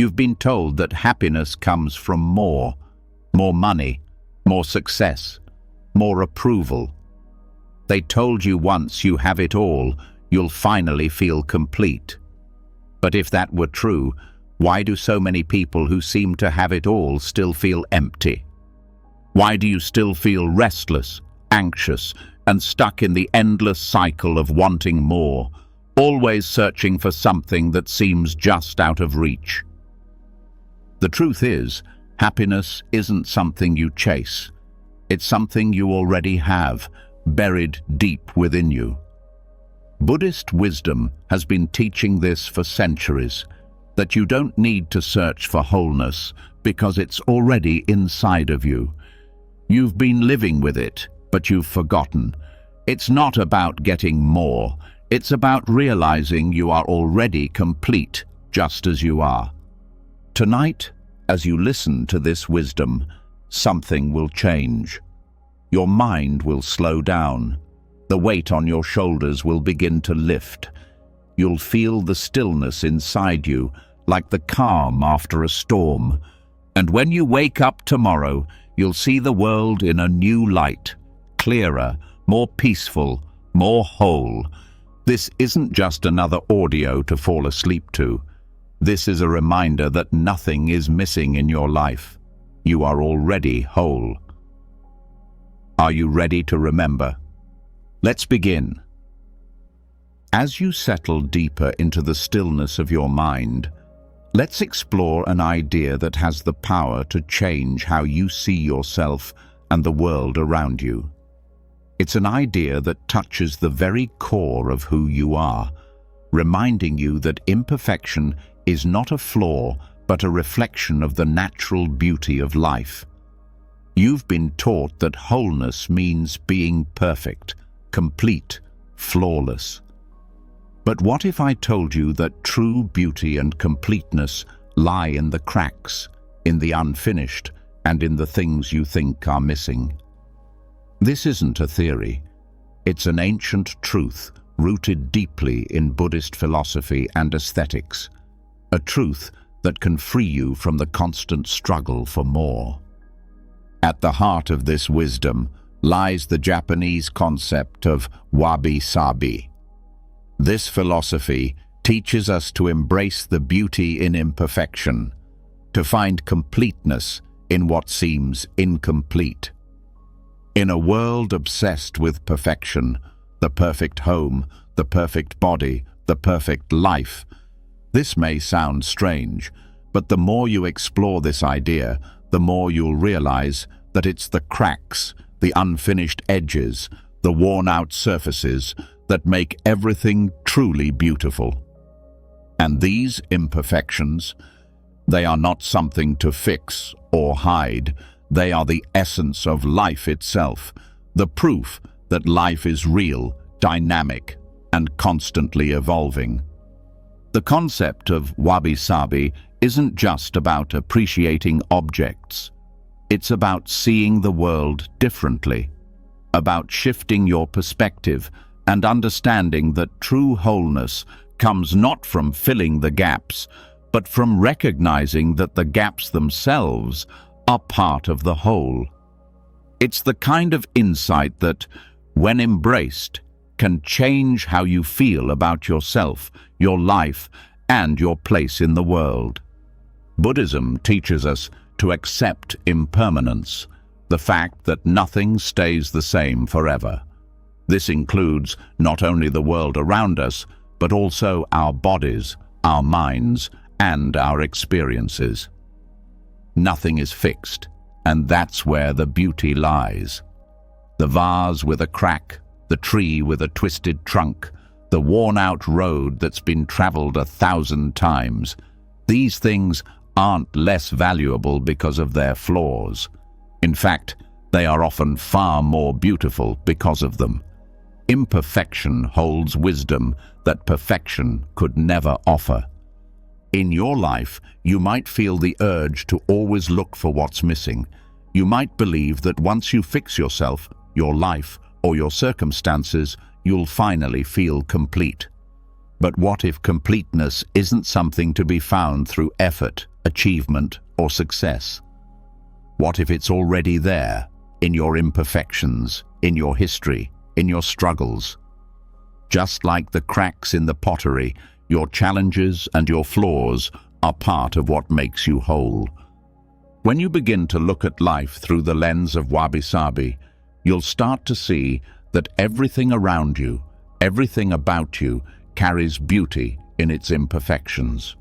You've been told that happiness comes from more money, more success, more approval. They told you once you have it all, you'll finally feel complete. But if that were true, why do so many people who seem to have it all still feel empty? Why do you still feel restless, anxious, and stuck in the endless cycle of wanting more, always searching for something that seems just out of reach? The truth is, happiness isn't something you chase. It's something you already have, buried deep within you. Buddhist wisdom has been teaching this for centuries, that you don't need to search for wholeness because it's already inside of you. You've been living with it, but you've forgotten. It's not about getting more. It's about realizing you are already complete, just as you are. Tonight, as you listen to this wisdom, something will change. Your mind will slow down. The weight on your shoulders will begin to lift. You'll feel the stillness inside you, like the calm after a storm. And when you wake up tomorrow, you'll see the world in a new light, clearer, more peaceful, more whole. This isn't just another audio to fall asleep to. This is a reminder that nothing is missing in your life. You are already whole. Are you ready to remember? Let's begin. As you settle deeper into the stillness of your mind, let's explore an idea that has the power to change how you see yourself and the world around you. It's an idea that touches the very core of who you are, reminding you that imperfection is not a flaw, but a reflection of the natural beauty of life. You've been taught that wholeness means being perfect, complete, flawless. But what if I told you that true beauty and completeness lie in the cracks, in the unfinished, and in the things you think are missing? This isn't a theory. It's an ancient truth rooted deeply in Buddhist philosophy and aesthetics. A truth that can free you from the constant struggle for more. At the heart of this wisdom lies the Japanese concept of wabi-sabi. This philosophy teaches us to embrace the beauty in imperfection, to find completeness in what seems incomplete. In a world obsessed with perfection, the perfect home, the perfect body, the perfect life, this may sound strange, but the more you explore this idea, the more you'll realize that it's the cracks, the unfinished edges, the worn-out surfaces that make everything truly beautiful. And these imperfections, they are not something to fix or hide. They are the essence of life itself, the proof that life is real, dynamic, and constantly evolving. The concept of wabi-sabi isn't just about appreciating objects. It's about seeing the world differently, about shifting your perspective and understanding that true wholeness comes not from filling the gaps, but from recognizing that the gaps themselves are part of the whole. It's the kind of insight that, when embraced, can change how you feel about yourself, your life, and your place in the world. Buddhism teaches us to accept impermanence, the fact that nothing stays the same forever. This includes not only the world around us, but also our bodies, our minds, and our experiences. Nothing is fixed, and that's where the beauty lies. The vase with a crack, the tree with a twisted trunk, the worn-out road that's been traveled 1,000 times. These things aren't less valuable because of their flaws. In fact, they are often far more beautiful because of them. Imperfection holds wisdom that perfection could never offer. In your life, you might feel the urge to always look for what's missing. You might believe that once you fix yourself, your life, or your circumstances, you'll finally feel complete. But what if completeness isn't something to be found through effort, achievement, or success? What if it's already there, in your imperfections, in your history, in your struggles? Just like the cracks in the pottery, your challenges and your flaws are part of what makes you whole. When you begin to look at life through the lens of wabi-sabi, you'll start to see that everything around you, everything about you, carries beauty in its imperfections.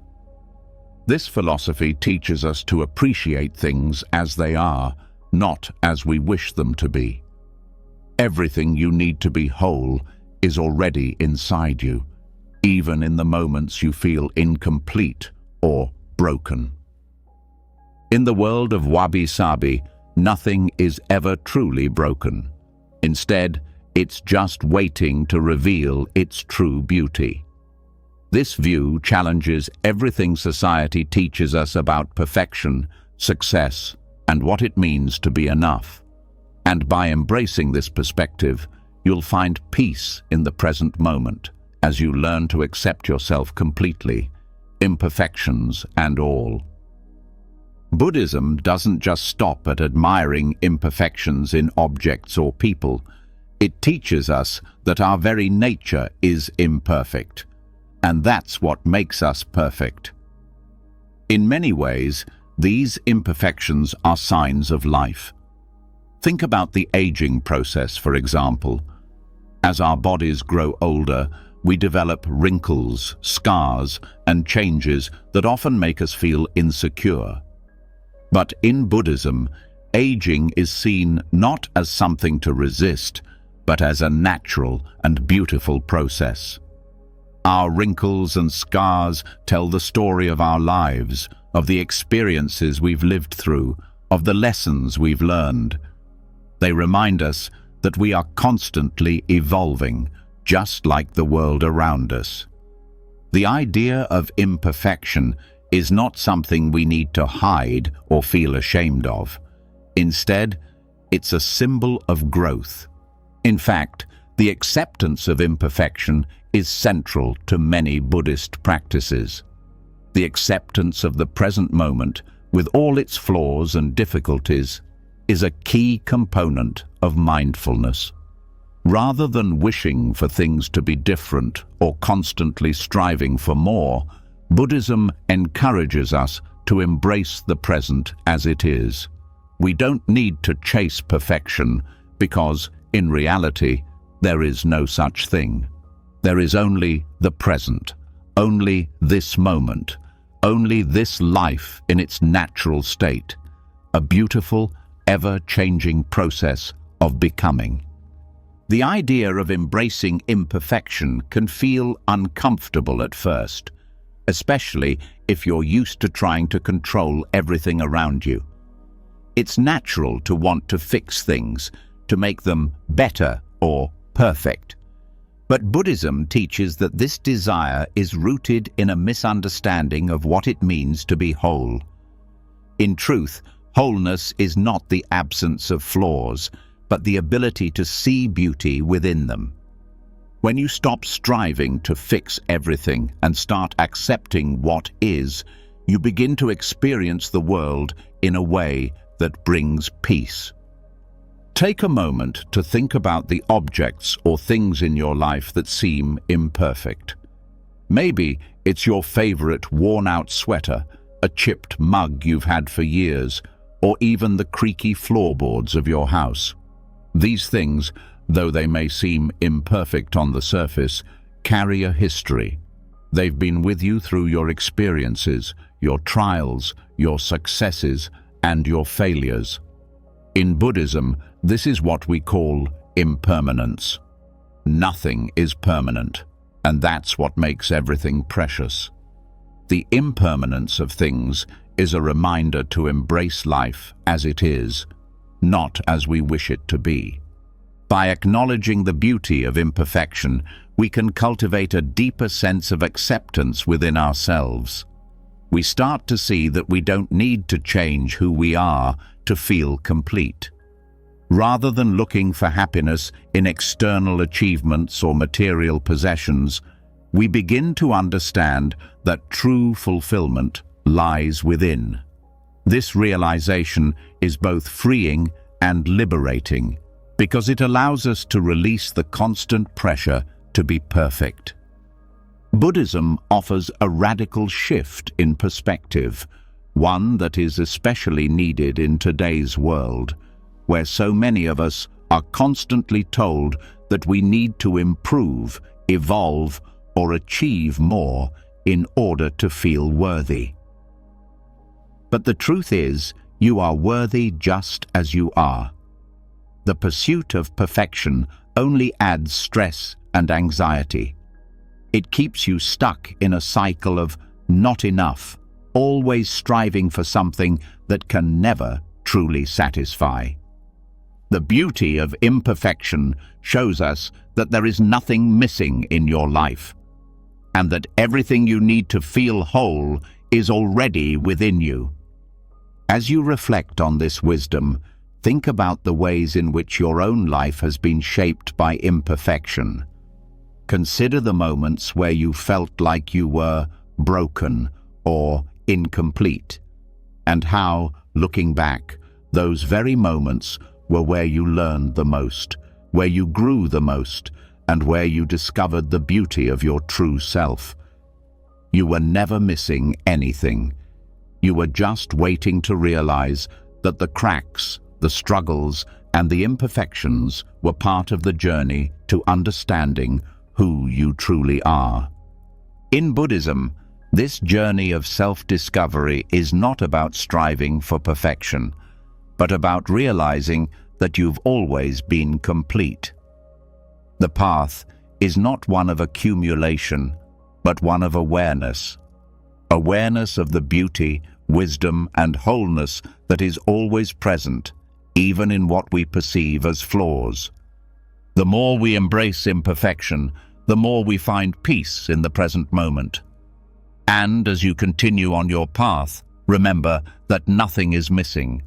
This philosophy teaches us to appreciate things as they are, not as we wish them to be. Everything you need to be whole is already inside you, even in the moments you feel incomplete or broken. In the world of wabi-sabi, nothing is ever truly broken. Instead, it's just waiting to reveal its true beauty. This view challenges everything society teaches us about perfection, success, and what it means to be enough. And by embracing this perspective, you'll find peace in the present moment as you learn to accept yourself completely, imperfections and all. Buddhism doesn't just stop at admiring imperfections in objects or people. It teaches us that our very nature is imperfect, and that's what makes us perfect. In many ways, these imperfections are signs of life. Think about the aging process, for example. As our bodies grow older, we develop wrinkles, scars, and changes that often make us feel insecure. But in Buddhism, aging is seen not as something to resist, but as a natural and beautiful process. Our wrinkles and scars tell the story of our lives, of the experiences we've lived through, of the lessons we've learned. They remind us that we are constantly evolving, just like the world around us. The idea of imperfection is not something we need to hide or feel ashamed of. Instead, it's a symbol of growth. In fact, the acceptance of imperfection is central to many Buddhist practices. The acceptance of the present moment, with all its flaws and difficulties, is a key component of mindfulness. Rather than wishing for things to be different or constantly striving for more, Buddhism encourages us to embrace the present as it is. We don't need to chase perfection because, in reality, there is no such thing. There is only the present, only this moment, only this life in its natural state, a beautiful, ever-changing process of becoming. The idea of embracing imperfection can feel uncomfortable at first, especially if you're used to trying to control everything around you. It's natural to want to fix things, to make them better or perfect. But Buddhism teaches that this desire is rooted in a misunderstanding of what it means to be whole. In truth, wholeness is not the absence of flaws, but the ability to see beauty within them. When you stop striving to fix everything and start accepting what is, you begin to experience the world in a way that brings peace. Take a moment to think about the objects or things in your life that seem imperfect. Maybe it's your favorite worn-out sweater, a chipped mug you've had for years, or even the creaky floorboards of your house. These things, though they may seem imperfect on the surface, carry a history. They've been with you through your experiences, your trials, your successes, and your failures. In Buddhism, this is what we call impermanence. Nothing is permanent, and that's what makes everything precious. The impermanence of things is a reminder to embrace life as it is, not as we wish it to be. By acknowledging the beauty of imperfection, we can cultivate a deeper sense of acceptance within ourselves. We start to see that we don't need to change who we are to feel complete. Rather than looking for happiness in external achievements or material possessions, we begin to understand that true fulfillment lies within. This realization is both freeing and liberating because it allows us to release the constant pressure to be perfect. Buddhism offers a radical shift in perspective, one that is especially needed in today's world, where so many of us are constantly told that we need to improve, evolve, or achieve more in order to feel worthy. But the truth is, you are worthy just as you are. The pursuit of perfection only adds stress and anxiety. It keeps you stuck in a cycle of not enough, always striving for something that can never truly satisfy. The beauty of imperfection shows us that there is nothing missing in your life, and that everything you need to feel whole is already within you. As you reflect on this wisdom, think about the ways in which your own life has been shaped by imperfection. Consider the moments where you felt like you were broken or incomplete, and how, looking back, those very moments were where you learned the most, where you grew the most, and where you discovered the beauty of your true self. You were never missing anything. You were just waiting to realize that the cracks, the struggles, and the imperfections were part of the journey to understanding who you truly are. In Buddhism, this journey of self-discovery is not about striving for perfection, but about realizing that you've always been complete. The path is not one of accumulation, but one of awareness. Awareness of the beauty, wisdom, and wholeness that is always present, even in what we perceive as flaws. The more we embrace imperfection, the more we find peace in the present moment. And as you continue on your path, remember that nothing is missing.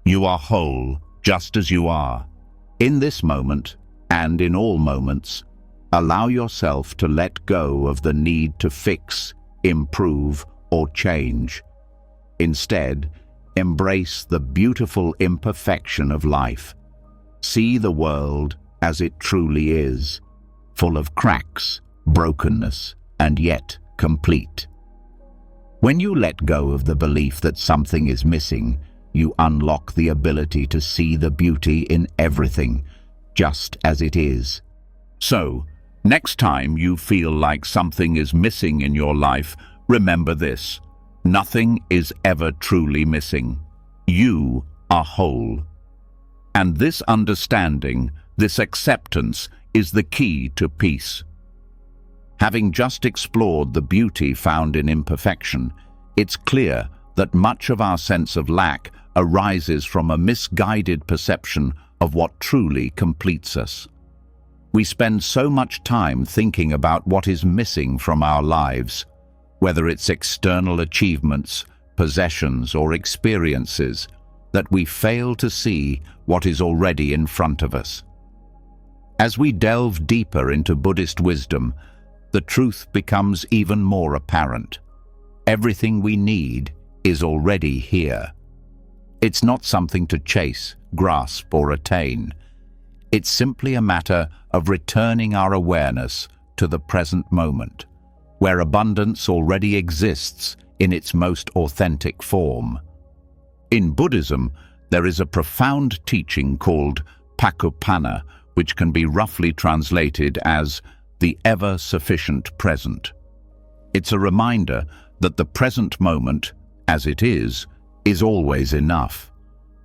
You are whole, just as you are. In this moment, and in all moments, allow yourself to let go of the need to fix, improve, or change. Instead, embrace the beautiful imperfection of life. See the world as it truly is, full of cracks, brokenness, and yet complete. When you let go of the belief that something is missing, you unlock the ability to see the beauty in everything, just as it is. So, next time you feel like something is missing in your life, remember this: nothing is ever truly missing. You are whole. And this understanding, this acceptance, is the key to peace. Having just explored the beauty found in imperfection, it's clear that much of our sense of lack arises from a misguided perception of what truly completes us. We spend so much time thinking about what is missing from our lives, whether it's external achievements, possessions, or experiences, that we fail to see what is already in front of us. As we delve deeper into Buddhist wisdom, the truth becomes even more apparent. Everything we need is already here. It's not something to chase, grasp, or attain. It's simply a matter of returning our awareness to the present moment, where abundance already exists in its most authentic form. In Buddhism, there is a profound teaching called Pakupana, which can be roughly translated as the ever-sufficient present. It's a reminder that the present moment, as it is always enough.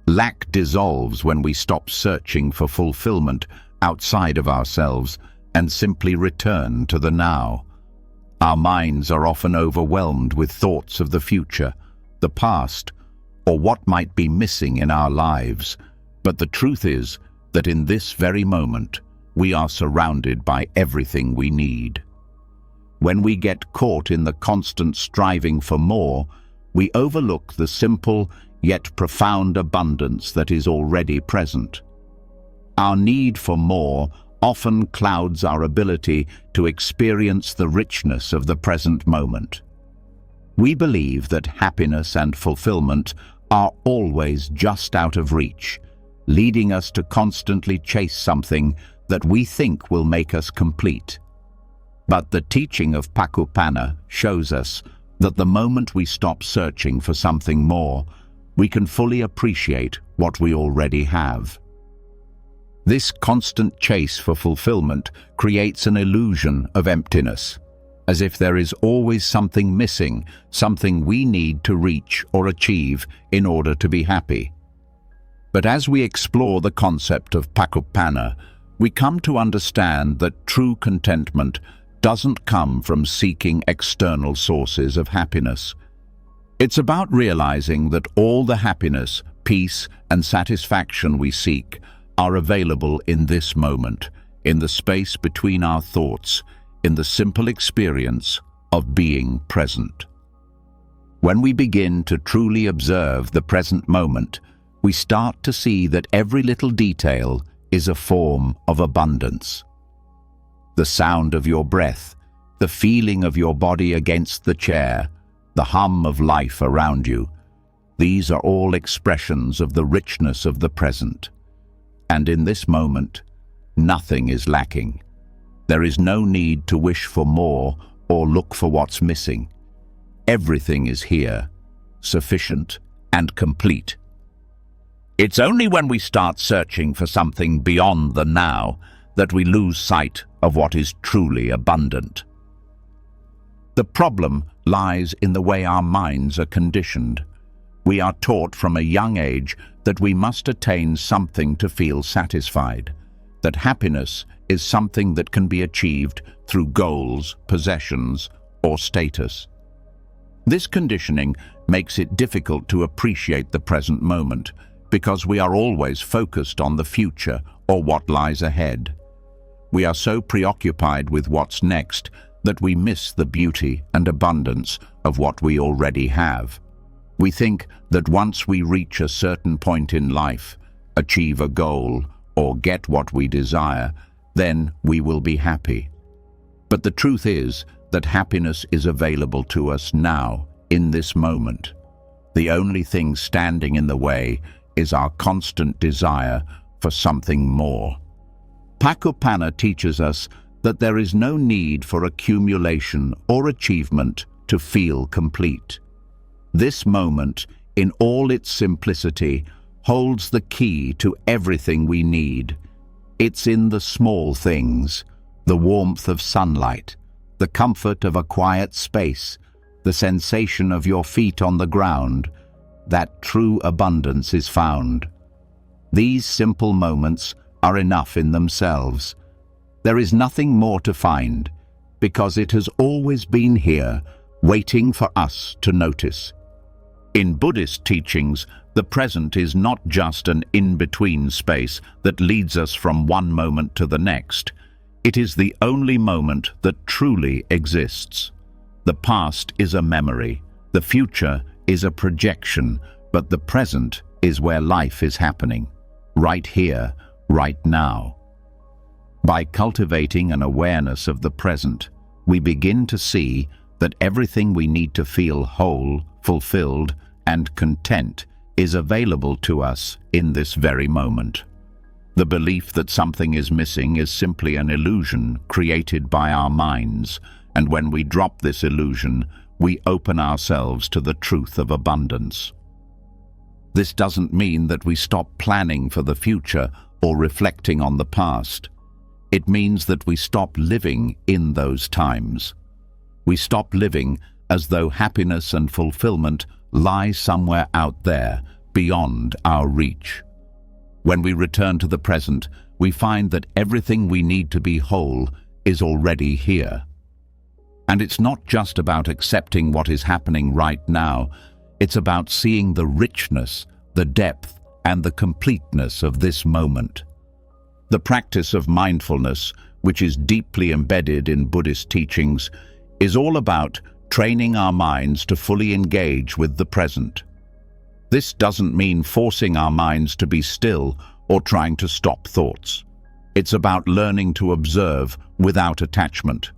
Lack dissolves when we stop searching for fulfillment outside of ourselves and simply return to the now. Our minds are often overwhelmed with thoughts of the future, the past, or what might be missing in our lives. But the truth is that in this very moment, we are surrounded by everything we need. When we get caught in the constant striving for more, we overlook the simple yet profound abundance that is already present. Our need for more often clouds our ability to experience the richness of the present moment. We believe that happiness and fulfillment are always just out of reach, leading us to constantly chase something that we think will make us complete. But the teaching of Pakupana shows us that the moment we stop searching for something more, we can fully appreciate what we already have. This constant chase for fulfillment creates an illusion of emptiness, as if there is always something missing, something we need to reach or achieve in order to be happy. But as we explore the concept of Pakupana, we come to understand that true contentment doesn't come from seeking external sources of happiness. It's about realizing that all the happiness, peace, and satisfaction we seek are available in this moment, in the space between our thoughts, in the simple experience of being present. When we begin to truly observe the present moment, we start to see that every little detail is a form of abundance. The sound of your breath, the feeling of your body against the chair, the hum of life around you, these are all expressions of the richness of the present. And in this moment, nothing is lacking. There is no need to wish for more or look for what's missing. Everything is here, sufficient and complete. It's only when we start searching for something beyond the now that we lose sight of what is truly abundant. The problem lies in the way our minds are conditioned. We are taught from a young age that we must attain something to feel satisfied, that happiness is something that can be achieved through goals, possessions, or status. This conditioning makes it difficult to appreciate the present moment, because we are always focused on the future or what lies ahead. We are so preoccupied with what's next that we miss the beauty and abundance of what we already have. We think that once we reach a certain point in life, achieve a goal, or get what we desire, then we will be happy. But the truth is that happiness is available to us now, in this moment. The only thing standing in the way is our constant desire for something more. Pakupana teaches us that there is no need for accumulation or achievement to feel complete. This moment, in all its simplicity, holds the key to everything we need. It's in the small things, the warmth of sunlight, the comfort of a quiet space, the sensation of your feet on the ground, that true abundance is found. These simple moments are enough in themselves. There is nothing more to find, because it has always been here, waiting for us to notice. In Buddhist teachings, the present is not just an in-between space that leads us from one moment to the next. It is the only moment that truly exists. The past is a memory, the future is a projection, but the present is where life is happening, right here, right now. By cultivating an awareness of the present, we begin to see that everything we need to feel whole, fulfilled, and content is available to us in this very moment. The belief that something is missing is simply an illusion created by our minds, and when we drop this illusion, we open ourselves to the truth of abundance. This doesn't mean that we stop planning for the future or reflecting on the past. It means that we stop living in those times. We stop living as though happiness and fulfillment lie somewhere out there, beyond our reach. When we return to the present, we find that everything we need to be whole is already here. And it's not just about accepting what is happening right now, it's about seeing the richness, the depth, and the completeness of this moment. The practice of mindfulness, which is deeply embedded in Buddhist teachings, is all about training our minds to fully engage with the present. This doesn't mean forcing our minds to be still or trying to stop thoughts. It's about learning to observe without attachment.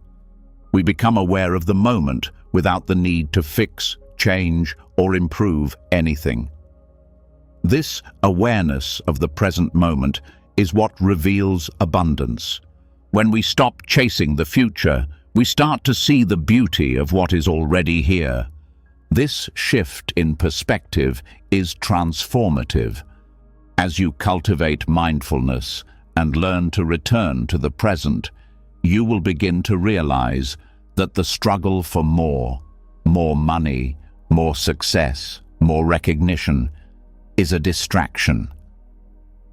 We become aware of the moment without the need to fix, change, or improve anything. This awareness of the present moment is what reveals abundance. When we stop chasing the future, we start to see the beauty of what is already here. This shift in perspective is transformative. As you cultivate mindfulness and learn to return to the present, you will begin to realize that the struggle for more money, more success, more recognition, is a distraction.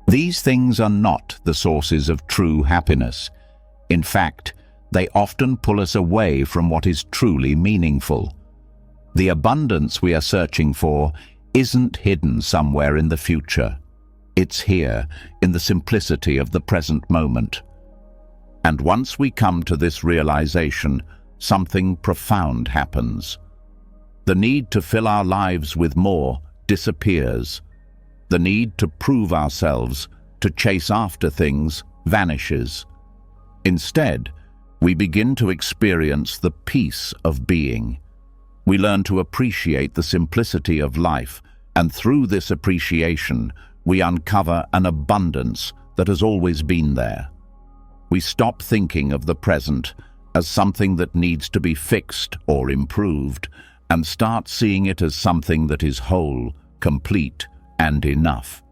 These things are not the sources of true happiness. In fact, they often pull us away from what is truly meaningful. The abundance we are searching for isn't hidden somewhere in the future. It's here, in the simplicity of the present moment. And once we come to this realization, something profound happens. The need to fill our lives with more disappears. The need to prove ourselves, to chase after things, vanishes. Instead, we begin to experience the peace of being. We learn to appreciate the simplicity of life, and through this appreciation, we uncover an abundance that has always been there. We stop thinking of the present as something that needs to be fixed or improved, and start seeing it as something that is whole, complete, and enough.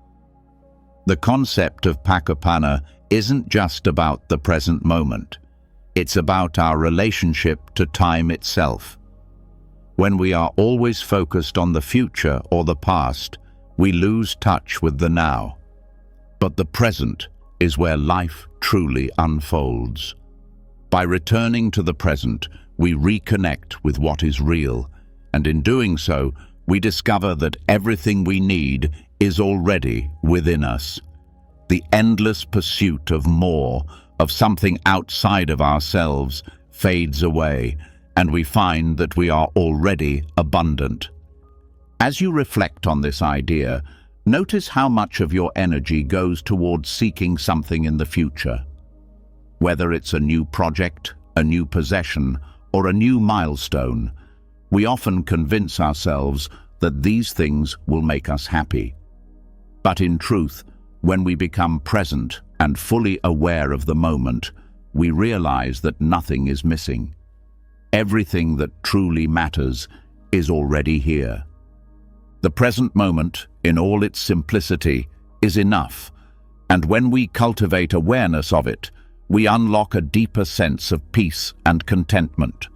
The concept of Pakapana isn't just about the present moment. It's about our relationship to time itself. When we are always focused on the future or the past, we lose touch with the now. But the present is where life truly unfolds. By returning to the present, we reconnect with what is real, and in doing so, we discover that everything we need is already within us. The endless pursuit of more, of something outside of ourselves, fades away, and we find that we are already abundant. As you reflect on this idea, notice how much of your energy goes towards seeking something in the future. Whether it's a new project, a new possession, or a new milestone, we often convince ourselves that these things will make us happy. But in truth, when we become present and fully aware of the moment, we realize that nothing is missing. Everything that truly matters is already here. The present moment, in all its simplicity, is enough, and when we cultivate awareness of it, we unlock a deeper sense of peace and contentment.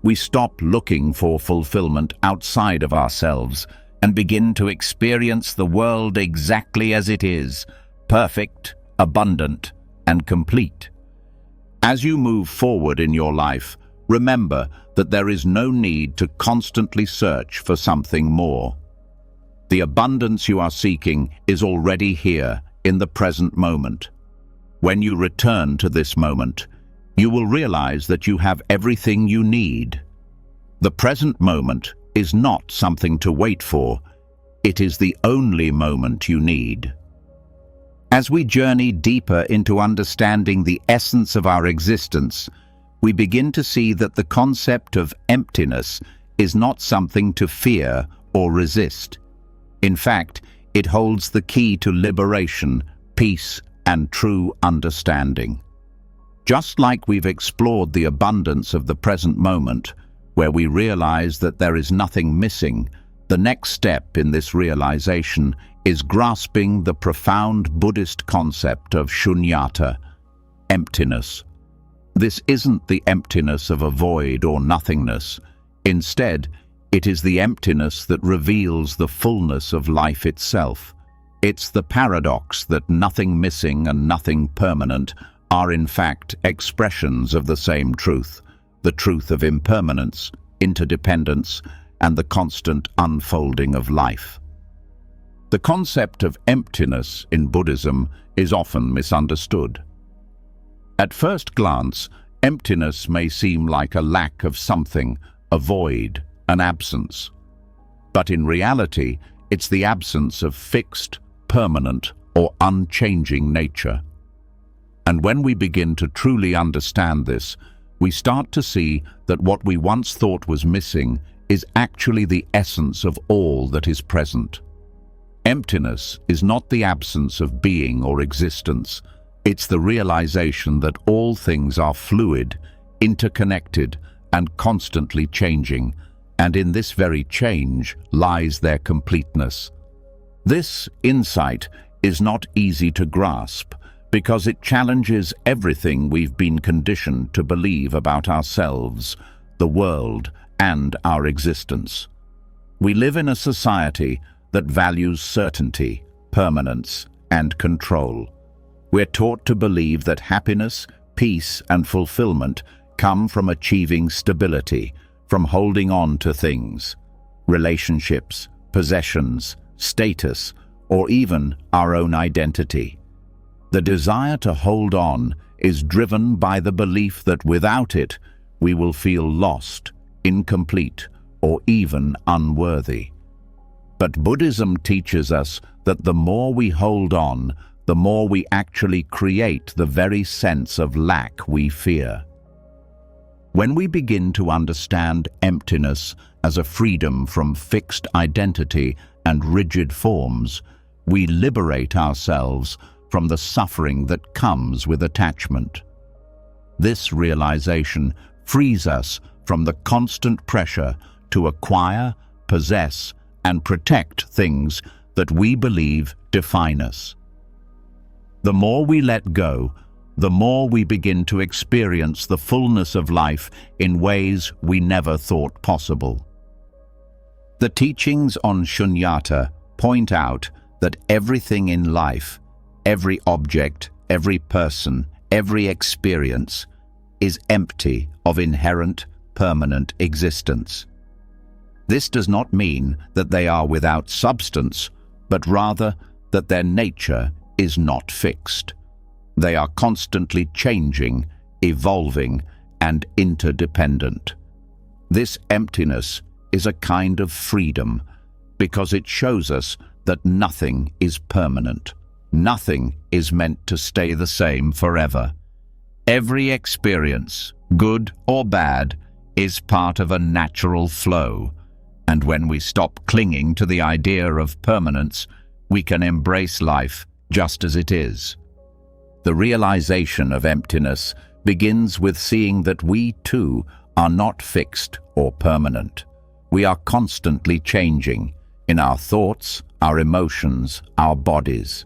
We stop looking for fulfillment outside of ourselves and begin to experience the world exactly as it is, perfect, abundant, and complete. As you move forward in your life, remember that there is no need to constantly search for something more. The abundance you are seeking is already here in the present moment. When you return to this moment, you will realize that you have everything you need. The present moment is not something to wait for. It is the only moment you need. As we journey deeper into understanding the essence of our existence, we begin to see that the concept of emptiness is not something to fear or resist. In fact, it holds the key to liberation, peace, and true understanding. Just like we've explored the abundance of the present moment, where we realize that there is nothing missing, the next step in this realization is grasping the profound Buddhist concept of shunyata, emptiness. This isn't the emptiness of a void or nothingness. Instead, it is the emptiness that reveals the fullness of life itself. It's the paradox that nothing missing and nothing permanent are in fact expressions of the same truth, the truth of impermanence, interdependence, and the constant unfolding of life. The concept of emptiness in Buddhism is often misunderstood. At first glance, emptiness may seem like a lack of something, a void, an absence. But in reality, it's the absence of fixed, permanent, or unchanging nature. And when we begin to truly understand this, we start to see that what we once thought was missing is actually the essence of all that is present. Emptiness is not the absence of being or existence. It's the realization that all things are fluid, interconnected, and constantly changing, and in this very change lies their completeness. This insight is not easy to grasp because it challenges everything we've been conditioned to believe about ourselves, the world, and our existence. We live in a society that values certainty, permanence, and control. We're taught to believe that happiness, peace, and fulfillment come from achieving stability, from holding on to things, relationships, possessions, status, or even our own identity. The desire to hold on is driven by the belief that without it, we will feel lost, incomplete, or even unworthy. But Buddhism teaches us that the more we hold on, the more we actually create the very sense of lack we fear. When we begin to understand emptiness as a freedom from fixed identity and rigid forms, we liberate ourselves from the suffering that comes with attachment. This realization frees us from the constant pressure to acquire, possess, and protect things that we believe define us. The more we let go, the more we begin to experience the fullness of life in ways we never thought possible. The teachings on Shunyata point out that everything in life, every object, every person, every experience, is empty of inherent, permanent existence. This does not mean that they are without substance, but rather that their nature is not fixed. They are constantly changing, evolving, and interdependent. This emptiness is a kind of freedom because it shows us that nothing is permanent. Nothing is meant to stay the same forever. Every experience, good or bad, is part of a natural flow. And when we stop clinging to the idea of permanence, we can embrace life just as it is. The realization of emptiness begins with seeing that we, too, are not fixed or permanent. We are constantly changing in our thoughts, our emotions, our bodies.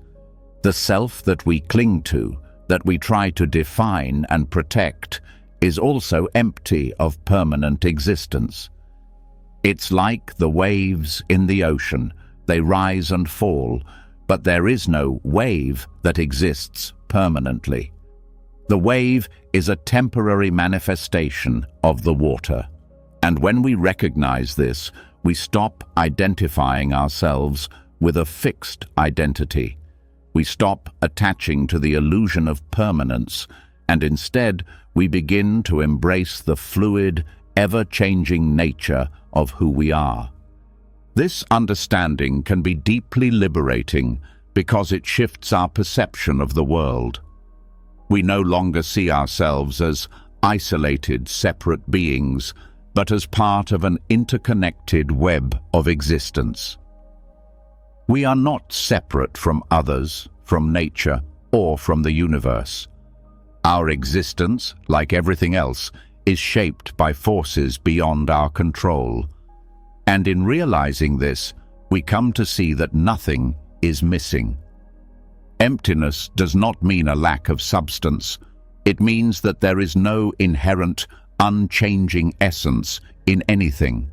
The self that we cling to, that we try to define and protect, is also empty of permanent existence. It's like the waves in the ocean. They rise and fall, but there is no wave that exists permanently. The wave is a temporary manifestation of the water. And when we recognize this, we stop identifying ourselves with a fixed identity. We stop attaching to the illusion of permanence, and instead we begin to embrace the fluid, ever-changing nature of who we are. This understanding can be deeply liberating because it shifts our perception of the world. We no longer see ourselves as isolated, separate beings, but as part of an interconnected web of existence. We are not separate from others, from nature, or from the universe. Our existence, like everything else, is shaped by forces beyond our control. And in realizing this, we come to see that nothing is missing. Emptiness does not mean a lack of substance. It means that there is no inherent, unchanging essence in anything.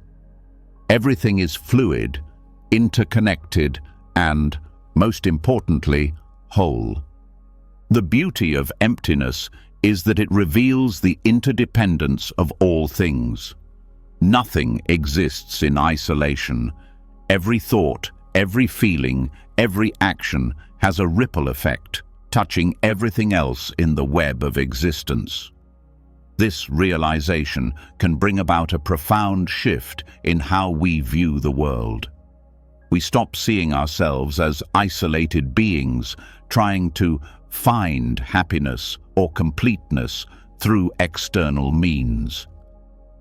Everything is fluid, interconnected, and, most importantly, whole. The beauty of emptiness is that it reveals the interdependence of all things. Nothing exists in isolation. Every thought, every feeling, every action has a ripple effect, touching everything else in the web of existence. This realization can bring about a profound shift in how we view the world. We stop seeing ourselves as isolated beings trying to find happiness or completeness through external means.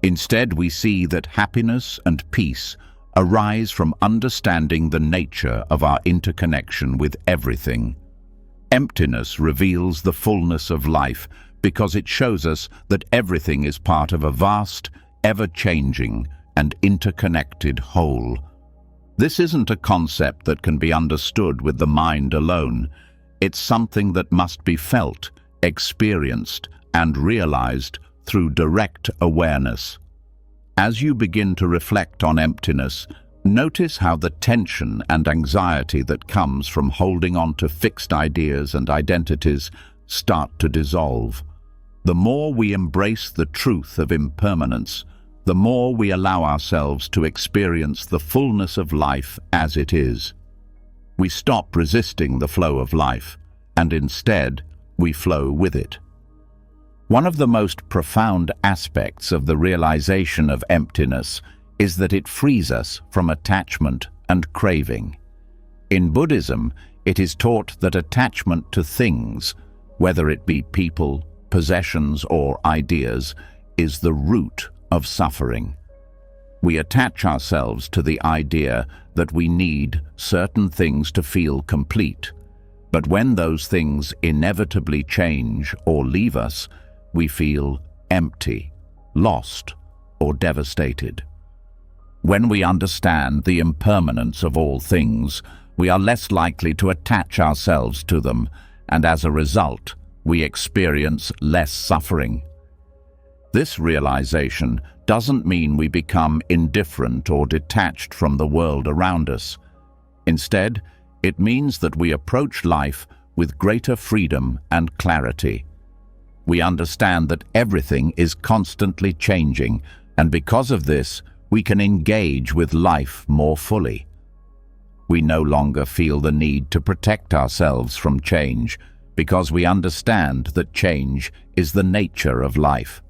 Instead, we see that happiness and peace arise from understanding the nature of our interconnection with everything. Emptiness reveals the fullness of life because it shows us that everything is part of a vast, ever-changing, and interconnected whole. This isn't a concept that can be understood with the mind alone. It's something that must be felt, experienced, and realized through direct awareness. As you begin to reflect on emptiness, notice how the tension and anxiety that comes from holding on to fixed ideas and identities start to dissolve. The more we embrace the truth of impermanence, the more we allow ourselves to experience the fullness of life as it is. We stop resisting the flow of life, and instead, we flow with it. One of the most profound aspects of the realization of emptiness is that it frees us from attachment and craving. In Buddhism, it is taught that attachment to things, whether it be people, possessions, or ideas, is the root of suffering. We attach ourselves to the idea that we need certain things to feel complete, but when those things inevitably change or leave us, we feel empty, lost, or devastated. When we understand the impermanence of all things, we are less likely to attach ourselves to them, and as a result, we experience less suffering. This realization doesn't mean we become indifferent or detached from the world around us. Instead, it means that we approach life with greater freedom and clarity. We understand that everything is constantly changing, and because of this, we can engage with life more fully. We no longer feel the need to protect ourselves from change, because we understand that change is the nature of life.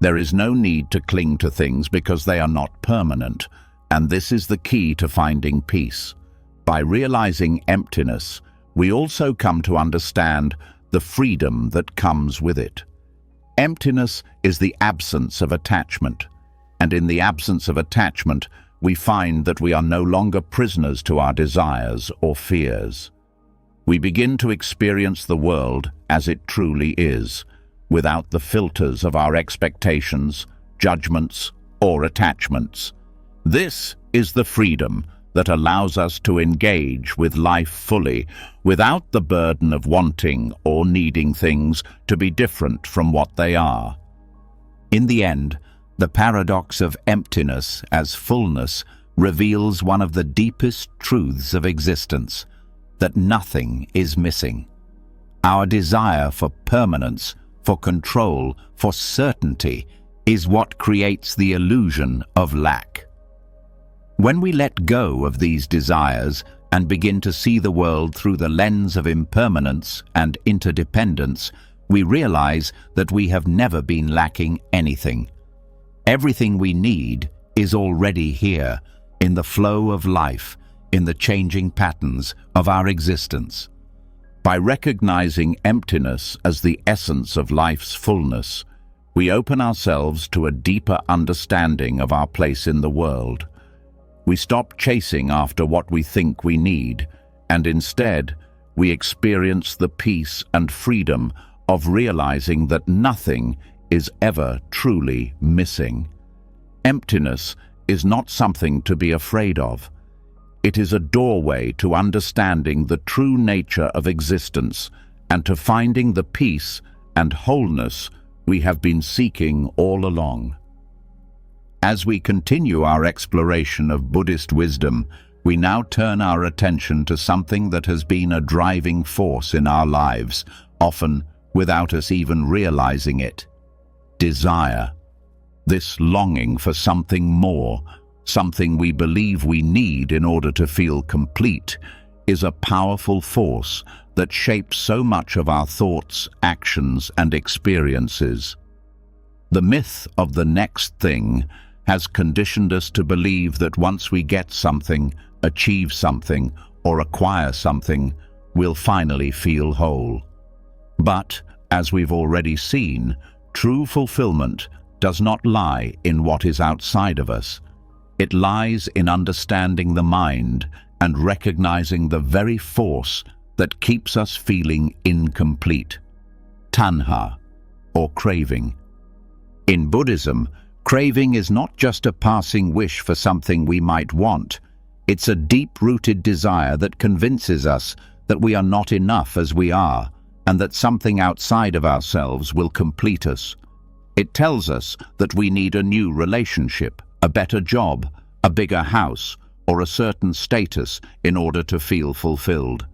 There is no need to cling to things because they are not permanent, and this is the key to finding peace. By realizing emptiness, we also come to understand the freedom that comes with it. Emptiness is the absence of attachment, and in the absence of attachment, we find that we are no longer prisoners to our desires or fears. We begin to experience the world as it truly is, without the filters of our expectations, judgments, or attachments. This is the freedom that allows us to engage with life fully, without the burden of wanting or needing things to be different from what they are. In the end, the paradox of emptiness as fullness reveals one of the deepest truths of existence, that nothing is missing. Our desire for permanence, for control, for certainty, is what creates the illusion of lack. When we let go of these desires and begin to see the world through the lens of impermanence and interdependence, we realize that we have never been lacking anything. Everything we need is already here, in the flow of life, in the changing patterns of our existence. By recognizing emptiness as the essence of life's fullness, we open ourselves to a deeper understanding of our place in the world. We stop chasing after what we think we need, and instead, we experience the peace and freedom of realizing that nothing is ever truly missing. Emptiness is not something to be afraid of. It is a doorway to understanding the true nature of existence and to finding the peace and wholeness we have been seeking all along. As we continue our exploration of Buddhist wisdom, we now turn our attention to something that has been a driving force in our lives, often without us even realizing it: desire. This longing for something more, something we believe we need in order to feel complete, is a powerful force that shapes so much of our thoughts, actions, and experiences. The myth of the next thing has conditioned us to believe that once we get something, achieve something, or acquire something, we'll finally feel whole. But, as we've already seen, true fulfillment does not lie in what is outside of us. It lies in understanding the mind and recognizing the very force that keeps us feeling incomplete. Tanha, or craving. In Buddhism, craving is not just a passing wish for something we might want. It's a deep-rooted desire that convinces us that we are not enough as we are, and that something outside of ourselves will complete us. It tells us that we need a new relationship, a better job, a bigger house, or a certain status in order to feel fulfilled.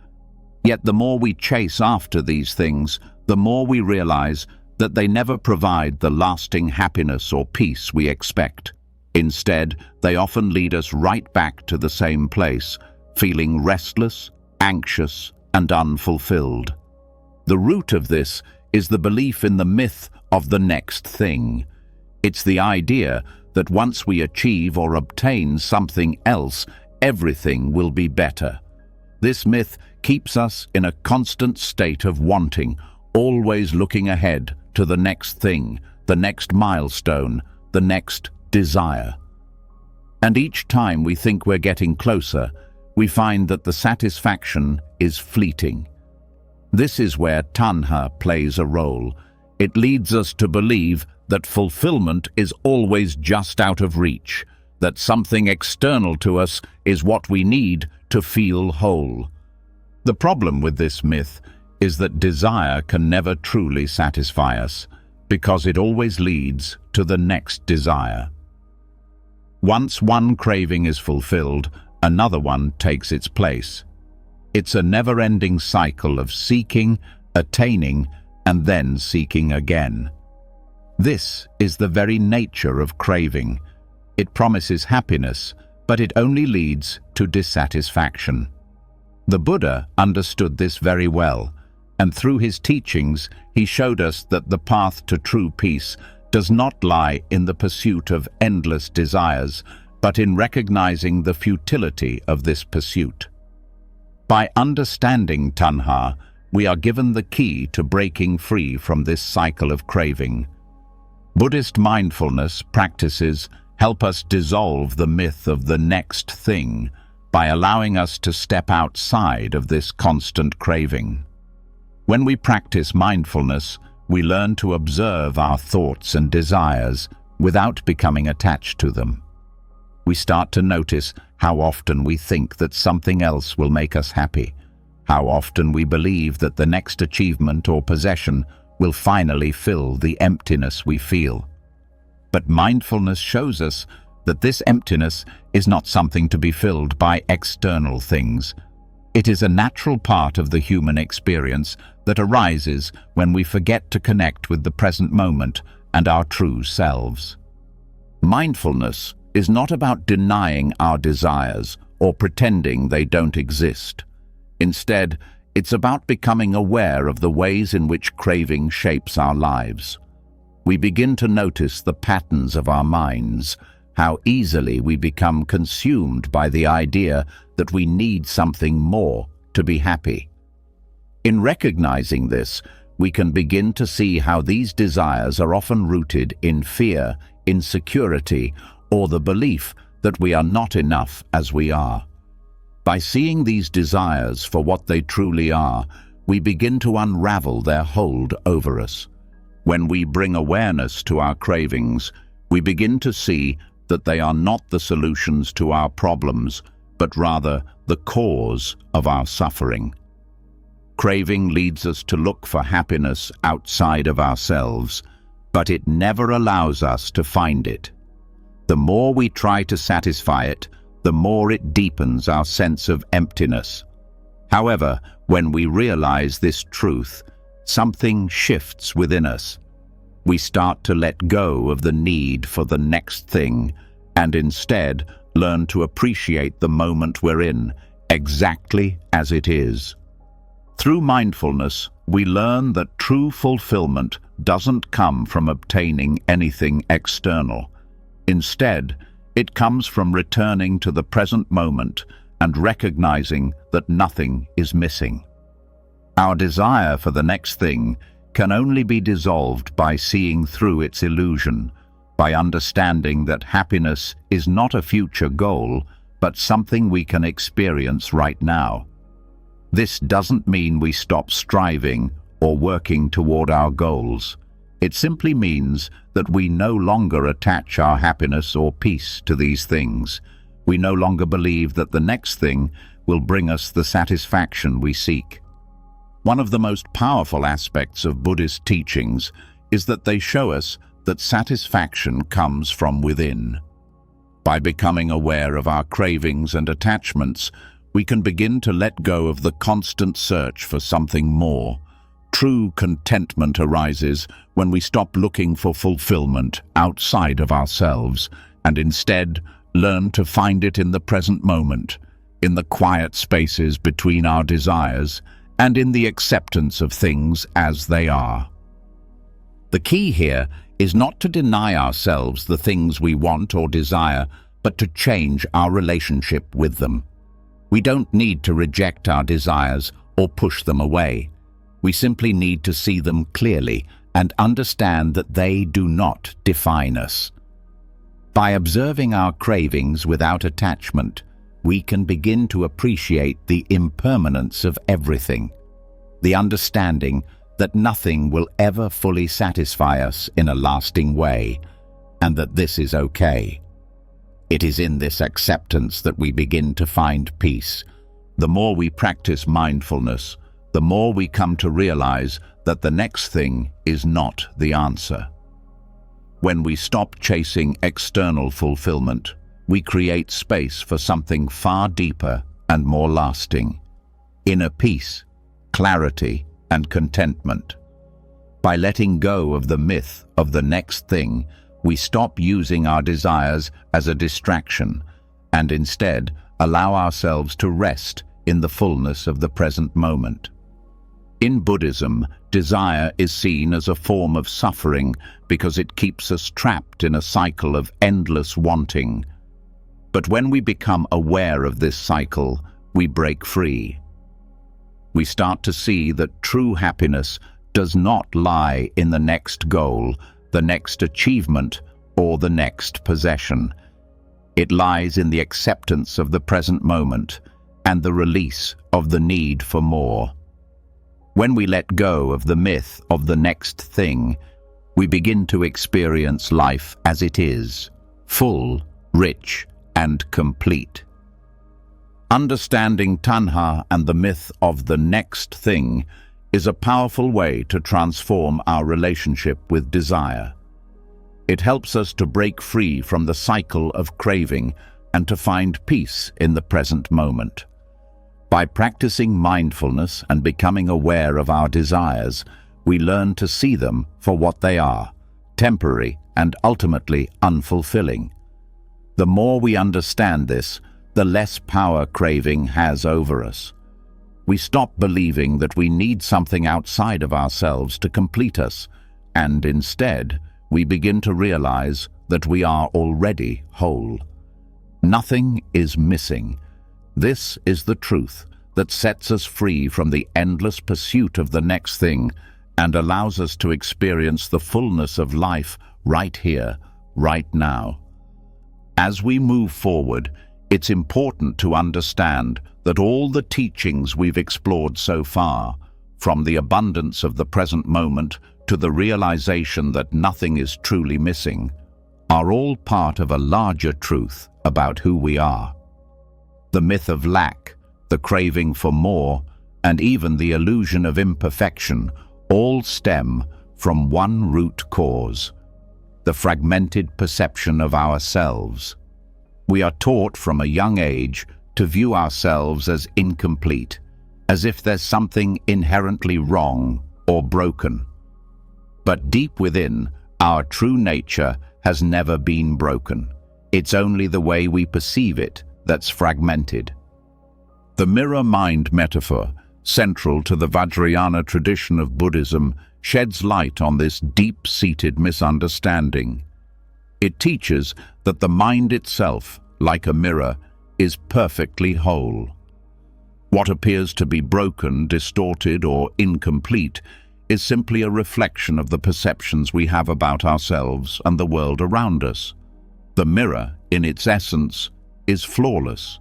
Yet the more we chase after these things, the more we realize that they never provide the lasting happiness or peace we expect. Instead, they often lead us right back to the same place, feeling restless, anxious, and unfulfilled. The root of this is the belief in the myth of the next thing. It's the idea that once we achieve or obtain something else, everything will be better. This myth keeps us in a constant state of wanting, always looking ahead to the next thing, the next milestone, the next desire. And each time we think we're getting closer, we find that the satisfaction is fleeting. This is where tanha plays a role. It leads us to believe that fulfillment is always just out of reach, that something external to us is what we need to feel whole. The problem with this myth is that desire can never truly satisfy us, because it always leads to the next desire. Once one craving is fulfilled, another one takes its place. It's a never-ending cycle of seeking, attaining, and then seeking again. This is the very nature of craving. It promises happiness, but it only leads to dissatisfaction. The Buddha understood this very well, and through his teachings, he showed us that the path to true peace does not lie in the pursuit of endless desires, but in recognizing the futility of this pursuit. By understanding tanha, we are given the key to breaking free from this cycle of craving. Buddhist mindfulness practices help us dissolve the myth of the next thing by allowing us to step outside of this constant craving. When we practice mindfulness, we learn to observe our thoughts and desires without becoming attached to them. We start to notice how often we think that something else will make us happy, how often we believe that the next achievement or possession will finally fill the emptiness we feel. But mindfulness shows us that this emptiness is not something to be filled by external things. It is a natural part of the human experience that arises when we forget to connect with the present moment and our true selves. Mindfulness is not about denying our desires or pretending they don't exist. Instead, it's about becoming aware of the ways in which craving shapes our lives. We begin to notice the patterns of our minds, how easily we become consumed by the idea that we need something more to be happy. In recognizing this, we can begin to see how these desires are often rooted in fear, insecurity, or the belief that we are not enough as we are. By seeing these desires for what they truly are, we begin to unravel their hold over us. When we bring awareness to our cravings, we begin to see that they are not the solutions to our problems, but rather the cause of our suffering. Craving leads us to look for happiness outside of ourselves, but it never allows us to find it. The more we try to satisfy it, the more it deepens our sense of emptiness. However, when we realize this truth, something shifts within us. We start to let go of the need for the next thing and instead learn to appreciate the moment we're in, exactly as it is. Through mindfulness, we learn that true fulfillment doesn't come from obtaining anything external. Instead, it comes from returning to the present moment and recognizing that nothing is missing. Our desire for the next thing can only be dissolved by seeing through its illusion, by understanding that happiness is not a future goal, but something we can experience right now. This doesn't mean we stop striving or working toward our goals. It simply means that we no longer attach our happiness or peace to these things. We no longer believe that the next thing will bring us the satisfaction we seek. One of the most powerful aspects of Buddhist teachings is that they show us that satisfaction comes from within. By becoming aware of our cravings and attachments, we can begin to let go of the constant search for something more. True contentment arises when we stop looking for fulfillment outside of ourselves and instead learn to find it in the present moment, in the quiet spaces between our desires, and in the acceptance of things as they are. The key here is not to deny ourselves the things we want or desire, but to change our relationship with them. We don't need to reject our desires or push them away. We simply need to see them clearly and understand that they do not define us. By observing our cravings without attachment, we can begin to appreciate the impermanence of everything, the understanding that nothing will ever fully satisfy us in a lasting way, and that this is okay. It is in this acceptance that we begin to find peace. The more we practice mindfulness, the more we come to realize that the next thing is not the answer. When we stop chasing external fulfillment, we create space for something far deeper and more lasting: inner peace, clarity, and contentment. By letting go of the myth of the next thing, we stop using our desires as a distraction and instead allow ourselves to rest in the fullness of the present moment. In Buddhism, desire is seen as a form of suffering because it keeps us trapped in a cycle of endless wanting. But when we become aware of this cycle, we break free. We start to see that true happiness does not lie in the next goal, the next achievement, or the next possession. It lies in the acceptance of the present moment and the release of the need for more. When we let go of the myth of the next thing, we begin to experience life as it is, full, rich, and complete. Understanding tanha and the myth of the next thing is a powerful way to transform our relationship with desire. It helps us to break free from the cycle of craving and to find peace in the present moment. By practicing mindfulness and becoming aware of our desires, we learn to see them for what they are, temporary and ultimately unfulfilling. The more we understand this, the less power craving has over us. We stop believing that we need something outside of ourselves to complete us, and instead, we begin to realize that we are already whole. Nothing is missing. This is the truth that sets us free from the endless pursuit of the next thing and allows us to experience the fullness of life right here, right now. As we move forward, it's important to understand that all the teachings we've explored so far, from the abundance of the present moment to the realization that nothing is truly missing, are all part of a larger truth about who we are. The myth of lack, the craving for more, and even the illusion of imperfection all stem from one root cause: the fragmented perception of ourselves. We are taught from a young age to view ourselves as incomplete, as if there's something inherently wrong or broken. But deep within, our true nature has never been broken. It's only the way we perceive it that's fragmented. The mirror mind metaphor, central to the Vajrayana tradition of Buddhism, sheds light on this deep-seated misunderstanding. It teaches that the mind itself, like a mirror, is perfectly whole. What appears to be broken, distorted, or incomplete is simply a reflection of the perceptions we have about ourselves and the world around us. The mirror, in its essence, is flawless.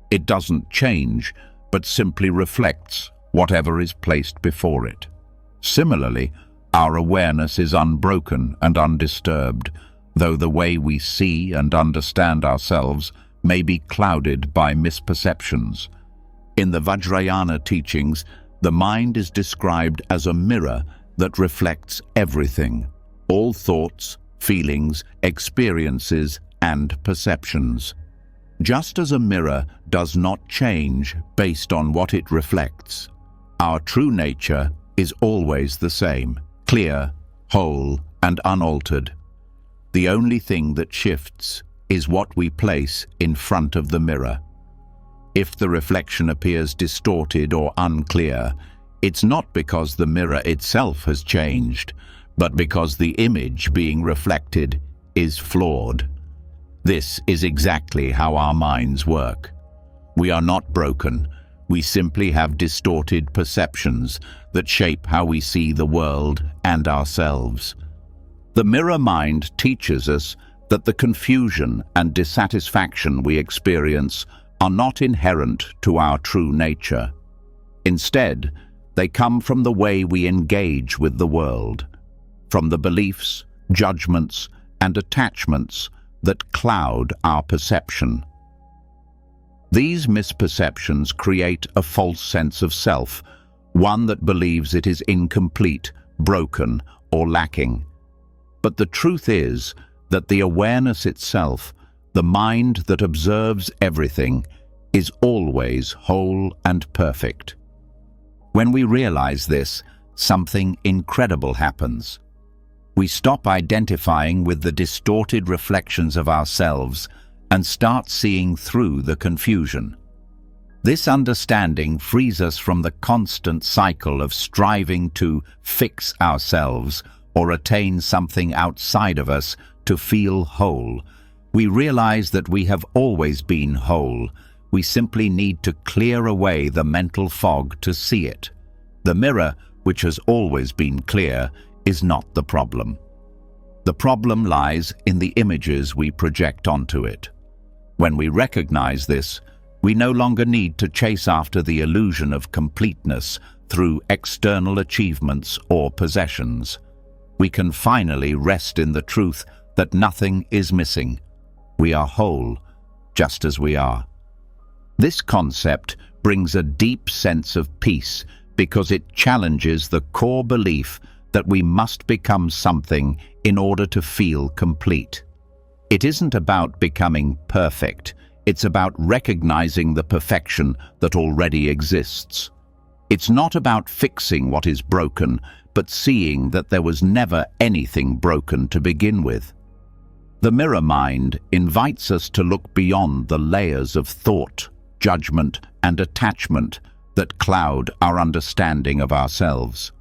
It doesn't change, but simply reflects whatever is placed before it. Similarly, our awareness is unbroken and undisturbed, though the way we see and understand ourselves may be clouded by misperceptions. In the Vajrayana teachings, the mind is described as a mirror that reflects everything, all thoughts, feelings, experiences, and perceptions. Just as a mirror does not change based on what it reflects, our true nature is always the same, clear, whole, and unaltered. The only thing that shifts is what we place in front of the mirror. If the reflection appears distorted or unclear, it's not because the mirror itself has changed, but because the image being reflected is flawed. This is exactly how our minds work. We are not broken. We simply have distorted perceptions that shape how we see the world and ourselves. The mirror mind teaches us that the confusion and dissatisfaction we experience are not inherent to our true nature. Instead, they come from the way we engage with the world, from the beliefs, judgments, and attachments that cloud our perception. These misperceptions create a false sense of self, one that believes it is incomplete, broken, or lacking. But the truth is that the awareness itself, the mind that observes everything, is always whole and perfect. When we realize this, something incredible happens. We stop identifying with the distorted reflections of ourselves and start seeing through the confusion. This understanding frees us from the constant cycle of striving to fix ourselves or attain something outside of us to feel whole. We realize that we have always been whole. We simply need to clear away the mental fog to see it. The mirror, which has always been clear, is not the problem. The problem lies in the images we project onto it. When we recognize this, we no longer need to chase after the illusion of completeness through external achievements or possessions. We can finally rest in the truth that nothing is missing. We are whole, just as we are. This concept brings a deep sense of peace because it challenges the core belief that we must become something in order to feel complete. It isn't about becoming perfect. It's about recognizing the perfection that already exists. It's not about fixing what is broken, but seeing that there was never anything broken to begin with. The mirror mind invites us to look beyond the layers of thought, judgment, and attachment that cloud our understanding of ourselves.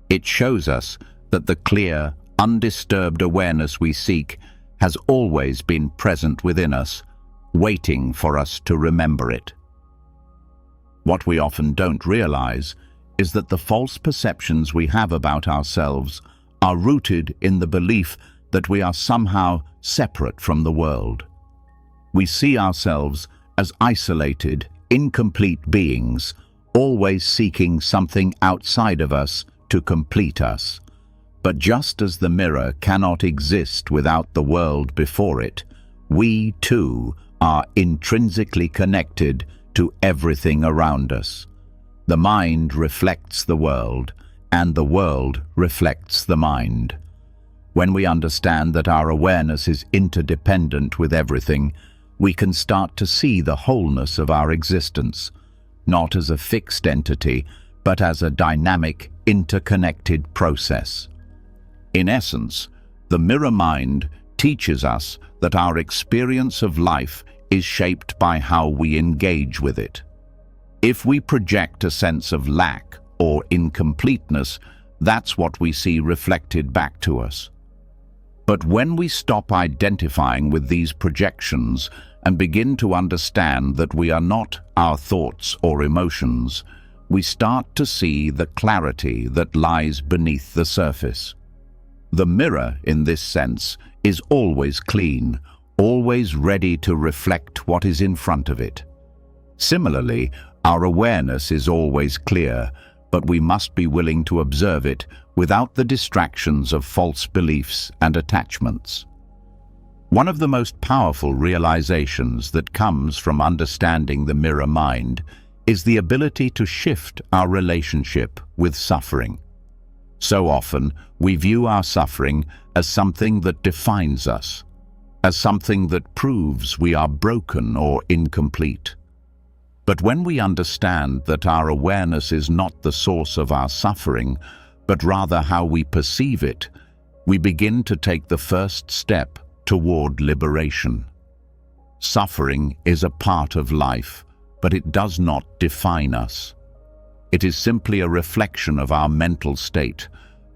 It shows us that the clear, undisturbed awareness we seek has always been present within us, waiting for us to remember it. What we often don't realize is that the false perceptions we have about ourselves are rooted in the belief that we are somehow separate from the world. We see ourselves as isolated, incomplete beings, always seeking something outside of us to complete us. But just as the mirror cannot exist without the world before it, we too are intrinsically connected to everything around us. The mind reflects the world, and the world reflects the mind. When we understand that our awareness is interdependent with everything, we can start to see the wholeness of our existence, not as a fixed entity, but as a dynamic, interconnected process. In essence, the mirror mind teaches us that our experience of life is shaped by how we engage with it. If we project a sense of lack or incompleteness, that's what we see reflected back to us. But when we stop identifying with these projections and begin to understand that we are not our thoughts or emotions, we start to see the clarity that lies beneath the surface. The mirror, in this sense, is always clean, always ready to reflect what is in front of it. Similarly, our awareness is always clear, but we must be willing to observe it without the distractions of false beliefs and attachments. One of the most powerful realizations that comes from understanding the mirror mind is the ability to shift our relationship with suffering. So often, we view our suffering as something that defines us, as something that proves we are broken or incomplete. But when we understand that our awareness is not the source of our suffering, but rather how we perceive it, we begin to take the first step toward liberation. Suffering is a part of life, but it does not define us. It is simply a reflection of our mental state,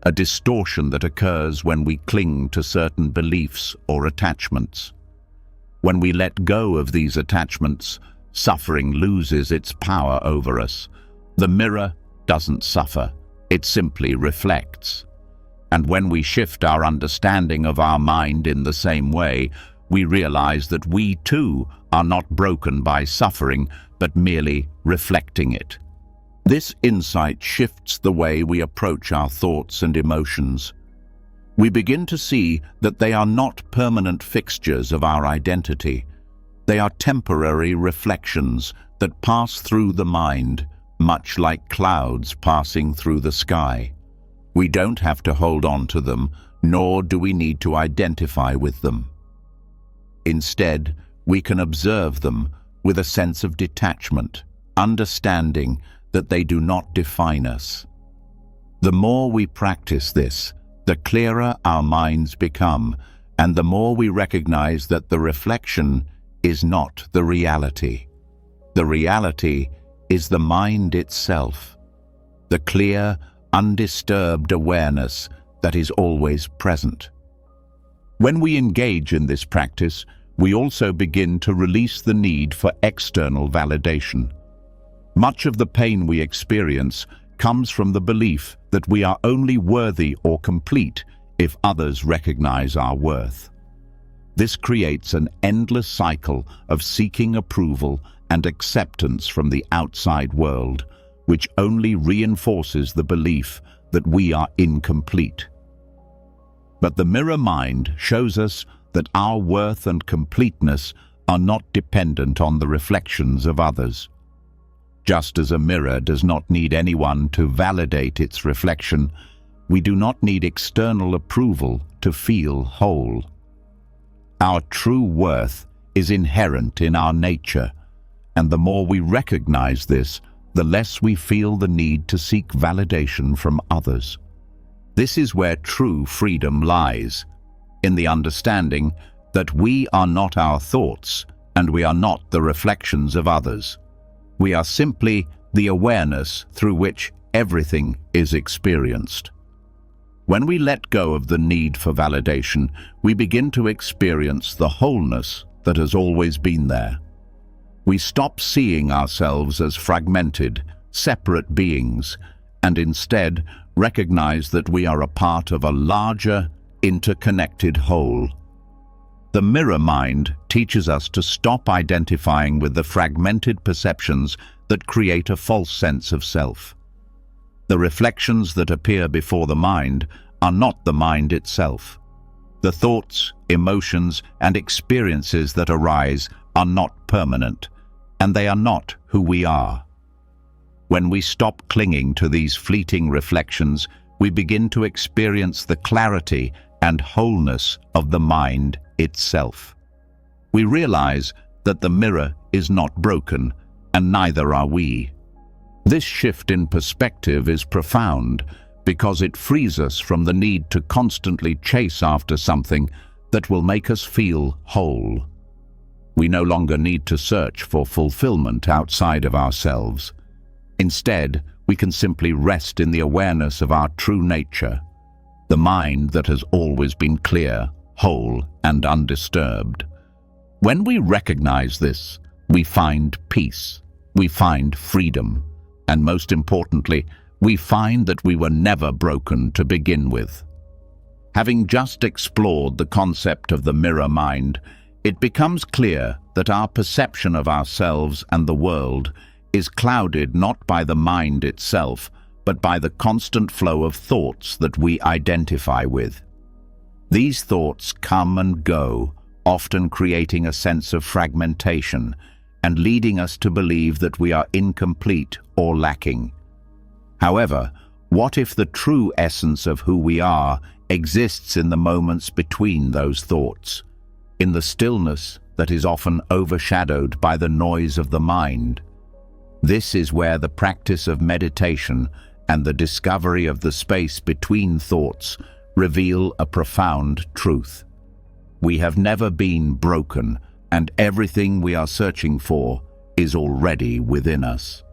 a distortion that occurs when we cling to certain beliefs or attachments. When we let go of these attachments, suffering loses its power over us. The mirror doesn't suffer, it simply reflects. And when we shift our understanding of our mind in the same way, we realize that we too are not broken by suffering, but merely reflecting it. This insight shifts the way we approach our thoughts and emotions. We begin to see that they are not permanent fixtures of our identity. They are temporary reflections that pass through the mind, much like clouds passing through the sky. We don't have to hold on to them, nor do we need to identify with them. Instead, we can observe them with a sense of detachment, understanding that they do not define us. The more we practice this, the clearer our minds become, and the more we recognize that the reflection is not the reality. The reality is the mind itself, the clear, undisturbed awareness that is always present. When we engage in this practice, we also begin to release the need for external validation. Much of the pain we experience comes from the belief that we are only worthy or complete if others recognize our worth. This creates an endless cycle of seeking approval and acceptance from the outside world, which only reinforces the belief that we are incomplete. But the mirror mind shows us that our worth and completeness are not dependent on the reflections of others. Just as a mirror does not need anyone to validate its reflection, we do not need external approval to feel whole. Our true worth is inherent in our nature, and the more we recognize this, the less we feel the need to seek validation from others. This is where true freedom lies, in the understanding that we are not our thoughts and we are not the reflections of others. We are simply the awareness through which everything is experienced. When we let go of the need for validation, we begin to experience the wholeness that has always been there. We stop seeing ourselves as fragmented, separate beings, and instead recognize that we are a part of a larger, interconnected whole. The mirror mind teaches us to stop identifying with the fragmented perceptions that create a false sense of self. The reflections that appear before the mind are not the mind itself. The thoughts, emotions, and experiences that arise are not permanent, and they are not who we are. When we stop clinging to these fleeting reflections, we begin to experience the clarity and wholeness of the mind itself. We realize that the mirror is not broken, and neither are we. This shift in perspective is profound because it frees us from the need to constantly chase after something that will make us feel whole. We no longer need to search for fulfillment outside of ourselves. Instead, we can simply rest in the awareness of our true nature, the mind that has always been clear, whole, and undisturbed. When we recognize this, we find peace, we find freedom, and most importantly, we find that we were never broken to begin with. Having just explored the concept of the mirror mind, it becomes clear that our perception of ourselves and the world is clouded not by the mind itself, but by the constant flow of thoughts that we identify with. These thoughts come and go, often creating a sense of fragmentation and leading us to believe that we are incomplete or lacking. However, what if the true essence of who we are exists in the moments between those thoughts, in the stillness that is often overshadowed by the noise of the mind? This is where the practice of meditation and the discovery of the space between thoughts reveal a profound truth. We have never been broken, and everything we are searching for is already within us.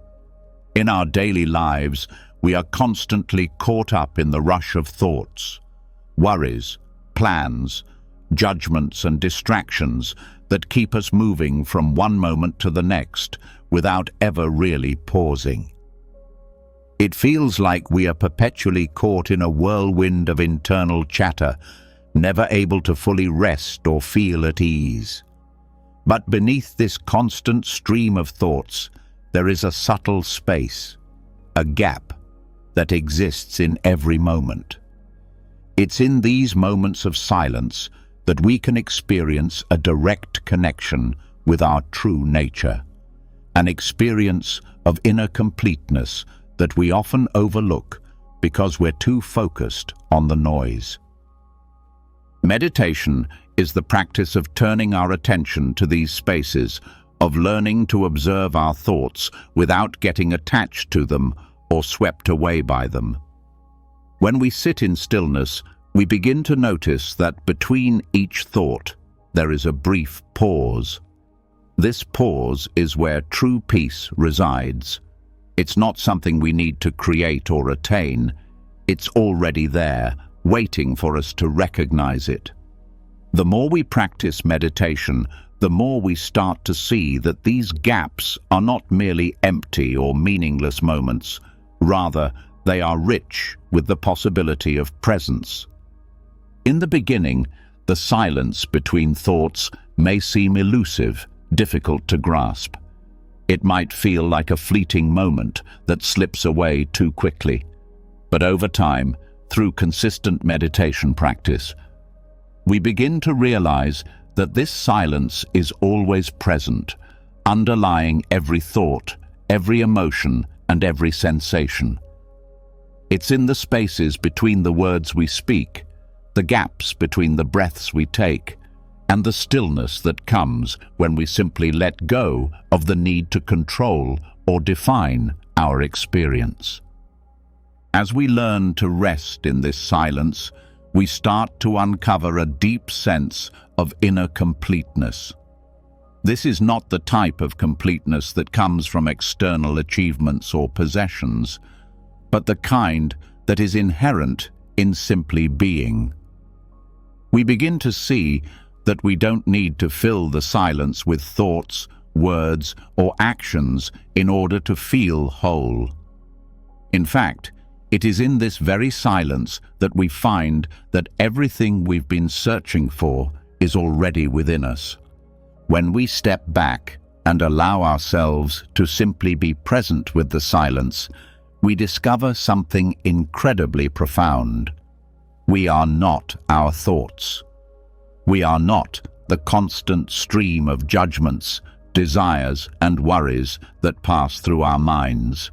In our daily lives, we are constantly caught up in the rush of thoughts, worries, plans, judgments and distractions that keep us moving from one moment to the next without ever really pausing. It feels like we are perpetually caught in a whirlwind of internal chatter, never able to fully rest or feel at ease. But beneath this constant stream of thoughts, there is a subtle space, a gap that exists in every moment. It's in these moments of silence that we can experience a direct connection with our true nature, an experience of inner completeness that we often overlook because we're too focused on the noise. Meditation is the practice of turning our attention to these spaces, of learning to observe our thoughts without getting attached to them or swept away by them. When we sit in stillness, we begin to notice that between each thought, there is a brief pause. This pause is where true peace resides. It's not something we need to create or attain. It's already there, waiting for us to recognize it. The more we practice meditation, the more we start to see that these gaps are not merely empty or meaningless moments. Rather, they are rich with the possibility of presence. In the beginning, the silence between thoughts may seem elusive, difficult to grasp. It might feel like a fleeting moment that slips away too quickly. But over time, through consistent meditation practice, we begin to realize that this silence is always present, underlying every thought, every emotion, and every sensation. It's in the spaces between the words we speak, the gaps between the breaths we take, and the stillness that comes when we simply let go of the need to control or define our experience. As we learn to rest in this silence, we start to uncover a deep sense of inner completeness. This is not the type of completeness that comes from external achievements or possessions, but the kind that is inherent in simply being. We begin to see that we don't need to fill the silence with thoughts, words, or actions in order to feel whole. In fact, it is in this very silence that we find that everything we've been searching for is already within us. When we step back and allow ourselves to simply be present with the silence, we discover something incredibly profound. We are not our thoughts. We are not the constant stream of judgments, desires, and worries that pass through our minds.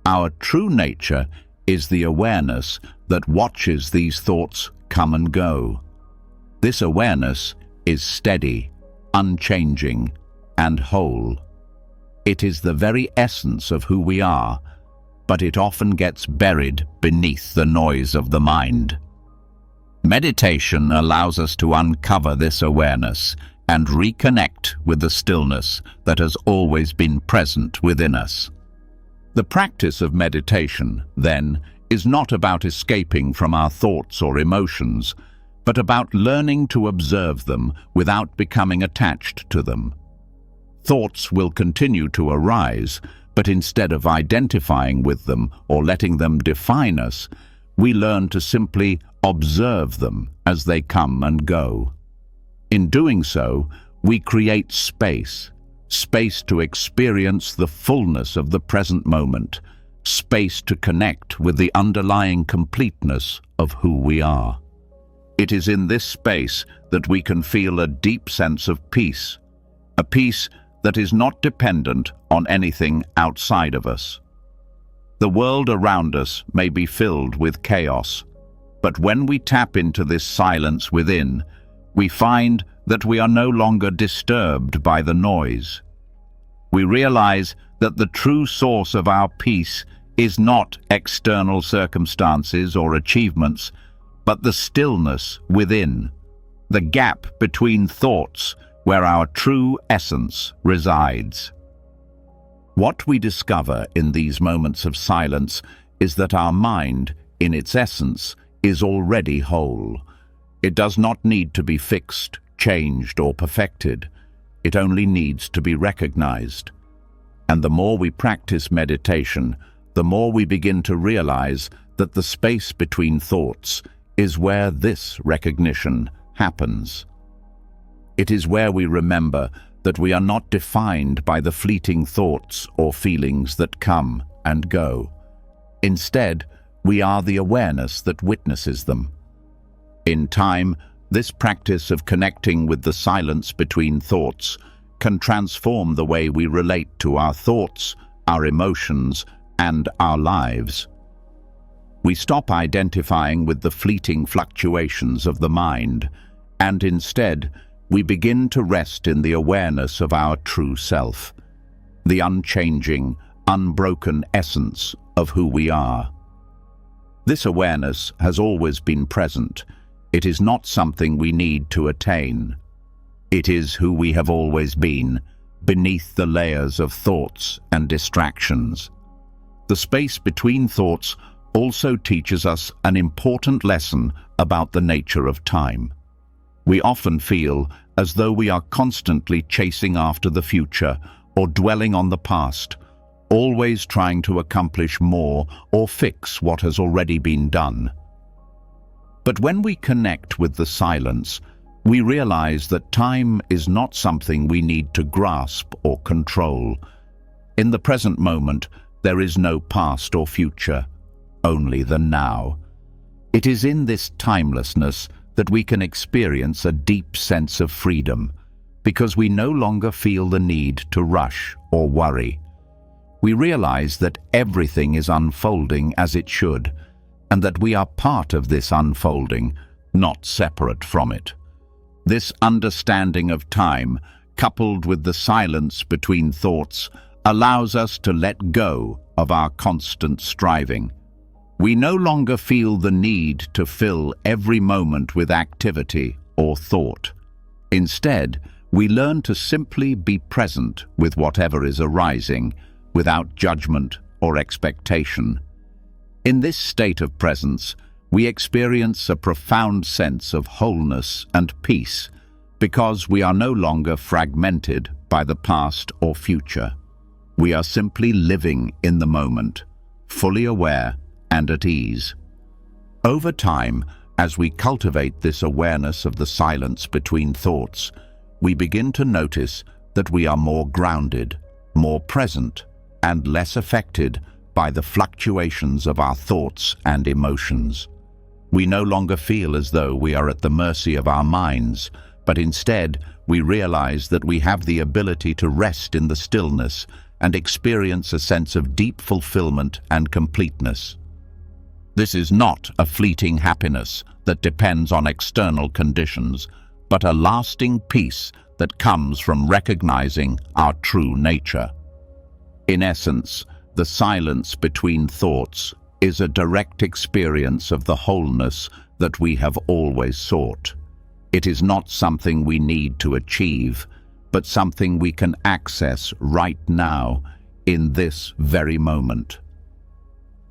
Our true nature is the awareness that watches these thoughts come and go. This awareness is steady, unchanging, and whole. It is the very essence of who we are, but it often gets buried beneath the noise of the mind. Meditation allows us to uncover this awareness and reconnect with the stillness that has always been present within us. The practice of meditation, then, is not about escaping from our thoughts or emotions, but about learning to observe them without becoming attached to them. Thoughts will continue to arise, but instead of identifying with them or letting them define us, we learn to simply observe them as they come and go. In doing so, we create space to experience the fullness of the present moment, space to connect with the underlying completeness of who we are. It is in this space that we can feel a deep sense of peace, a peace that is not dependent on anything outside of us. The world around us may be filled with chaos, but when we tap into this silence within, we find that we are no longer disturbed by the noise. We realize that the true source of our peace is not external circumstances or achievements, but the stillness within, the gap between thoughts where our true essence resides. What we discover in these moments of silence is that our mind, in its essence, is already whole. It does not need to be fixed, changed, or perfected. It only needs to be recognized. And the more we practice meditation, the more we begin to realize that the space between thoughts is where this recognition happens. It is where we remember that we are not defined by the fleeting thoughts or feelings that come and go. Instead, we are the awareness that witnesses them. In time, this practice of connecting with the silence between thoughts can transform the way we relate to our thoughts, our emotions, and our lives. We stop identifying with the fleeting fluctuations of the mind, and instead, we begin to rest in the awareness of our true self, the unchanging, unbroken essence of who we are. This awareness has always been present. It is not something we need to attain. It is who we have always been, beneath the layers of thoughts and distractions. The space between thoughts also teaches us an important lesson about the nature of time. We often feel as though we are constantly chasing after the future or dwelling on the past, always trying to accomplish more or fix what has already been done. But when we connect with the silence, we realize that time is not something we need to grasp or control. In the present moment, there is no past or future, only the now. It is in this timelessness that we can experience a deep sense of freedom, because we no longer feel the need to rush or worry. We realize that everything is unfolding as it should, and that we are part of this unfolding, not separate from it. This understanding of time, coupled with the silence between thoughts, allows us to let go of our constant striving. We no longer feel the need to fill every moment with activity or thought. Instead, we learn to simply be present with whatever is arising, without judgment or expectation. In this state of presence, we experience a profound sense of wholeness and peace, because we are no longer fragmented by the past or future. We are simply living in the moment, fully aware and at ease. Over time, as we cultivate this awareness of the silence between thoughts, we begin to notice that we are more grounded, more present, and less affected by the fluctuations of our thoughts and emotions. We no longer feel as though we are at the mercy of our minds, but instead we realize that we have the ability to rest in the stillness and experience a sense of deep fulfillment and completeness. This is not a fleeting happiness that depends on external conditions, but a lasting peace that comes from recognizing our true nature. In essence, the silence between thoughts is a direct experience of the wholeness that we have always sought. It is not something we need to achieve, but something we can access right now, in this very moment.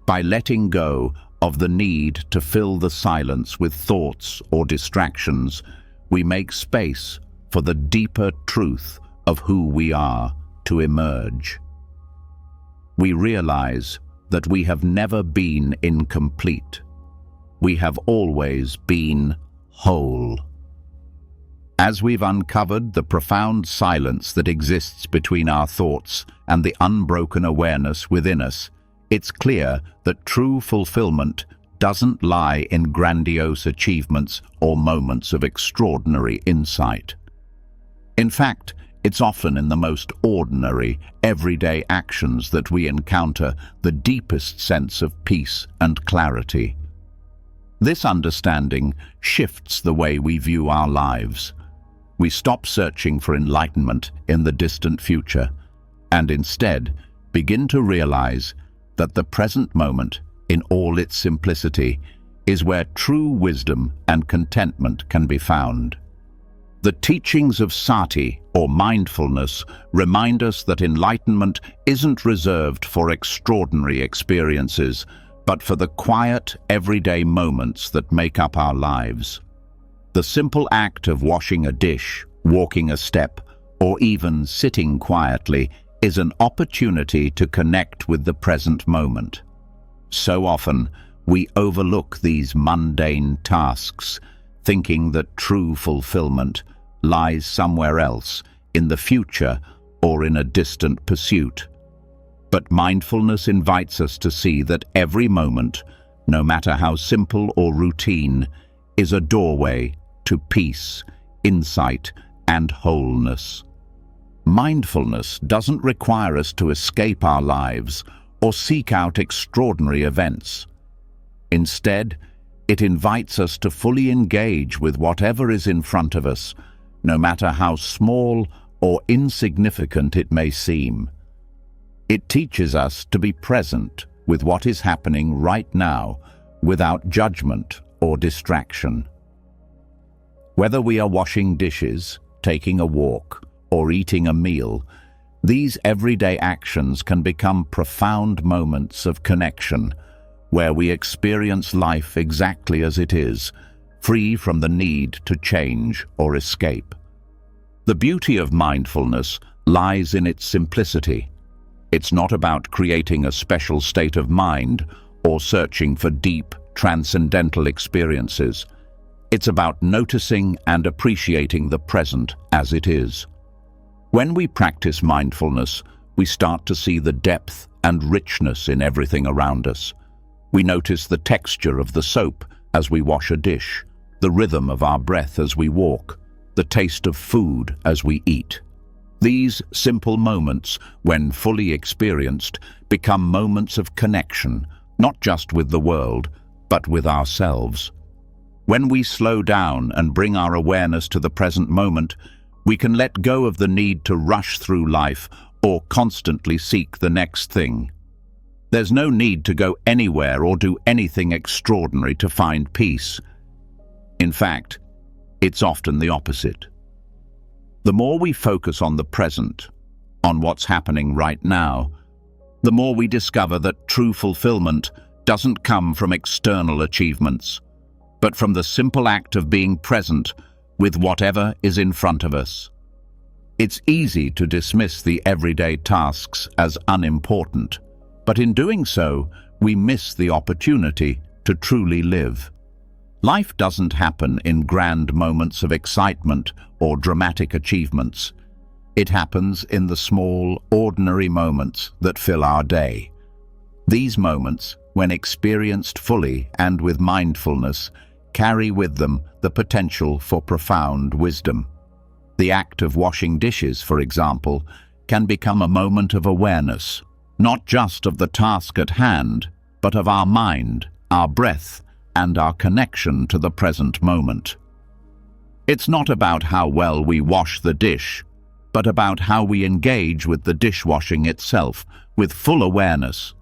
By letting go of the need to fill the silence with thoughts or distractions, we make space for the deeper truth of who we are to emerge. We realize that we have never been incomplete. We have always been whole. As we've uncovered the profound silence that exists between our thoughts and the unbroken awareness within us, it's clear that true fulfillment doesn't lie in grandiose achievements or moments of extraordinary insight. In fact, it's often in the most ordinary, everyday actions that we encounter the deepest sense of peace and clarity. This understanding shifts the way we view our lives. We stop searching for enlightenment in the distant future and instead begin to realize that the present moment, in all its simplicity, is where true wisdom and contentment can be found. The teachings of sati, or mindfulness, remind us that enlightenment isn't reserved for extraordinary experiences, but for the quiet, everyday moments that make up our lives. The simple act of washing a dish, walking a step, or even sitting quietly is an opportunity to connect with the present moment. So often, we overlook these mundane tasks, thinking that true fulfillment lies somewhere else, in the future or in a distant pursuit. But mindfulness invites us to see that every moment, no matter how simple or routine, is a doorway to peace, insight, and wholeness. Mindfulness doesn't require us to escape our lives or seek out extraordinary events. Instead, it invites us to fully engage with whatever is in front of us, no matter how small or insignificant it may seem. It teaches us to be present with what is happening right now, without judgment or distraction. Whether we are washing dishes, taking a walk, or eating a meal, these everyday actions can become profound moments of connection, where we experience life exactly as it is, free from the need to change or escape. The beauty of mindfulness lies in its simplicity. It's not about creating a special state of mind or searching for deep, transcendental experiences. It's about noticing and appreciating the present as it is. When we practice mindfulness, we start to see the depth and richness in everything around us. We notice the texture of the soap as we wash a dish, the rhythm of our breath as we walk, the taste of food as we eat. These simple moments, when fully experienced, become moments of connection, not just with the world, but with ourselves. When we slow down and bring our awareness to the present moment, we can let go of the need to rush through life or constantly seek the next thing. There's no need to go anywhere or do anything extraordinary to find peace. In fact, it's often the opposite. The more we focus on the present, on what's happening right now, the more we discover that true fulfillment doesn't come from external achievements, but from the simple act of being present with whatever is in front of us. It's easy to dismiss the everyday tasks as unimportant, but in doing so, we miss the opportunity to truly live. Life doesn't happen in grand moments of excitement or dramatic achievements. It happens in the small, ordinary moments that fill our day. These moments, when experienced fully and with mindfulness, carry with them the potential for profound wisdom. The act of washing dishes, for example, can become a moment of awareness, not just of the task at hand, but of our mind, our breath, and our connection to the present moment. It's not about how well we wash the dish, but about how we engage with the dishwashing itself with full awareness.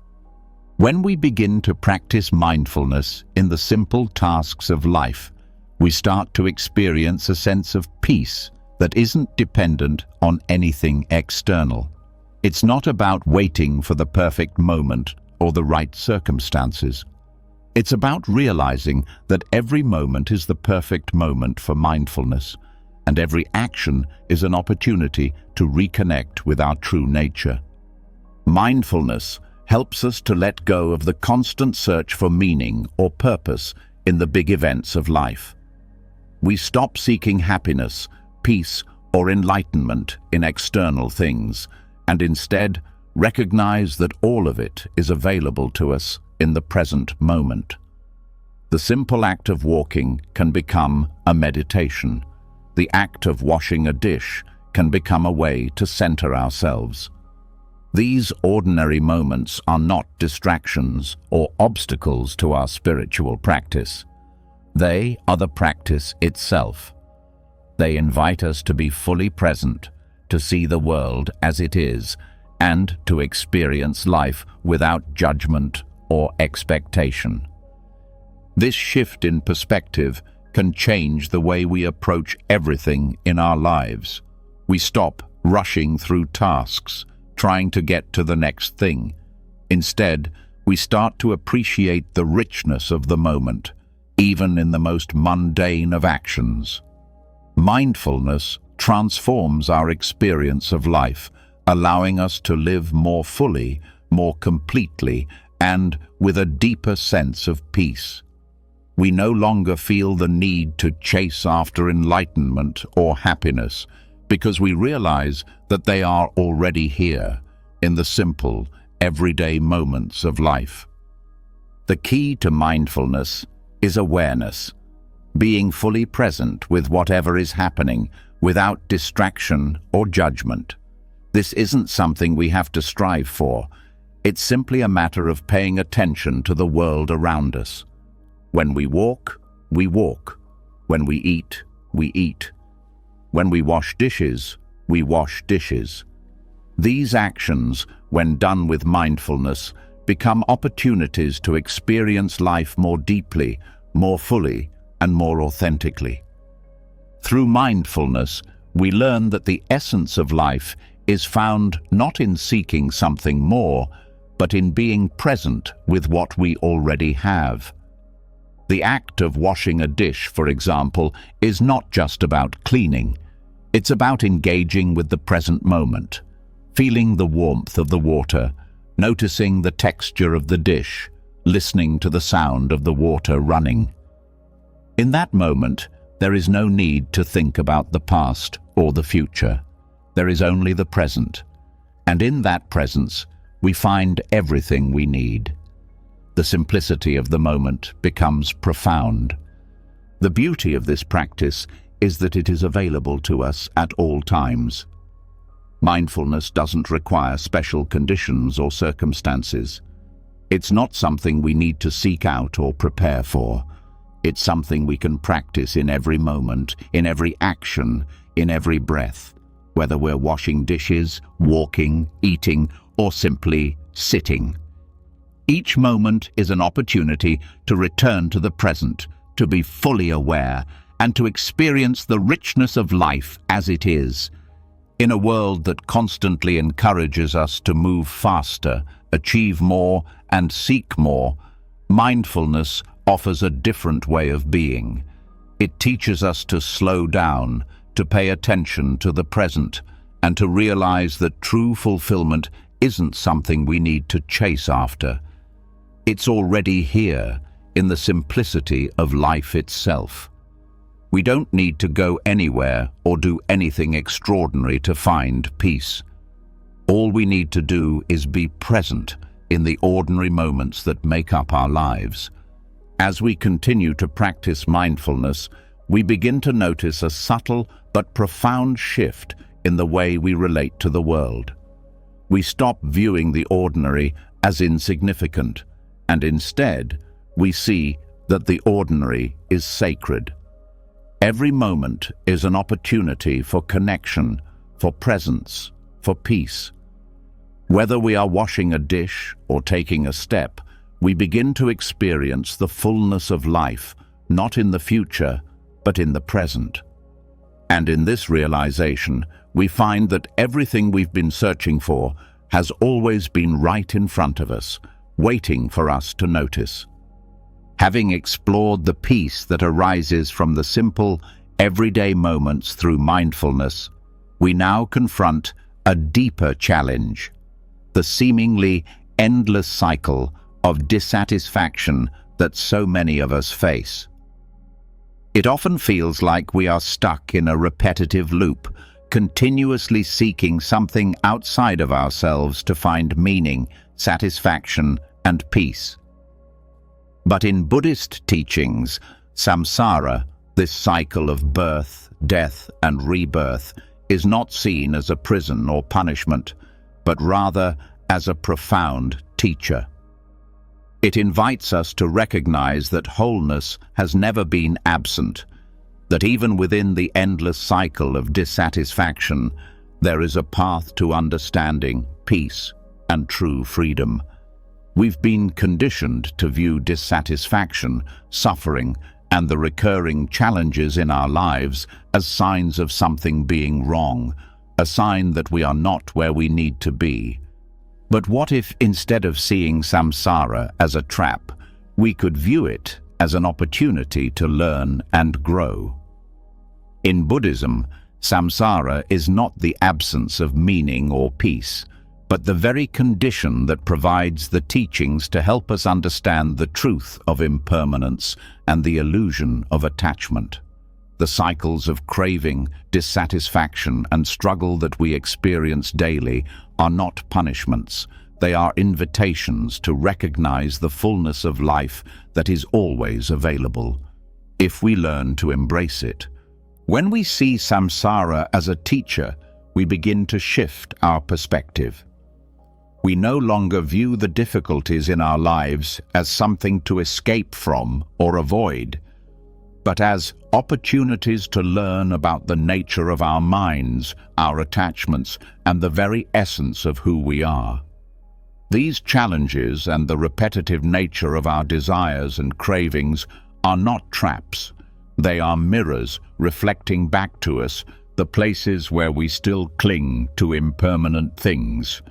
When we begin to practice mindfulness in the simple tasks of life, we start to experience a sense of peace that isn't dependent on anything external. It's not about waiting for the perfect moment or the right circumstances. It's about realizing that every moment is the perfect moment for mindfulness, and every action is an opportunity to reconnect with our true nature. Mindfulness helps us to let go of the constant search for meaning or purpose in the big events of life. We stop seeking happiness, peace, or enlightenment in external things, and instead recognize that all of it is available to us in the present moment. The simple act of walking can become a meditation. The act of washing a dish can become a way to center ourselves. These ordinary moments are not distractions or obstacles to our spiritual practice. They are the practice itself. They invite us to be fully present, to see the world as it is, and to experience life without judgment or expectation. This shift in perspective can change the way we approach everything in our lives. We stop rushing through tasks, trying to get to the next thing. Instead, we start to appreciate the richness of the moment, even in the most mundane of actions. Mindfulness transforms our experience of life, allowing us to live more fully, more completely, and with a deeper sense of peace. We no longer feel the need to chase after enlightenment or happiness, because we realize that they are already here, in the simple, everyday moments of life. The key to mindfulness is awareness, being fully present with whatever is happening without distraction or judgment. This isn't something we have to strive for. It's simply a matter of paying attention to the world around us. When we walk, we walk. When we eat, we eat. When we wash dishes, we wash dishes. These actions, when done with mindfulness, become opportunities to experience life more deeply, more fully, and more authentically. Through mindfulness, we learn that the essence of life is found not in seeking something more, but in being present with what we already have. The act of washing a dish, for example, is not just about cleaning. It's about engaging with the present moment, feeling the warmth of the water, noticing the texture of the dish, listening to the sound of the water running. In that moment, there is no need to think about the past or the future. There is only the present, and in that presence, we find everything we need. The simplicity of the moment becomes profound. The beauty of this practice is that it is available to us at all times. Mindfulness doesn't require special conditions or circumstances. It's not something we need to seek out or prepare for. It's something we can practice in every moment, in every action, in every breath, whether we're washing dishes, walking, eating, or simply sitting. Each moment is an opportunity to return to the present, to be fully aware, and to experience the richness of life as it is. In a world that constantly encourages us to move faster, achieve more, and seek more, mindfulness offers a different way of being. It teaches us to slow down, to pay attention to the present, and to realize that true fulfillment isn't something we need to chase after. It's already here, in the simplicity of life itself. We don't need to go anywhere or do anything extraordinary to find peace. All we need to do is be present in the ordinary moments that make up our lives. As we continue to practice mindfulness, we begin to notice a subtle but profound shift in the way we relate to the world. We stop viewing the ordinary as insignificant, and instead, we see that the ordinary is sacred. Every moment is an opportunity for connection, for presence, for peace. Whether we are washing a dish or taking a step, we begin to experience the fullness of life, not in the future, but in the present. And in this realization, we find that everything we've been searching for has always been right in front of us, waiting for us to notice. Having explored the peace that arises from the simple, everyday moments through mindfulness, we now confront a deeper challenge: the seemingly endless cycle of dissatisfaction that so many of us face. It often feels like we are stuck in a repetitive loop, continuously seeking something outside of ourselves to find meaning, satisfaction, and peace. But in Buddhist teachings, samsara, this cycle of birth, death, and rebirth, is not seen as a prison or punishment, but rather as a profound teacher. It invites us to recognize that wholeness has never been absent, that even within the endless cycle of dissatisfaction, there is a path to understanding, peace, and true freedom. We've been conditioned to view dissatisfaction, suffering, and the recurring challenges in our lives as signs of something being wrong, a sign that we are not where we need to be. But what if, instead of seeing samsara as a trap, we could view it as an opportunity to learn and grow? In Buddhism, samsara is not the absence of meaning or peace, but the very condition that provides the teachings to help us understand the truth of impermanence and the illusion of attachment. The cycles of craving, dissatisfaction, and struggle that we experience daily are not punishments. They are invitations to recognize the fullness of life that is always available, if we learn to embrace it. When we see samsara as a teacher, we begin to shift our perspective. We no longer view the difficulties in our lives as something to escape from or avoid, but as opportunities to learn about the nature of our minds, our attachments, and the very essence of who we are. These challenges and the repetitive nature of our desires and cravings are not traps. They are mirrors reflecting back to us the places where we still cling to impermanent things.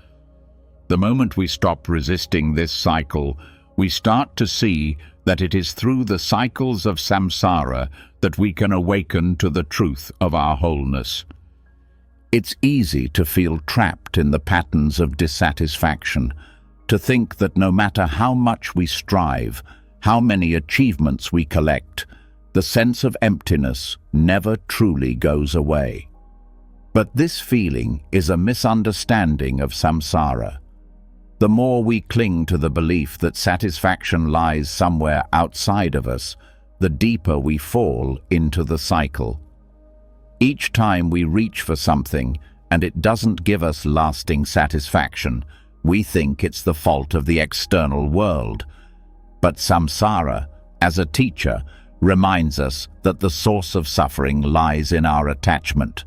The moment we stop resisting this cycle, we start to see that it is through the cycles of samsara that we can awaken to the truth of our wholeness. It's easy to feel trapped in the patterns of dissatisfaction, to think that no matter how much we strive, how many achievements we collect, the sense of emptiness never truly goes away. But this feeling is a misunderstanding of samsara. The more we cling to the belief that satisfaction lies somewhere outside of us, the deeper we fall into the cycle. Each time we reach for something and it doesn't give us lasting satisfaction, we think it's the fault of the external world. But samsara, as a teacher, reminds us that the source of suffering lies in our attachment,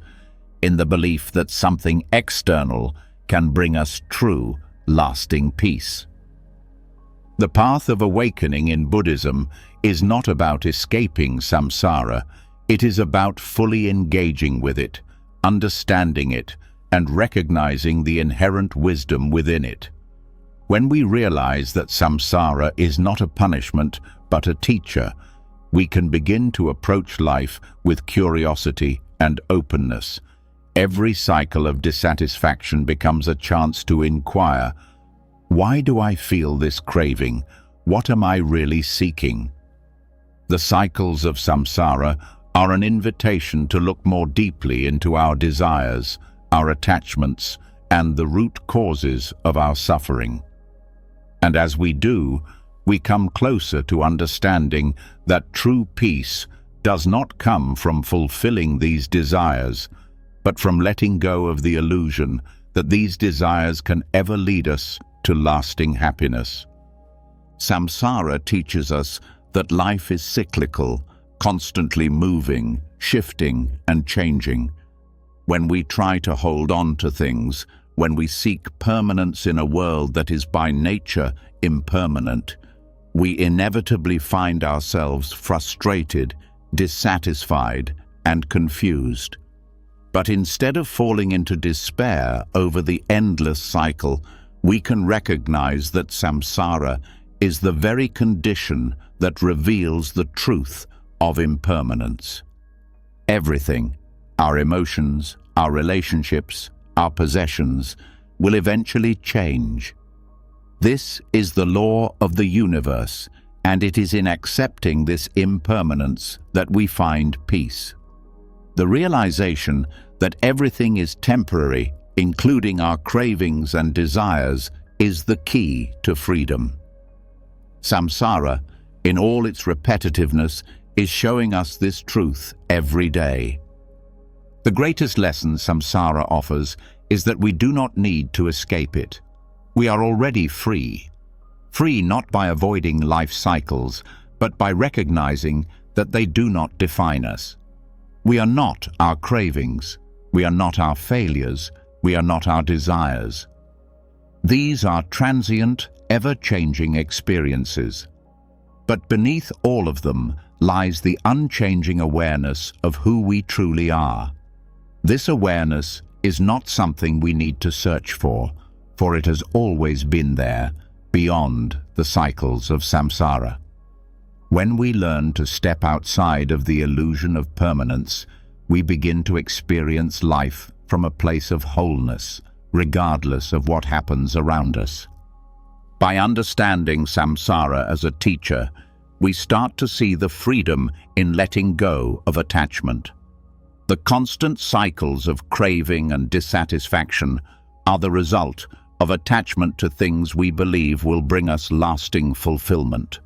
in the belief that something external can bring us true, lasting peace. The path of awakening in Buddhism is not about escaping samsara. It is about fully engaging with it, understanding it, and recognizing the inherent wisdom within it. When we realize that samsara is not a punishment but a teacher, we can begin to approach life with curiosity and openness. Every cycle of dissatisfaction becomes a chance to inquire, why do I feel this craving? What am I really seeking? The cycles of samsara are an invitation to look more deeply into our desires, our attachments, and the root causes of our suffering. And as we do, we come closer to understanding that true peace does not come from fulfilling these desires, but from letting go of the illusion that these desires can ever lead us to lasting happiness. Samsara teaches us that life is cyclical, constantly moving, shifting, and changing. When we try to hold on to things, when we seek permanence in a world that is by nature impermanent, we inevitably find ourselves frustrated, dissatisfied, and confused. But instead of falling into despair over the endless cycle, we can recognize that samsara is the very condition that reveals the truth of impermanence. Everything, our emotions, our relationships, our possessions, will eventually change. This is the law of the universe, and it is in accepting this impermanence that we find peace. The realization that everything is temporary, including our cravings and desires, is the key to freedom. Samsara, in all its repetitiveness, is showing us this truth every day. The greatest lesson samsara offers is that we do not need to escape it. We are already free. Free not by avoiding life cycles, but by recognizing that they do not define us. We are not our cravings. We are not our failures. We are not our desires. These are transient, ever-changing experiences. But beneath all of them lies the unchanging awareness of who we truly are. This awareness is not something we need to search for it has always been there, beyond the cycles of samsara. When we learn to step outside of the illusion of permanence, we begin to experience life from a place of wholeness, regardless of what happens around us. By understanding samsara as a teacher, we start to see the freedom in letting go of attachment. The constant cycles of craving and dissatisfaction are the result of attachment to things we believe will bring us lasting fulfillment.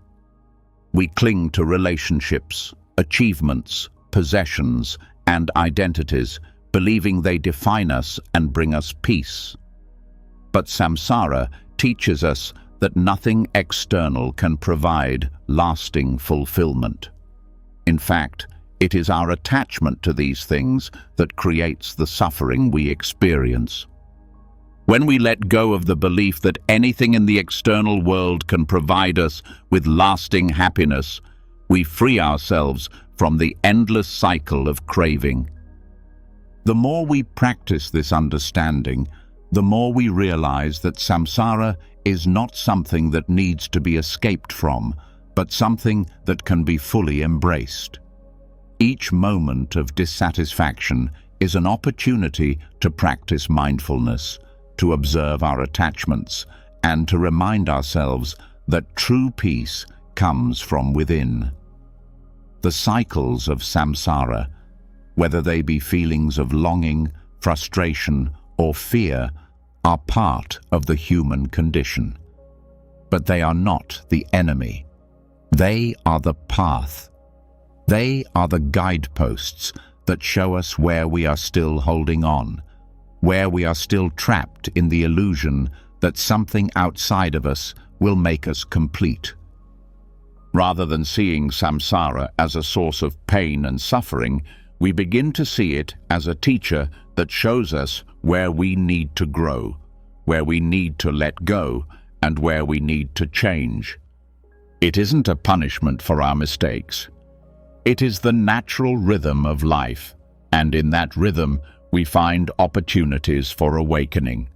We cling to relationships, achievements, possessions, and identities, believing they define us and bring us peace. But samsara teaches us that nothing external can provide lasting fulfillment. In fact, it is our attachment to these things that creates the suffering we experience. When we let go of the belief that anything in the external world can provide us with lasting happiness, we free ourselves from the endless cycle of craving. The more we practice this understanding, the more we realize that samsara is not something that needs to be escaped from, but something that can be fully embraced. Each moment of dissatisfaction is an opportunity to practice mindfulness, to observe our attachments, and to remind ourselves that true peace comes from within. The cycles of samsara, whether they be feelings of longing, frustration, or fear, are part of the human condition. But they are not the enemy. They are the path. They are the guideposts that show us where we are still holding on, where we are still trapped in the illusion that something outside of us will make us complete. Rather than seeing samsara as a source of pain and suffering, we begin to see it as a teacher that shows us where we need to grow, where we need to let go, and where we need to change. It isn't a punishment for our mistakes. It is the natural rhythm of life, and in that rhythm, we find opportunities for awakening.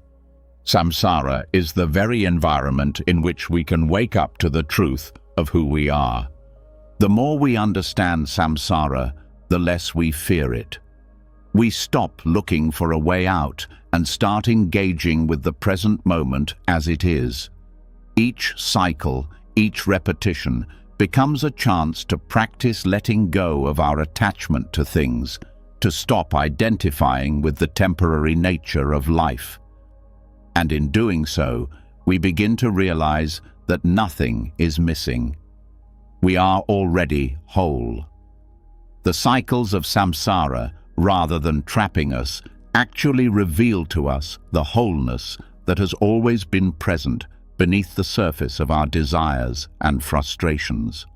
Samsara is the very environment in which we can wake up to the truth of who we are. The more we understand samsara, the less we fear it. We stop looking for a way out and start engaging with the present moment as it is. Each cycle, each repetition, becomes a chance to practice letting go of our attachment to things, to stop identifying with the temporary nature of life. And in doing so, we begin to realize that nothing is missing. We are already whole. The cycles of samsara, rather than trapping us, actually reveal to us the wholeness that has always been present beneath the surface of our desires and frustrations.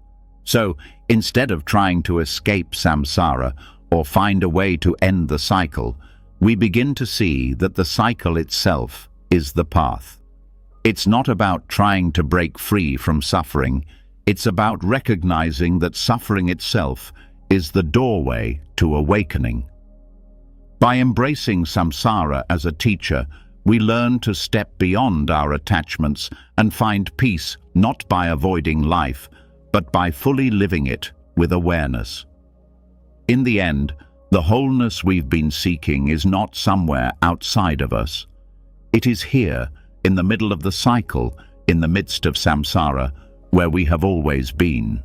So, instead of trying to escape samsara or find a way to end the cycle, we begin to see that the cycle itself is the path. It's not about trying to break free from suffering. It's about recognizing that suffering itself is the doorway to awakening. By embracing samsara as a teacher, we learn to step beyond our attachments and find peace not by avoiding life, but by fully living it with awareness. In the end, the wholeness we've been seeking is not somewhere outside of us. It is here, in the middle of the cycle, in the midst of samsara, where we have always been.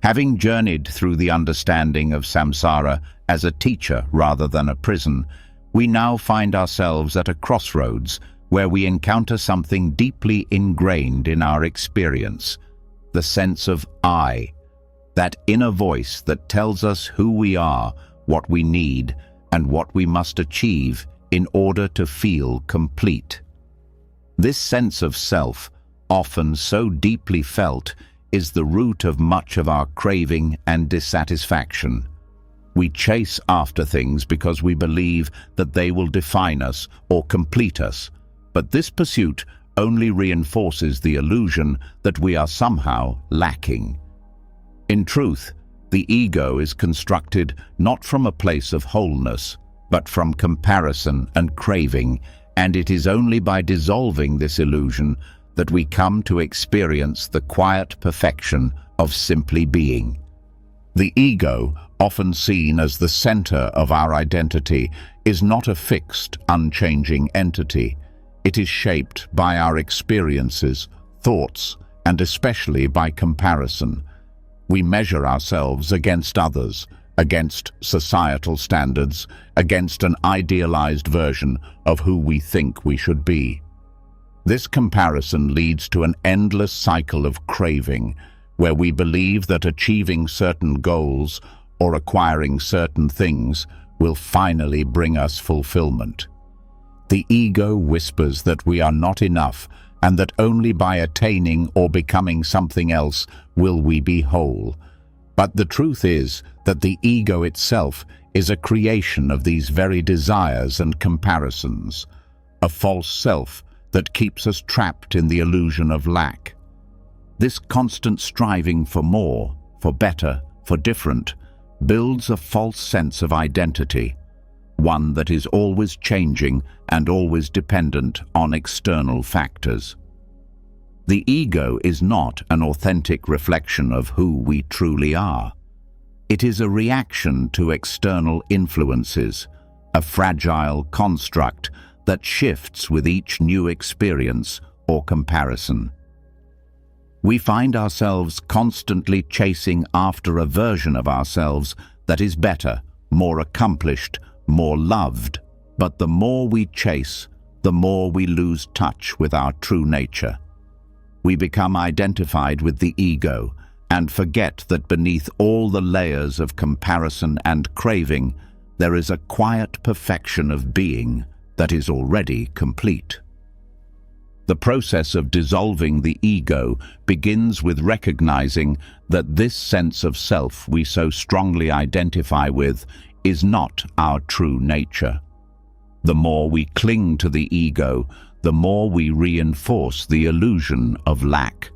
Having journeyed through the understanding of samsara as a teacher rather than a prison, we now find ourselves at a crossroads where we encounter something deeply ingrained in our experience, the sense of I, that inner voice that tells us who we are, what we need, and what we must achieve in order to feel complete. This sense of self, often so deeply felt, is the root of much of our craving and dissatisfaction. We chase after things because we believe that they will define us or complete us, but this pursuit only reinforces the illusion that we are somehow lacking. In truth, the ego is constructed not from a place of wholeness, but from comparison and craving, and it is only by dissolving this illusion that we come to experience the quiet perfection of simply being. The ego, often seen as the center of our identity, is not a fixed, unchanging entity. It is shaped by our experiences, thoughts, and especially by comparison. We measure ourselves against others, against societal standards, against an idealized version of who we think we should be. This comparison leads to an endless cycle of craving, where we believe that achieving certain goals or acquiring certain things will finally bring us fulfillment. The ego whispers that we are not enough and that only by attaining or becoming something else will we be whole. But the truth is that the ego itself is a creation of these very desires and comparisons, a false self that keeps us trapped in the illusion of lack. This constant striving for more, for better, for different, builds a false sense of identity, one that is always changing and always dependent on external factors. The ego is not an authentic reflection of who we truly are. It is a reaction to external influences, a fragile construct that shifts with each new experience or comparison. We find ourselves constantly chasing after a version of ourselves that is better, more accomplished, more loved. But the more we chase, the more we lose touch with our true nature. We become identified with the ego and forget that beneath all the layers of comparison and craving, there is a quiet perfection of being that is already complete. The process of dissolving the ego begins with recognizing that this sense of self we so strongly identify with is not our true nature. The more we cling to the ego, the more we reinforce the illusion of lack.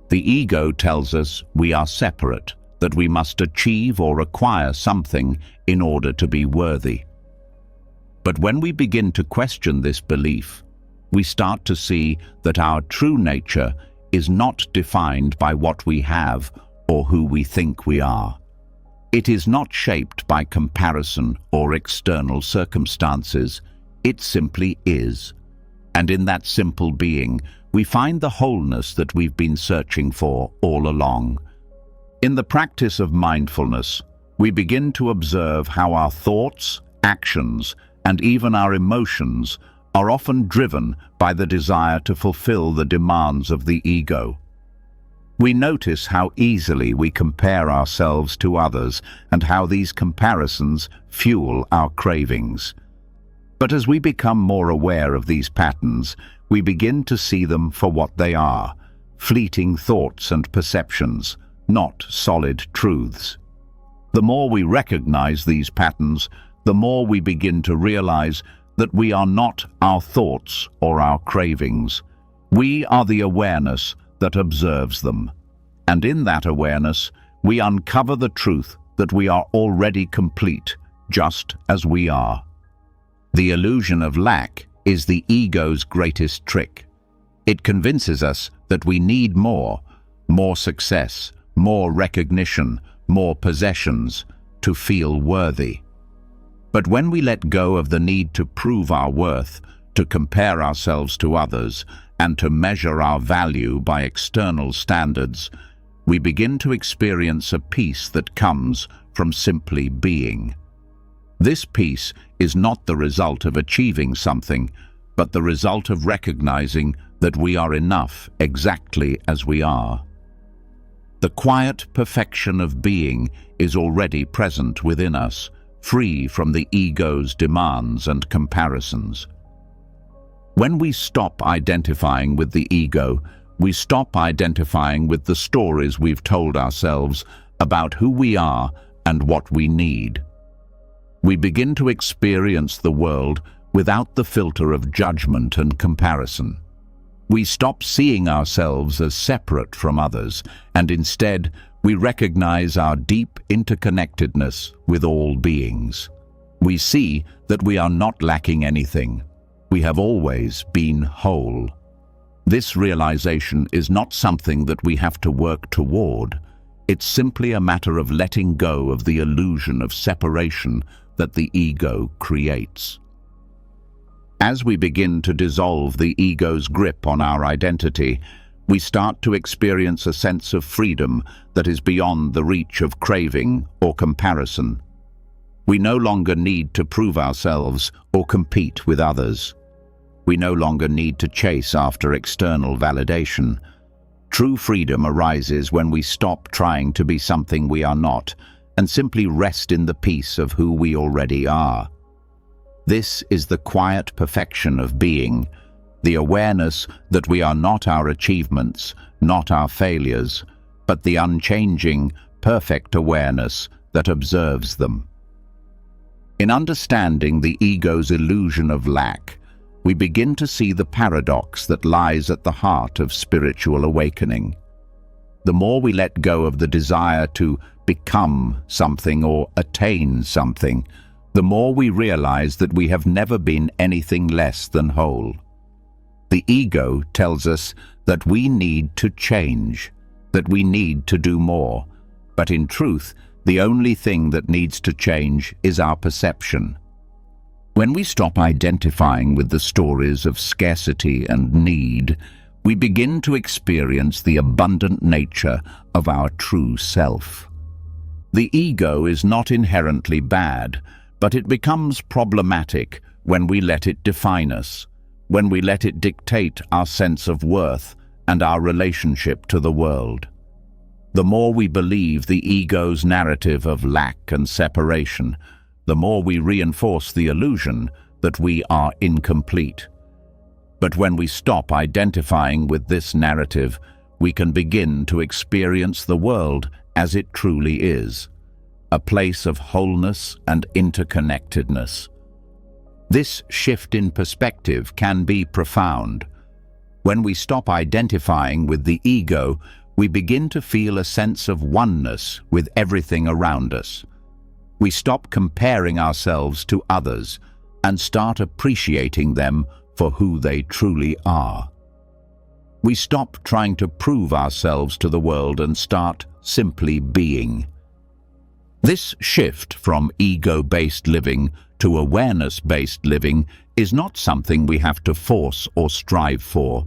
The ego tells us we are separate, that we must achieve or acquire something in order to be worthy. But when we begin to question this belief, we start to see that our true nature is not defined by what we have or who we think we are. It is not shaped by comparison or external circumstances. It simply is. And in that simple being, we find the wholeness that we've been searching for all along. In the practice of mindfulness, we begin to observe how our thoughts, actions, and even our emotions are often driven by the desire to fulfill the demands of the ego. We notice how easily we compare ourselves to others and how these comparisons fuel our cravings. But as we become more aware of these patterns, we begin to see them for what they are, fleeting thoughts and perceptions, not solid truths. The more we recognize these patterns, the more we begin to realize that we are not our thoughts or our cravings. We are the awareness that observes them. And in that awareness, we uncover the truth that we are already complete, just as we are. The illusion of lack is the ego's greatest trick. It convinces us that we need more, more success, more recognition, more possessions, to feel worthy. But when we let go of the need to prove our worth, to compare ourselves to others, and to measure our value by external standards, we begin to experience a peace that comes from simply being. This peace is not the result of achieving something, but the result of recognizing that we are enough exactly as we are. The quiet perfection of being is already present within us, free from the ego's demands and comparisons. When we stop identifying with the ego, we stop identifying with the stories we've told ourselves about who we are and what we need. We begin to experience the world without the filter of judgment and comparison. We stop seeing ourselves as separate from others, and instead we recognize our deep interconnectedness with all beings. We see that we are not lacking anything. We have always been whole. This realization is not something that we have to work toward. It's simply a matter of letting go of the illusion of separation that the ego creates. As we begin to dissolve the ego's grip on our identity, we start to experience a sense of freedom that is beyond the reach of craving or comparison. We no longer need to prove ourselves or compete with others. We no longer need to chase after external validation. True freedom arises when we stop trying to be something we are not and simply rest in the peace of who we already are. This is the quiet perfection of being, the awareness that we are not our achievements, not our failures, but the unchanging, perfect awareness that observes them. In understanding the ego's illusion of lack, we begin to see the paradox that lies at the heart of spiritual awakening. The more we let go of the desire to become something or attain something, the more we realize that we have never been anything less than whole. The ego tells us that we need to change, that we need to do more, but in truth, the only thing that needs to change is our perception. When we stop identifying with the stories of scarcity and need, we begin to experience the abundant nature of our true self. The ego is not inherently bad, but it becomes problematic when we let it define us, when we let it dictate our sense of worth and our relationship to the world. The more we believe the ego's narrative of lack and separation, the more we reinforce the illusion that we are incomplete. But when we stop identifying with this narrative, we can begin to experience the world as it truly is, a place of wholeness and interconnectedness. This shift in perspective can be profound. When we stop identifying with the ego, we begin to feel a sense of oneness with everything around us. We stop comparing ourselves to others and start appreciating them for who they truly are. We stop trying to prove ourselves to the world and start simply being. This shift from ego-based living to awareness-based living is not something we have to force or strive for.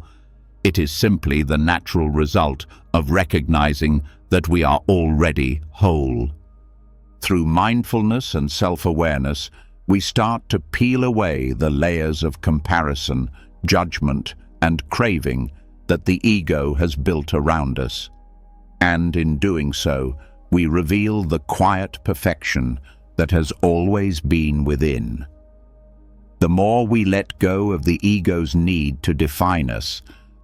It is simply the natural result of recognizing that we are already whole. Through mindfulness and self-awareness, we start to peel away the layers of comparison, judgment, and craving that the ego has built around us. And in doing so, we reveal the quiet perfection that has always been within. The more we let go of the ego's need to define us,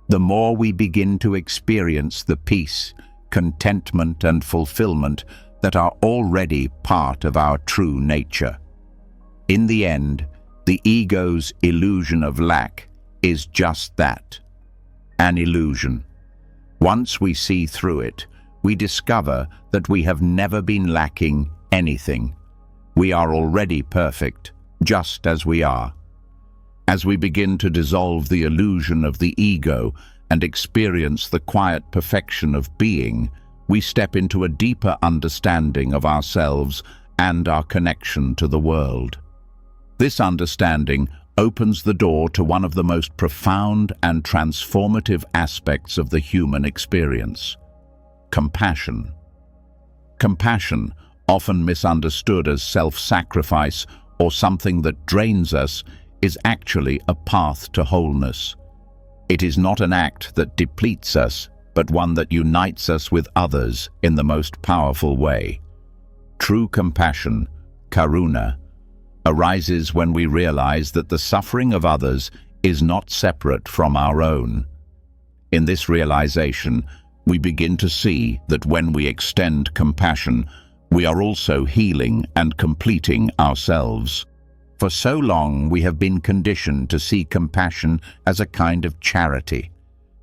the more we begin to experience the peace, contentment, and fulfillment that are already part of our true nature. In the end, the ego's illusion of lack is just that, an illusion. Once we see through it, we discover that we have never been lacking anything. We are already perfect, just as we are. As we begin to dissolve the illusion of the ego and experience the quiet perfection of being, we step into a deeper understanding of ourselves and our connection to the world. This understanding opens the door to one of the most profound and transformative aspects of the human experience: compassion. Compassion, often misunderstood as self-sacrifice or something that drains us, is actually a path to wholeness. It is not an act that depletes us, but one that unites us with others in the most powerful way. True compassion, karuna, arises when we realize that the suffering of others is not separate from our own. In this realization, we begin to see that when we extend compassion, we are also healing and completing ourselves. For so long, we have been conditioned to see compassion as a kind of charity,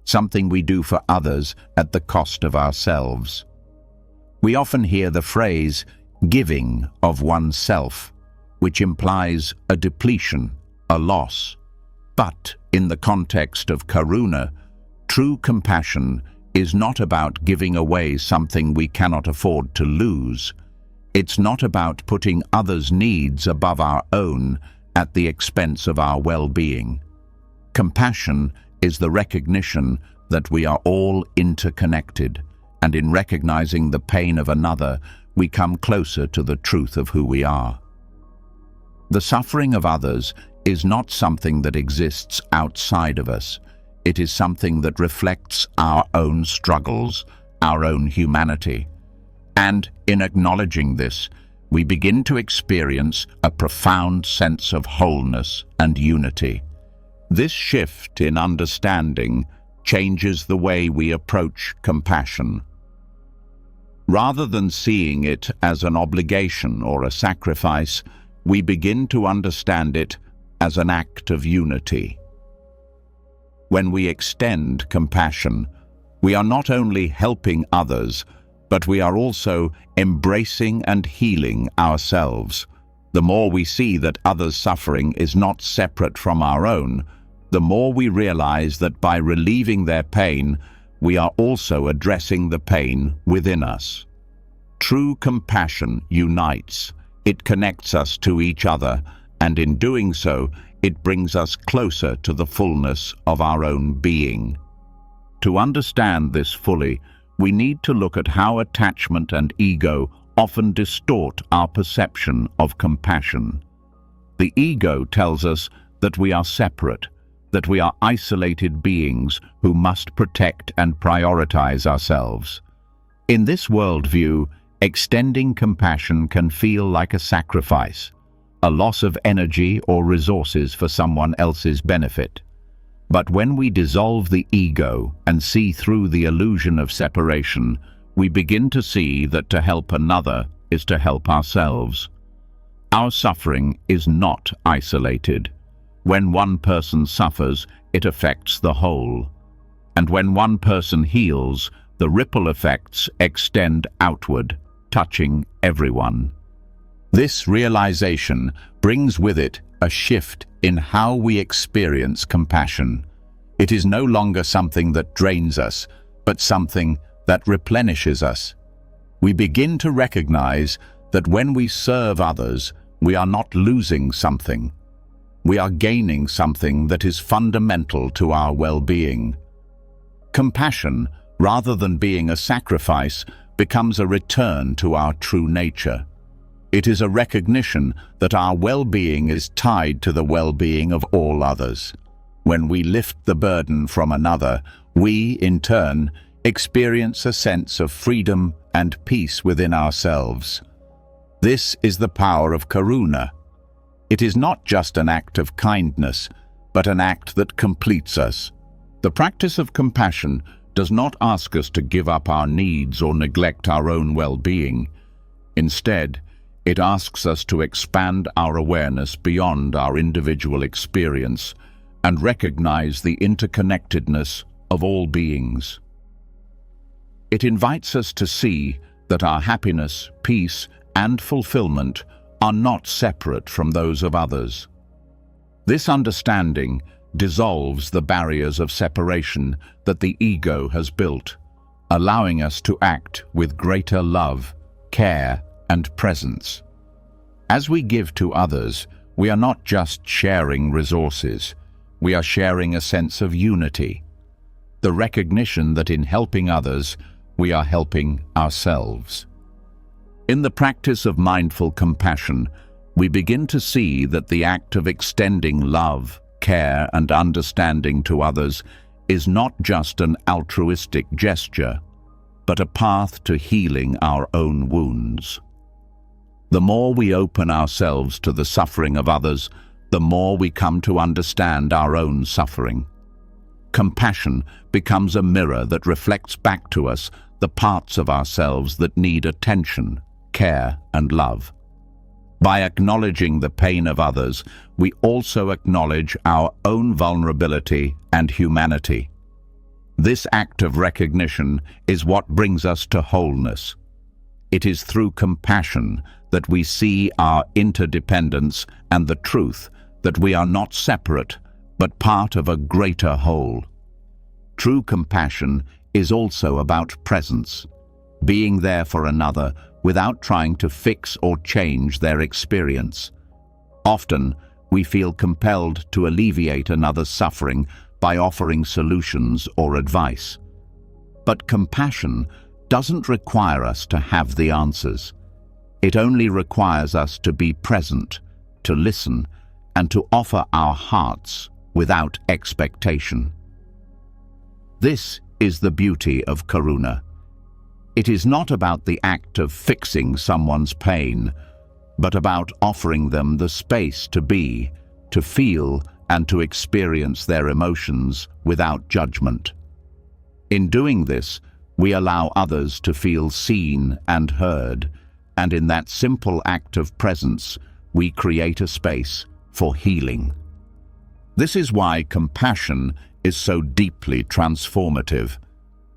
something we do for others at the cost of ourselves. We often hear the phrase, giving of oneself, which implies a depletion, a loss. But in the context of karuna, true compassion is not about giving away something we cannot afford to lose. It's not about putting others' needs above our own at the expense of our well-being. Compassion is the recognition that we are all interconnected, and in recognizing the pain of another, we come closer to the truth of who we are. The suffering of others is not something that exists outside of us. It is something that reflects our own struggles, our own humanity. And in acknowledging this, we begin to experience a profound sense of wholeness and unity. This shift in understanding changes the way we approach compassion. Rather than seeing it as an obligation or a sacrifice, we begin to understand it as an act of unity. When we extend compassion, we are not only helping others, but we are also embracing and healing ourselves. The more we see that others' suffering is not separate from our own, the more we realize that by relieving their pain, we are also addressing the pain within us. True compassion unites. It connects us to each other, and in doing so, it brings us closer to the fullness of our own being. To understand this fully, we need to look at how attachment and ego often distort our perception of compassion. The ego tells us that we are separate, that we are isolated beings who must protect and prioritize ourselves. In this worldview, extending compassion can feel like a sacrifice, a loss of energy or resources for someone else's benefit. But when we dissolve the ego and see through the illusion of separation, we begin to see that to help another is to help ourselves. Our suffering is not isolated. When one person suffers, it affects the whole. And when one person heals, the ripple effects extend outward, touching everyone. This realization brings with it a shift in how we experience compassion. It is no longer something that drains us, but something that replenishes us. We begin to recognize that when we serve others, we are not losing something. We are gaining something that is fundamental to our well-being. Compassion, rather than being a sacrifice, becomes a return to our true nature. It is a recognition that our well-being is tied to the well-being of all others. When we lift the burden from another, we, in turn, experience a sense of freedom and peace within ourselves. This is the power of karuna. It is not just an act of kindness, but an act that completes us. The practice of compassion does not ask us to give up our needs or neglect our own well-being. Instead, it asks us to expand our awareness beyond our individual experience and recognize the interconnectedness of all beings. It invites us to see that our happiness, peace, and fulfillment are not separate from those of others. This understanding dissolves the barriers of separation that the ego has built, allowing us to act with greater love, care, and presence. As we give to others, we are not just sharing resources, we are sharing a sense of unity. The recognition that in helping others, we are helping ourselves. In the practice of mindful compassion, we begin to see that the act of extending love, care, and understanding to others is not just an altruistic gesture, but a path to healing our own wounds. The more we open ourselves to the suffering of others, the more we come to understand our own suffering. Compassion becomes a mirror that reflects back to us the parts of ourselves that need attention, care, and love. By acknowledging the pain of others, we also acknowledge our own vulnerability and humanity. This act of recognition is what brings us to wholeness. It is through compassion that we see our interdependence and the truth that we are not separate, but part of a greater whole. True compassion is also about presence, being there for another without trying to fix or change their experience. Often, we feel compelled to alleviate another's suffering by offering solutions or advice. But compassion doesn't require us to have the answers. It only requires us to be present, to listen, and to offer our hearts without expectation. This is the beauty of karuna. It is not about the act of fixing someone's pain, but about offering them the space to be, to feel, and to experience their emotions without judgment. In doing this, we allow others to feel seen and heard, and in that simple act of presence, we create a space for healing. This is why compassion is so deeply transformative.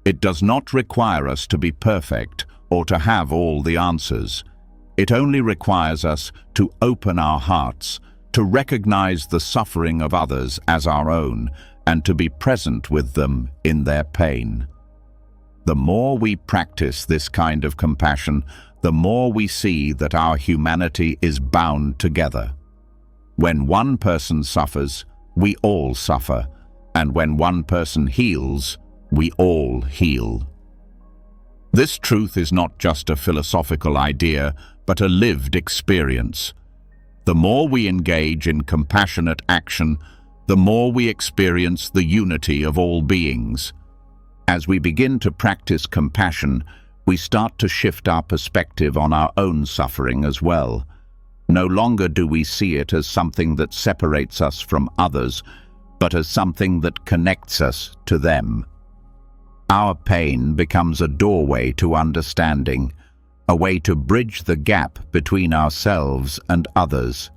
It does not require us to be perfect or to have all the answers. It only requires us to open our hearts, to recognize the suffering of others as our own, and to be present with them in their pain. The more we practice this kind of compassion, the more we see that our humanity is bound together. When one person suffers, we all suffer, and when one person heals, we all heal. This truth is not just a philosophical idea, but a lived experience. The more we engage in compassionate action, the more we experience the unity of all beings. As we begin to practice compassion, we start to shift our perspective on our own suffering as well. No longer do we see it as something that separates us from others, but as something that connects us to them. Our pain becomes a doorway to understanding, a way to bridge the gap between ourselves and others.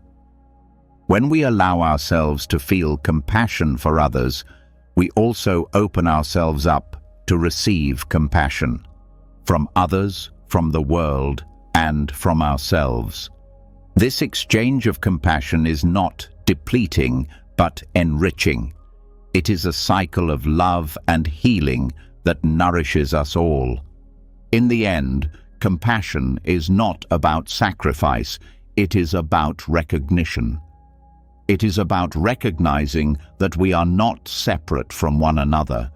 When we allow ourselves to feel compassion for others, we also open ourselves up to receive compassion from others, from the world, and from ourselves. This exchange of compassion is not depleting, but enriching. It is a cycle of love and healing that nourishes us all. In the end, compassion is not about sacrifice, it is about recognition. It is about recognizing that we are not separate from one another,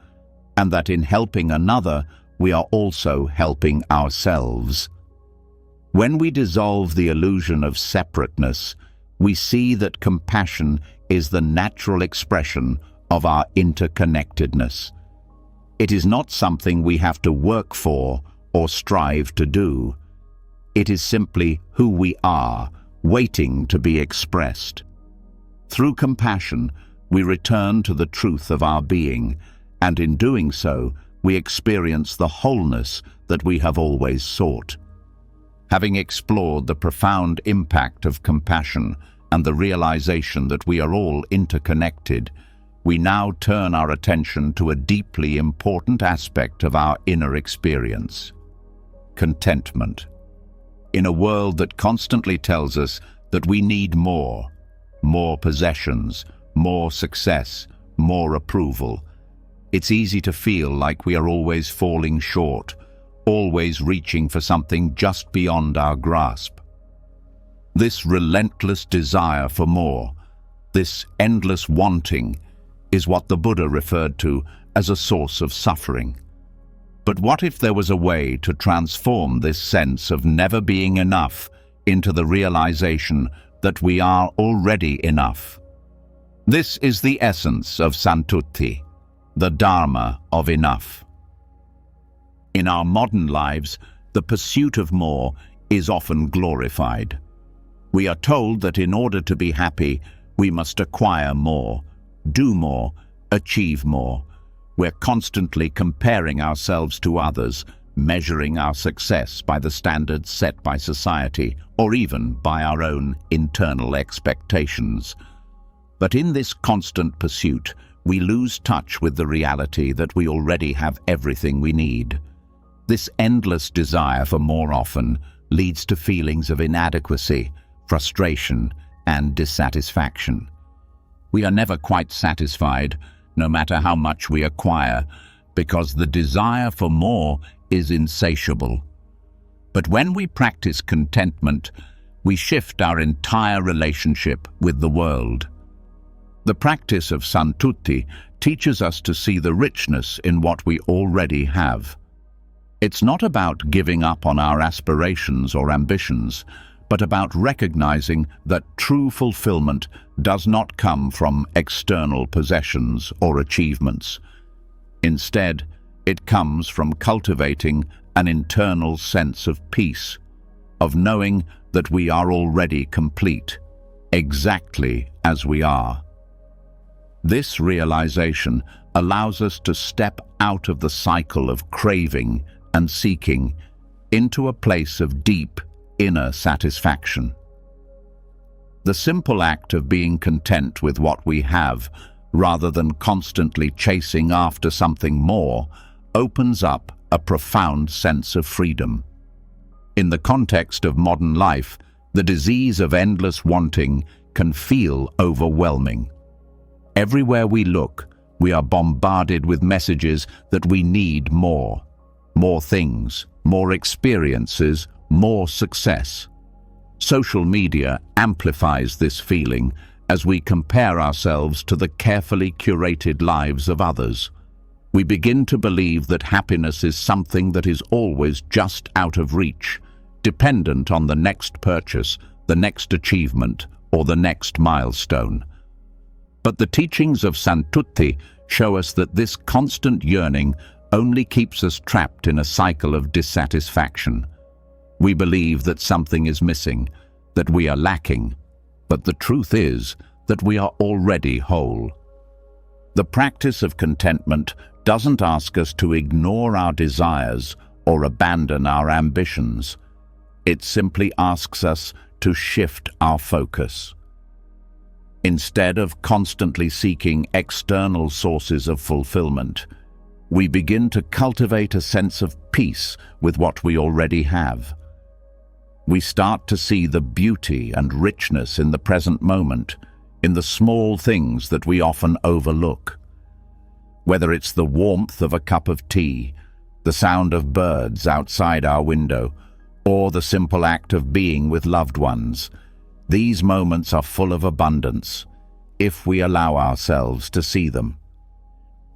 and that in helping another, we are also helping ourselves. When we dissolve the illusion of separateness, we see that compassion is the natural expression of our interconnectedness. It is not something we have to work for or strive to do. It is simply who we are, waiting to be expressed. Through compassion, we return to the truth of our being, and in doing so, we experience the wholeness that we have always sought. Having explored the profound impact of compassion and the realization that we are all interconnected, we now turn our attention to a deeply important aspect of our inner experience: contentment. In a world that constantly tells us that we need more possessions, more success, more approval. It's easy to feel like we are always falling short, always reaching for something just beyond our grasp. This relentless desire for more, this endless wanting, is what the Buddha referred to as a source of suffering. But what if there was a way to transform this sense of never being enough into the realization that we are already enough? This is the essence of Santutti, the Dharma of enough. In our modern lives, the pursuit of more is often glorified. We are told that in order to be happy, we must acquire more, do more, achieve more. We're constantly comparing ourselves to others, measuring our success by the standards set by society, or even by our own internal expectations. But in this constant pursuit, we lose touch with the reality that we already have everything we need. This endless desire for more often leads to feelings of inadequacy, frustration, and dissatisfaction. We are never quite satisfied, no matter how much we acquire, because the desire for more is insatiable. But when we practice contentment, we shift our entire relationship with the world. The practice of Santutti teaches us to see the richness in what we already have. It's not about giving up on our aspirations or ambitions, but about recognizing that true fulfillment does not come from external possessions or achievements. Instead, it comes from cultivating an internal sense of peace, of knowing that we are already complete, exactly as we are. This realization allows us to step out of the cycle of craving and seeking into a place of deep inner satisfaction. The simple act of being content with what we have, rather than constantly chasing after something more, opens up a profound sense of freedom. In the context of modern life, the disease of endless wanting can feel overwhelming. Everywhere we look, we are bombarded with messages that we need more. More things, more experiences, more success. Social media amplifies this feeling as we compare ourselves to the carefully curated lives of others. We begin to believe that happiness is something that is always just out of reach, dependent on the next purchase, the next achievement, or the next milestone. But the teachings of Santutti show us that this constant yearning only keeps us trapped in a cycle of dissatisfaction. We believe that something is missing, that we are lacking, but the truth is that we are already whole. The practice of contentment doesn't ask us to ignore our desires or abandon our ambitions. It simply asks us to shift our focus. Instead of constantly seeking external sources of fulfillment, we begin to cultivate a sense of peace with what we already have. We start to see the beauty and richness in the present moment, in the small things that we often overlook. Whether it's the warmth of a cup of tea, the sound of birds outside our window, or the simple act of being with loved ones, these moments are full of abundance, if we allow ourselves to see them.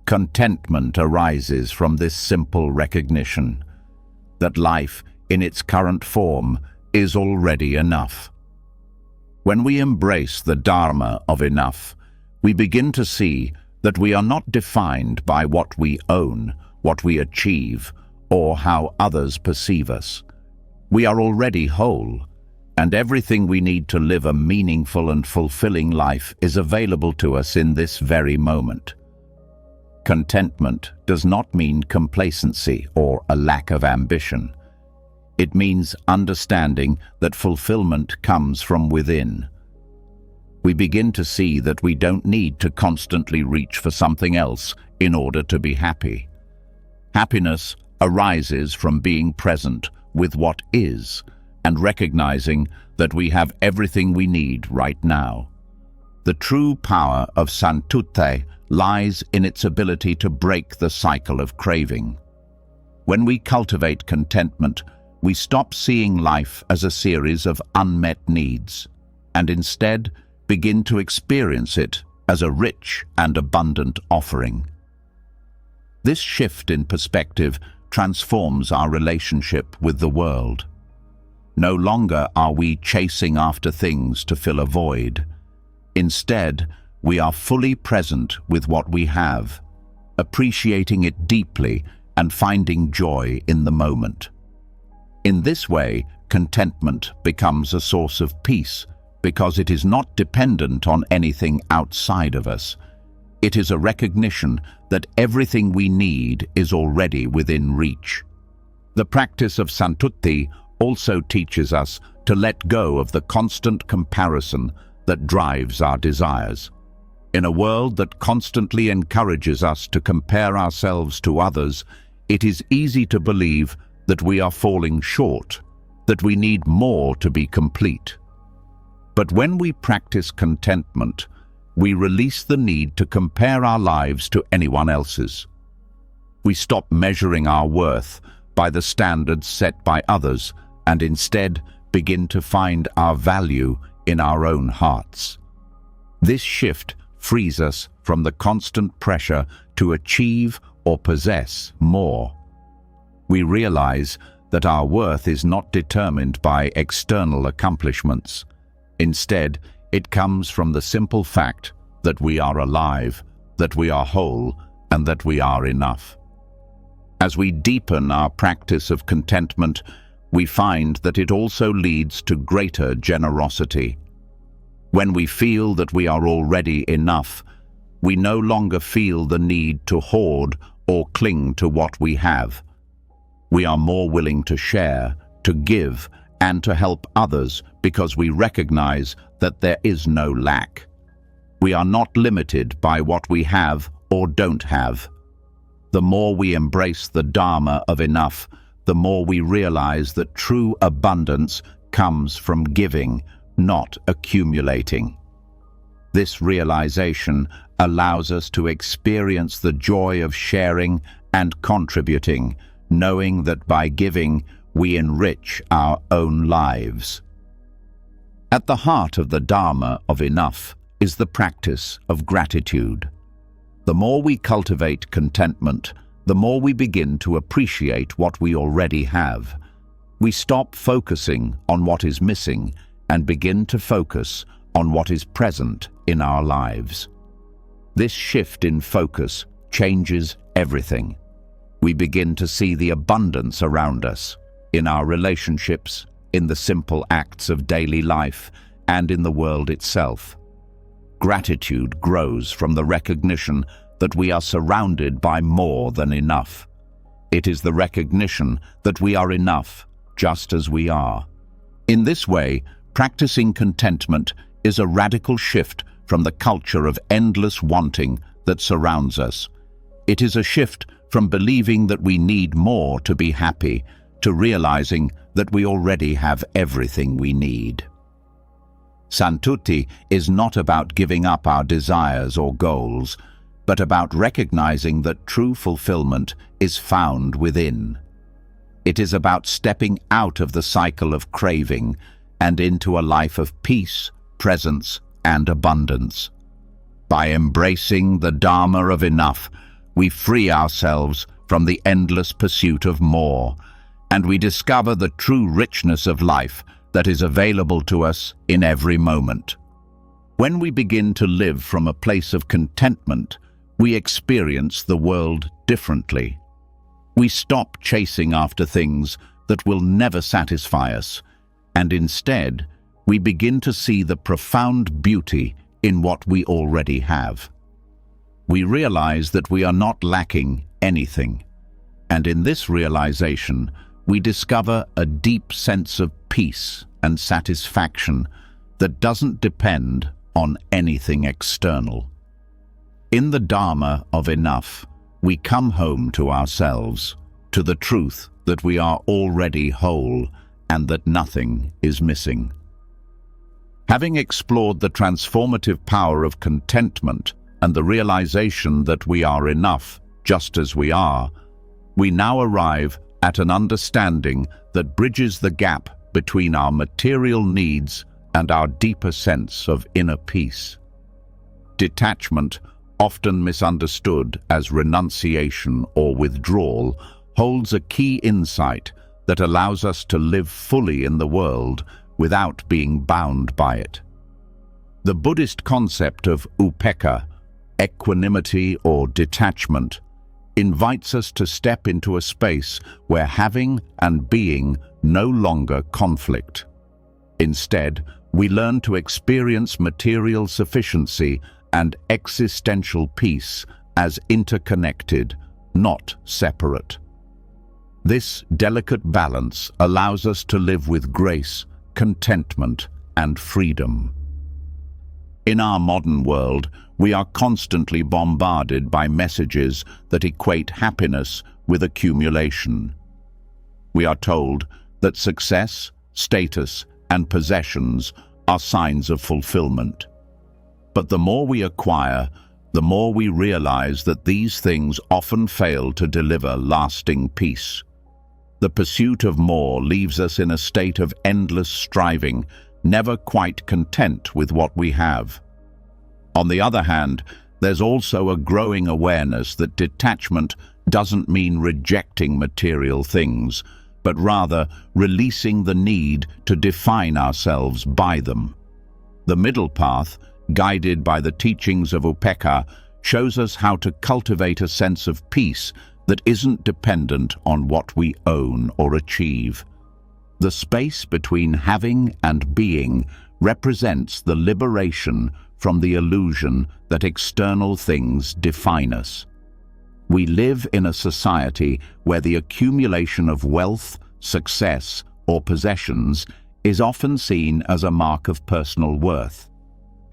Contentment arises from this simple recognition that life, in its current form, is already enough. When we embrace the Dharma of enough, we begin to see that we are not defined by what we own, what we achieve, or how others perceive us. We are already whole, and everything we need to live a meaningful and fulfilling life is available to us in this very moment. Contentment does not mean complacency or a lack of ambition. It means understanding that fulfillment comes from within. We begin to see that we don't need to constantly reach for something else in order to be happy. Happiness arises from being present with what is and recognizing that we have everything we need right now. The true power of Santutti lies in its ability to break the cycle of craving. When we cultivate contentment, we stop seeing life as a series of unmet needs, and instead begin to experience it as a rich and abundant offering. This shift in perspective transforms our relationship with the world. No longer are we chasing after things to fill a void. Instead, we are fully present with what we have, appreciating it deeply and finding joy in the moment. In this way, contentment becomes a source of peace because it is not dependent on anything outside of us. It is a recognition that everything we need is already within reach. The practice of Santutti also teaches us to let go of the constant comparison that drives our desires. In a world that constantly encourages us to compare ourselves to others, it is easy to believe that we are falling short, that we need more to be complete. But when we practice contentment, we release the need to compare our lives to anyone else's. We stop measuring our worth by the standards set by others and instead begin to find our value in our own hearts. This shift frees us from the constant pressure to achieve or possess more. We realize that our worth is not determined by external accomplishments. Instead, it comes from the simple fact that we are alive, that we are whole, and that we are enough. As we deepen our practice of contentment, we find that it also leads to greater generosity. When we feel that we are already enough, we no longer feel the need to hoard or cling to what we have. We are more willing to share, to give, and to help others because we recognize that there is no lack. We are not limited by what we have or don't have. The more we embrace the Dharma of enough, the more we realize that true abundance comes from giving, not accumulating. This realization allows us to experience the joy of sharing and contributing, knowing that by giving, we enrich our own lives. At the heart of the Dharma of enough is the practice of gratitude. The more we cultivate contentment, the more we begin to appreciate what we already have. We stop focusing on what is missing and begin to focus on what is present in our lives. This shift in focus changes everything. We begin to see the abundance around us, in our relationships, in the simple acts of daily life, and in the world itself. Gratitude grows from the recognition that we are surrounded by more than enough. It is the recognition that we are enough, just as we are. In this way, practicing contentment is a radical shift from the culture of endless wanting that surrounds us. It is a shift from believing that we need more to be happy to realizing that we already have everything we need. Santutti is not about giving up our desires or goals, but about recognizing that true fulfillment is found within. It is about stepping out of the cycle of craving and into a life of peace, presence, and abundance. By embracing the Dharma of enough, we free ourselves from the endless pursuit of more, and we discover the true richness of life that is available to us in every moment. When we begin to live from a place of contentment, we experience the world differently. We stop chasing after things that will never satisfy us, and instead, we begin to see the profound beauty in what we already have. We realize that we are not lacking anything, and in this realization, we discover a deep sense of peace and satisfaction that doesn't depend on anything external. In the Dharma of enough, we come home to ourselves, to the truth that we are already whole and that nothing is missing. Having explored the transformative power of contentment and the realization that we are enough just as we are, we now arrive at an understanding that bridges the gap between our material needs and our deeper sense of inner peace. Detachment, often misunderstood as renunciation or withdrawal, holds a key insight that allows us to live fully in the world without being bound by it. The Buddhist concept of upekkha, equanimity or detachment, invites us to step into a space where having and being no longer conflict. Instead, we learn to experience material sufficiency and existential peace as interconnected, not separate. This delicate balance allows us to live with grace, contentment, and freedom. In our modern world, we are constantly bombarded by messages that equate happiness with accumulation. We are told that success, status, and possessions are signs of fulfillment. But the more we acquire, the more we realize that these things often fail to deliver lasting peace. The pursuit of more leaves us in a state of endless striving, never quite content with what we have. On the other hand, there's also a growing awareness that detachment doesn't mean rejecting material things, but rather releasing the need to define ourselves by them. The middle path, guided by the teachings of upekkha, shows us how to cultivate a sense of peace that isn't dependent on what we own or achieve. The space between having and being represents the liberation from the illusion that external things define us. We live in a society where the accumulation of wealth, success, or possessions is often seen as a mark of personal worth.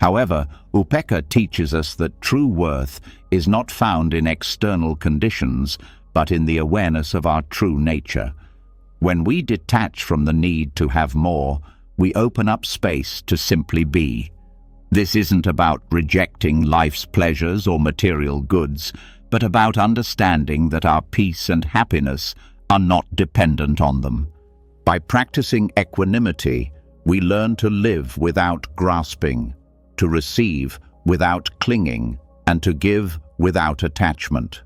However, upekkha teaches us that true worth is not found in external conditions, but in the awareness of our true nature. When we detach from the need to have more, we open up space to simply be. This isn't about rejecting life's pleasures or material goods, but about understanding that our peace and happiness are not dependent on them. By practicing equanimity, we learn to live without grasping, to receive without clinging, and to give without attachment.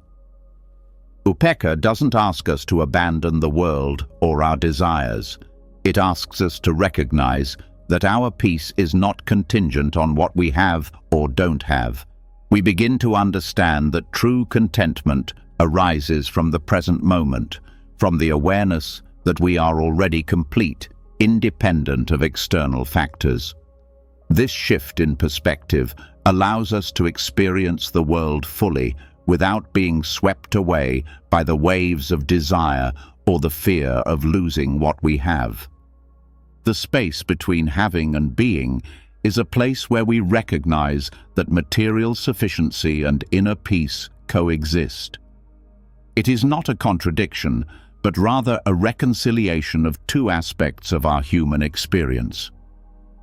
Upekkha doesn't ask us to abandon the world or our desires. It asks us to recognize that our peace is not contingent on what we have or don't have. We begin to understand that true contentment arises from the present moment, from the awareness that we are already complete, independent of external factors. This shift in perspective allows us to experience the world fully without being swept away by the waves of desire or the fear of losing what we have. The space between having and being is a place where we recognize that material sufficiency and inner peace coexist. It is not a contradiction, but rather a reconciliation of two aspects of our human experience.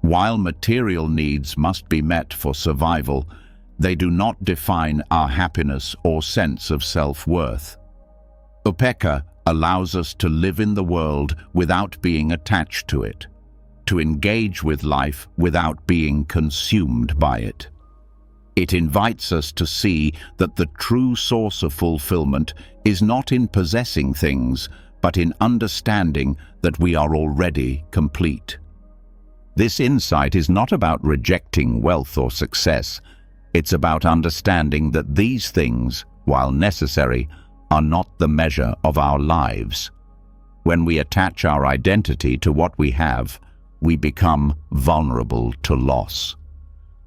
While material needs must be met for survival, they do not define our happiness or sense of self-worth. Upekkha allows us to live in the world without being attached to it, to engage with life without being consumed by it. It invites us to see that the true source of fulfillment is not in possessing things, but in understanding that we are already complete. This insight is not about rejecting wealth or success. It's about understanding that these things, while necessary, are not the measure of our lives. When we attach our identity to what we have, we become vulnerable to loss.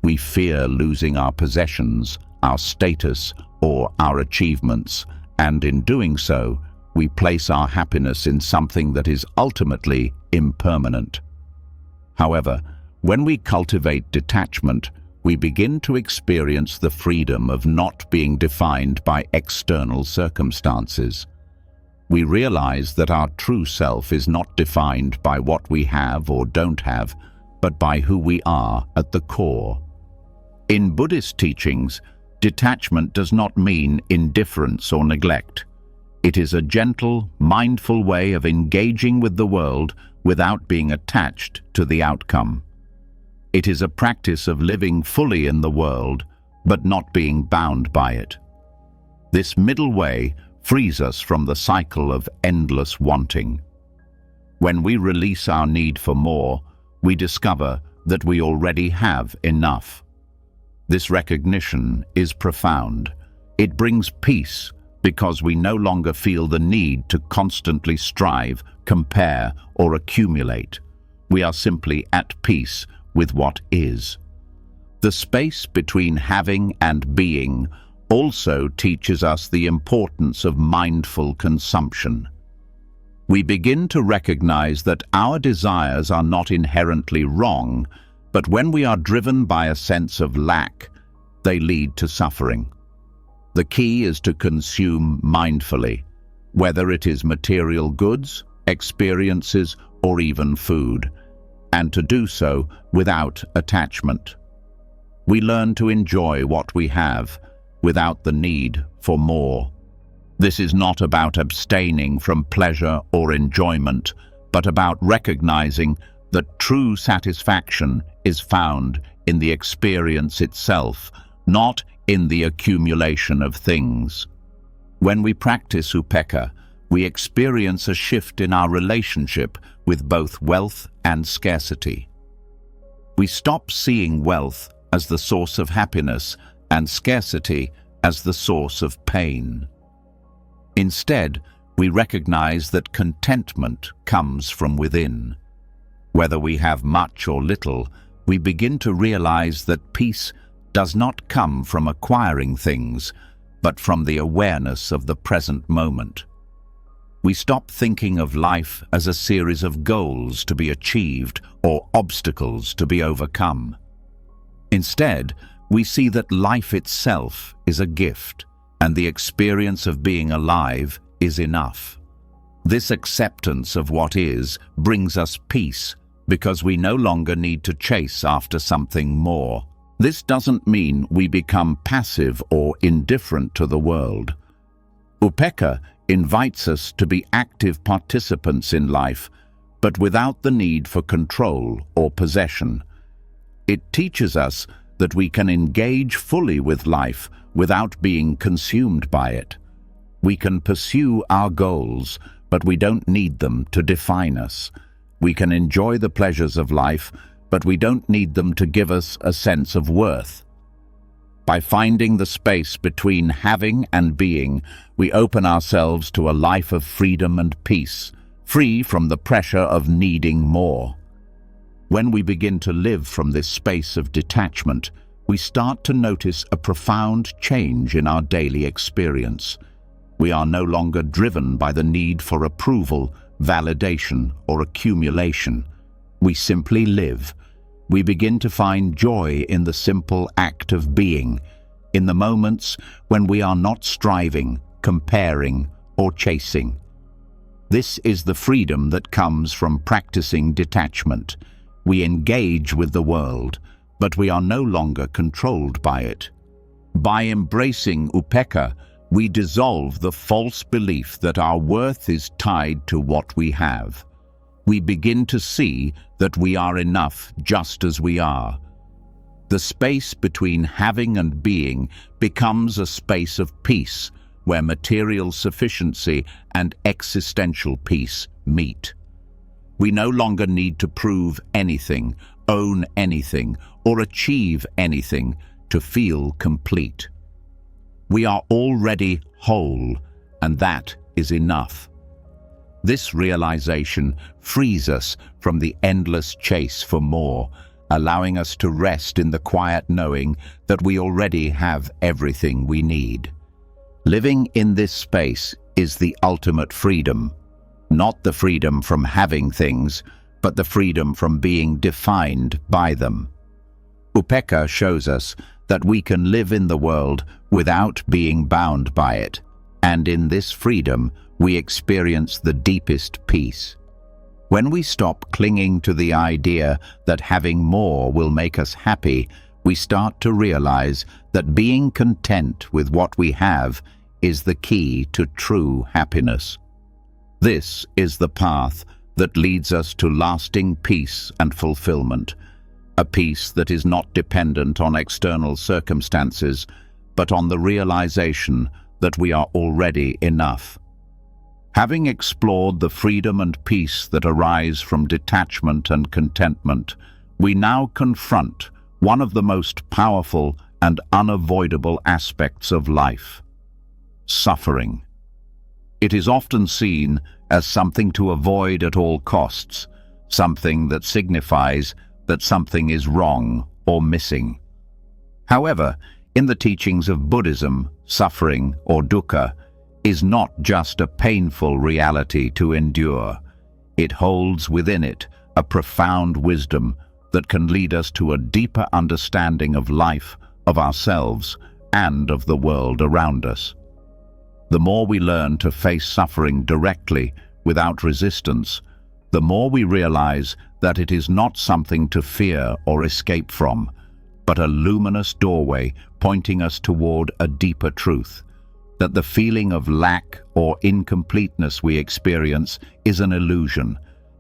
We fear losing our possessions, our status, or our achievements, and in doing so, we place our happiness in something that is ultimately impermanent. However, when we cultivate detachment, we begin to experience the freedom of not being defined by external circumstances. We realize that our true self is not defined by what we have or don't have, but by who we are at the core. In Buddhist teachings, Detachment does not mean indifference or neglect. It is a gentle, mindful way of engaging with the world without being attached to the outcome. It is a practice of living fully in the world, but not being bound by it. This middle way frees us from the cycle of endless wanting. When we release our need for more, we discover that we already have enough. This recognition is profound. It brings peace because we no longer feel the need to constantly strive, compare, or accumulate. We are simply at peace with what is. The space between having and being also teaches us the importance of mindful consumption. We begin to recognize that our desires are not inherently wrong, but when we are driven by a sense of lack, they lead to suffering. The key is to consume mindfully, whether it is material goods, experiences, or even food, and to do so without attachment. We learn to enjoy what we have without the need for more. This is not about abstaining from pleasure or enjoyment, but about recognizing that true satisfaction is found in the experience itself, not in the accumulation of things. When we practice upekkha, we experience a shift in our relationship with both wealth and scarcity. We stop seeing wealth as the source of happiness and scarcity as the source of pain. Instead, we recognize that contentment comes from within. Whether we have much or little, we begin to realize that peace does not come from acquiring things, but from the awareness of the present moment. We stop thinking of life as a series of goals to be achieved or obstacles to be overcome. Instead, we see that life itself is a gift, and the experience of being alive is enough. This acceptance of what is brings us peace because we no longer need to chase after something more. This doesn't mean we become passive or indifferent to the world. Upekkha invites us to be active participants in life, but without the need for control or possession. It teaches us that we can engage fully with life without being consumed by it. We can pursue our goals, but we don't need them to define us. We can enjoy the pleasures of life, but we don't need them to give us a sense of worth. By finding the space between having and being, we open ourselves to a life of freedom and peace, free from the pressure of needing more. When we begin to live from this space of detachment, we start to notice a profound change in our daily experience. We are no longer driven by the need for approval, validation, or accumulation. We simply live. We begin to find joy in the simple act of being, in the moments when we are not striving, comparing, or chasing. This is the freedom that comes from practicing detachment. We engage with the world, but we are no longer controlled by it. By embracing upekkha, we dissolve the false belief that our worth is tied to what we have. We begin to see that we are enough just as we are. The space between having and being becomes a space of peace, where material sufficiency and existential peace meet. We no longer need to prove anything, own anything, or achieve anything to feel complete. We are already whole, and that is enough. This realization frees us from the endless chase for more, allowing us to rest in the quiet knowing that we already have everything we need. Living in this space is the ultimate freedom, not the freedom from having things, but the freedom from being defined by them. Upekkha shows us that we can live in the world without being bound by it, and in this freedom we experience the deepest peace. When we stop clinging to the idea that having more will make us happy, we start to realize that being content with what we have is the key to true happiness. This is the path that leads us to lasting peace and fulfillment, a peace that is not dependent on external circumstances, but on the realization that we are already enough. Having explored the freedom and peace that arise from detachment and contentment, we now confront one of the most powerful and unavoidable aspects of life: suffering. It is often seen as something to avoid at all costs, something that signifies that something is wrong or missing. However, in the teachings of Buddhism, suffering, or dukkha, is not just a painful reality to endure. It holds within it a profound wisdom that can lead us to a deeper understanding of life, of ourselves, and of the world around us. The more we learn to face suffering directly, without resistance, the more we realize that it is not something to fear or escape from, but a luminous doorway pointing us toward a deeper truth, that the feeling of lack or incompleteness we experience is an illusion,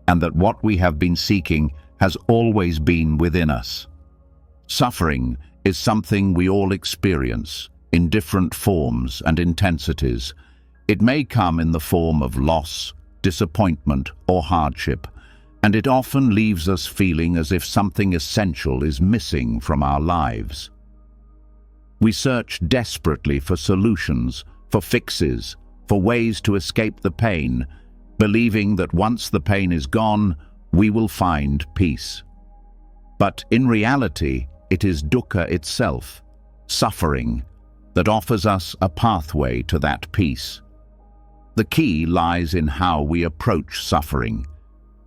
and that what we have been seeking has always been within us. Suffering is something we all experience in different forms and intensities. It may come in the form of loss, disappointment, or hardship, and it often leaves us feeling as if something essential is missing from our lives. We search desperately for solutions, for fixes, for ways to escape the pain, believing that once the pain is gone, we will find peace. But in reality, it is dukkha itself, suffering, that offers us a pathway to that peace. The key lies in how we approach suffering.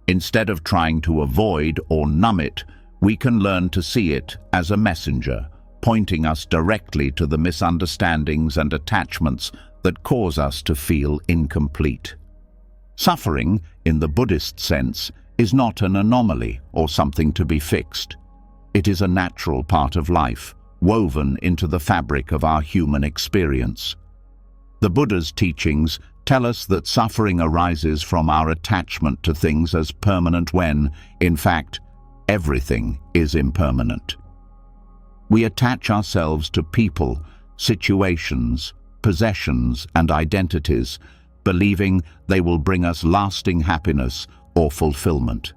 Instead of trying to avoid or numb it, we can learn to see it as a messenger, pointing us directly to the misunderstandings and attachments that cause us to feel incomplete. Suffering, in the Buddhist sense, is not an anomaly or something to be fixed. It is a natural part of life, woven into the fabric of our human experience. The Buddha's teachings tell us that suffering arises from our attachment to things as permanent when, in fact, everything is impermanent. We attach ourselves to people, situations, possessions, and identities, believing they will bring us lasting happiness or fulfillment.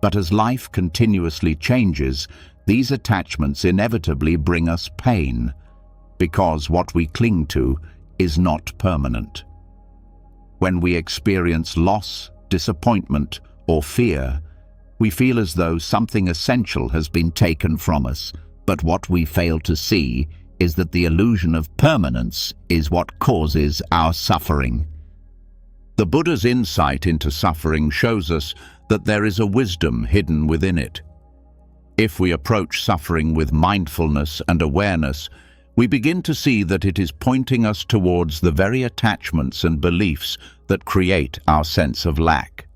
But as life continuously changes, these attachments inevitably bring us pain, because what we cling to is not permanent. When we experience loss, disappointment, or fear, we feel as though something essential has been taken from us, but what we fail to see is that the illusion of permanence is what causes our suffering. The Buddha's insight into suffering shows us that there is a wisdom hidden within it. If we approach suffering with mindfulness and awareness, we begin to see that it is pointing us towards the very attachments and beliefs that create our sense of lack.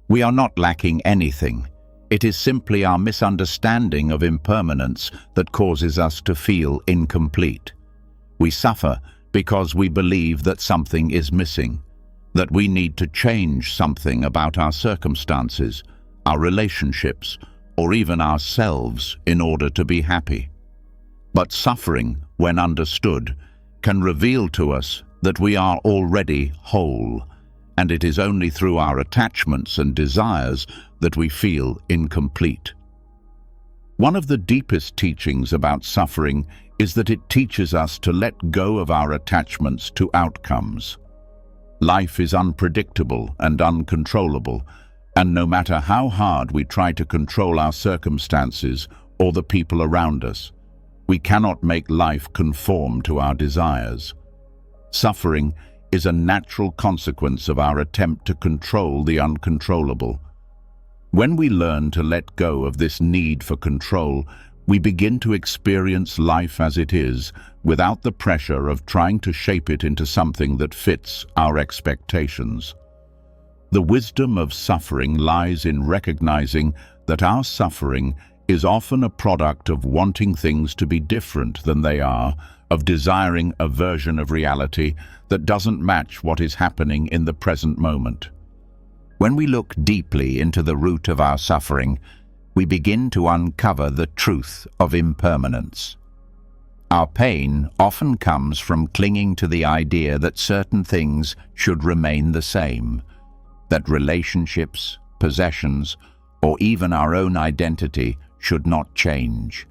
We are not lacking anything. It is simply our misunderstanding of impermanence that causes us to feel incomplete. We suffer because we believe that something is missing, that we need to change something about our circumstances, our relationships, or even ourselves in order to be happy. But suffering, when understood, can reveal to us that we are already whole, and it is only through our attachments and desires that we feel incomplete. One of the deepest teachings about suffering is that it teaches us to let go of our attachments to outcomes. Life is unpredictable and uncontrollable, and no matter how hard we try to control our circumstances or the people around us, we cannot make life conform to our desires. Suffering is a natural consequence of our attempt to control the uncontrollable. When we learn to let go of this need for control, we begin to experience life as it is, without the pressure of trying to shape it into something that fits our expectations. The wisdom of suffering lies in recognizing that our suffering is often a product of wanting things to be different than they are, of desiring a version of reality that doesn't match what is happening in the present moment. When we look deeply into the root of our suffering, we begin to uncover the truth of impermanence. Our pain often comes from clinging to the idea that certain things should remain the same, that relationships, possessions, or even our own identity should not change.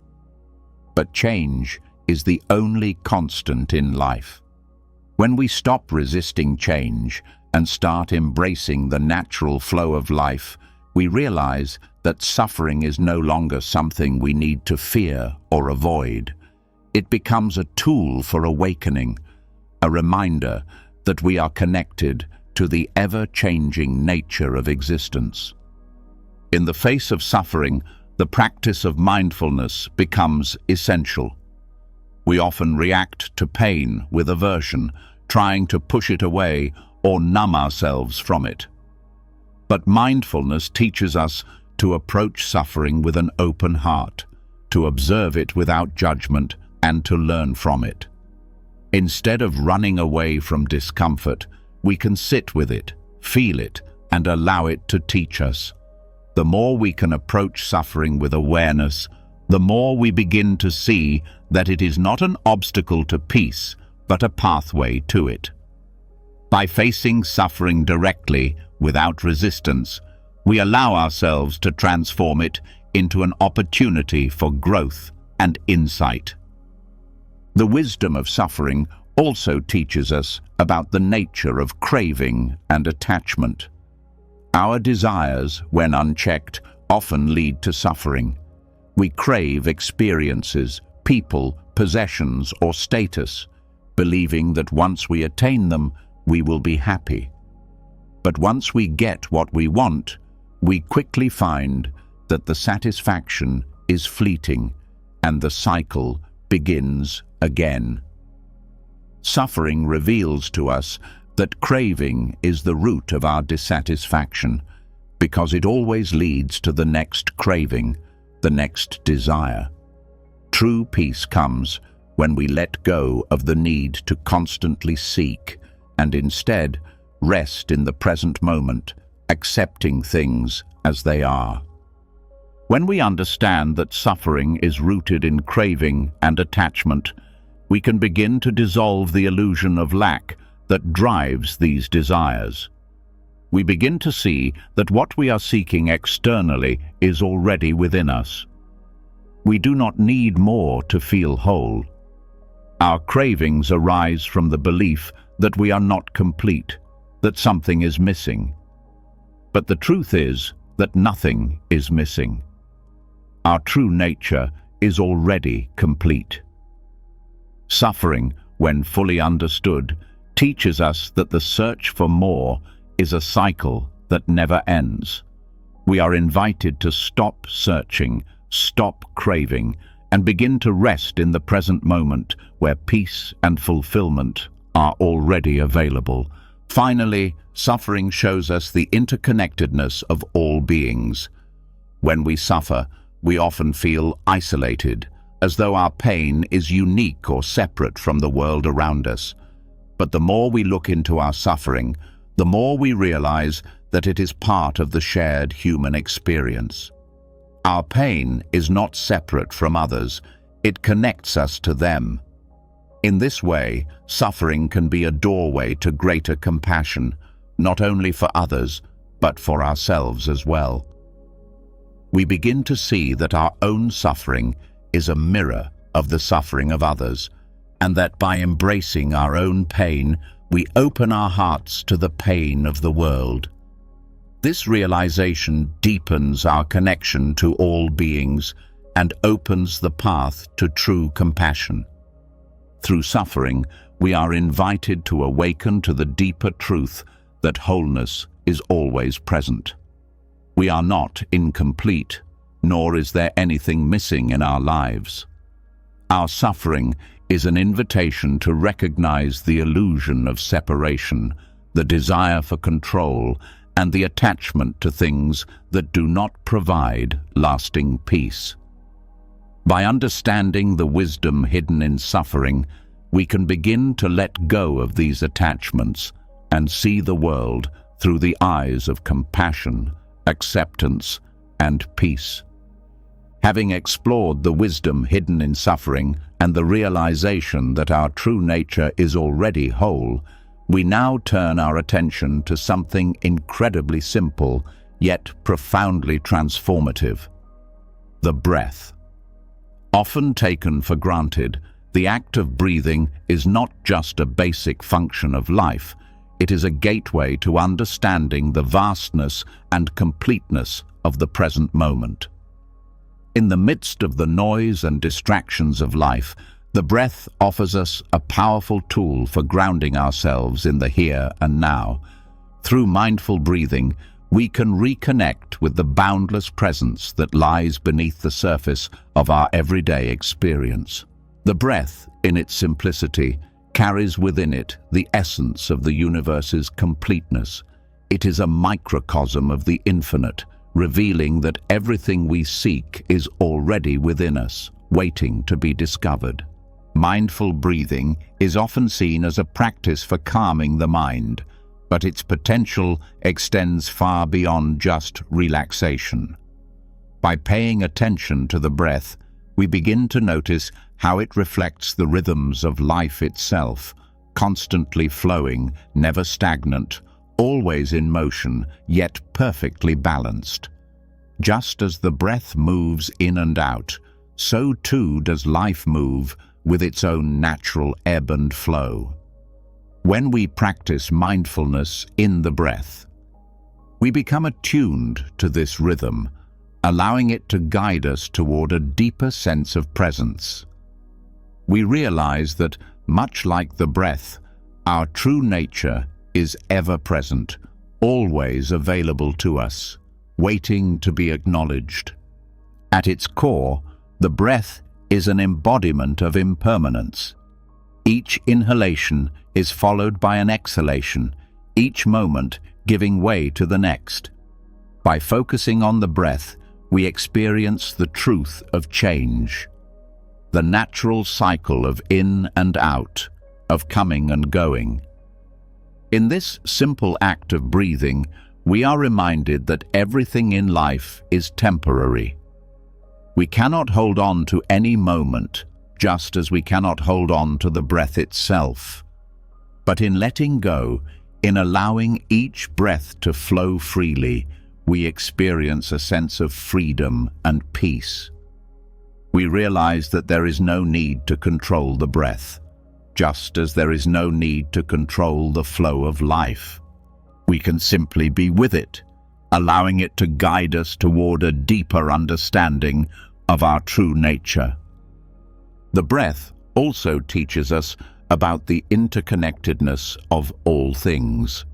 But change is the only constant in life. When we stop resisting change and start embracing the natural flow of life, we realize that suffering is no longer something we need to fear or avoid. It becomes a tool for awakening, a reminder that we are connected to the ever-changing nature of existence. In the face of suffering, the practice of mindfulness becomes essential. We often react to pain with aversion, trying to push it away or numb ourselves from it. But mindfulness teaches us to approach suffering with an open heart, to observe it without judgment, and to learn from it. Instead of running away from discomfort, we can sit with it, feel it, and allow it to teach us. The more we can approach suffering with awareness, the more we begin to see that it is not an obstacle to peace, but a pathway to it. By facing suffering directly, without resistance, we allow ourselves to transform it into an opportunity for growth and insight. The wisdom of suffering also teaches us about the nature of craving and attachment. Our desires, when unchecked, often lead to suffering. We crave experiences, people, possessions, or status, believing that once we attain them, we will be happy. But once we get what we want, we quickly find that the satisfaction is fleeting and the cycle begins again. Suffering reveals to us that craving is the root of our dissatisfaction, because it always leads to the next craving, the next desire. True peace comes when we let go of the need to constantly seek and instead rest in the present moment, accepting things as they are. When we understand that suffering is rooted in craving and attachment, we can begin to dissolve the illusion of lack that drives these desires. We begin to see that what we are seeking externally is already within us. We do not need more to feel whole. Our cravings arise from the belief that we are not complete, that something is missing. But the truth is that nothing is missing. Our true nature is already complete. Suffering, when fully understood, teaches us that the search for more is a cycle that never ends. We are invited to stop searching, stop craving, and begin to rest in the present moment where peace and fulfillment are already available. Finally, suffering shows us the interconnectedness of all beings. When we suffer, we often feel isolated, as though our pain is unique or separate from the world around us. But the more we look into our suffering, the more we realize that it is part of the shared human experience. Our pain is not separate from others, it connects us to them. In this way, suffering can be a doorway to greater compassion, not only for others, but for ourselves as well. We begin to see that our own suffering is a mirror of the suffering of others, and that by embracing our own pain, we open our hearts to the pain of the world. This realization deepens our connection to all beings and opens the path to true compassion. Through suffering, we are invited to awaken to the deeper truth that wholeness is always present. We are not incomplete, nor is there anything missing in our lives. Our suffering is an invitation to recognize the illusion of separation, the desire for control, and the attachment to things that do not provide lasting peace. By understanding the wisdom hidden in suffering, we can begin to let go of these attachments and see the world through the eyes of compassion, acceptance, and peace. Having explored the wisdom hidden in suffering and the realization that our true nature is already whole, we now turn our attention to something incredibly simple, yet profoundly transformative: the breath. Often taken for granted, the act of breathing is not just a basic function of life, it is a gateway to understanding the vastness and completeness of the present moment. In the midst of the noise and distractions of life, the breath offers us a powerful tool for grounding ourselves in the here and now. Through mindful breathing, we can reconnect with the boundless presence that lies beneath the surface of our everyday experience. The breath, in its simplicity, carries within it the essence of the universe's completeness. It is a microcosm of the infinite, revealing that everything we seek is already within us, waiting to be discovered. Mindful breathing is often seen as a practice for calming the mind, but its potential extends far beyond just relaxation. By paying attention to the breath, we begin to notice how it reflects the rhythms of life itself, constantly flowing, never stagnant, always in motion, yet perfectly balanced. Just as the breath moves in and out, so too does life move with its own natural ebb and flow. When we practice mindfulness in the breath, we become attuned to this rhythm, allowing it to guide us toward a deeper sense of presence. We realize that, much like the breath, our true nature is ever present, always available to us, waiting to be acknowledged. At its core, the breath is an embodiment of impermanence. Each inhalation is followed by an exhalation, each moment giving way to the next. By focusing on the breath, we experience the truth of change, the natural cycle of in and out, of coming and going. In this simple act of breathing, we are reminded that everything in life is temporary. We cannot hold on to any moment, just as we cannot hold on to the breath itself. But in letting go, in allowing each breath to flow freely, we experience a sense of freedom and peace. We realize that there is no need to control the breath, just as there is no need to control the flow of life. We can simply be with it, allowing it to guide us toward a deeper understanding of our true nature. The breath also teaches us about the interconnectedness of all things.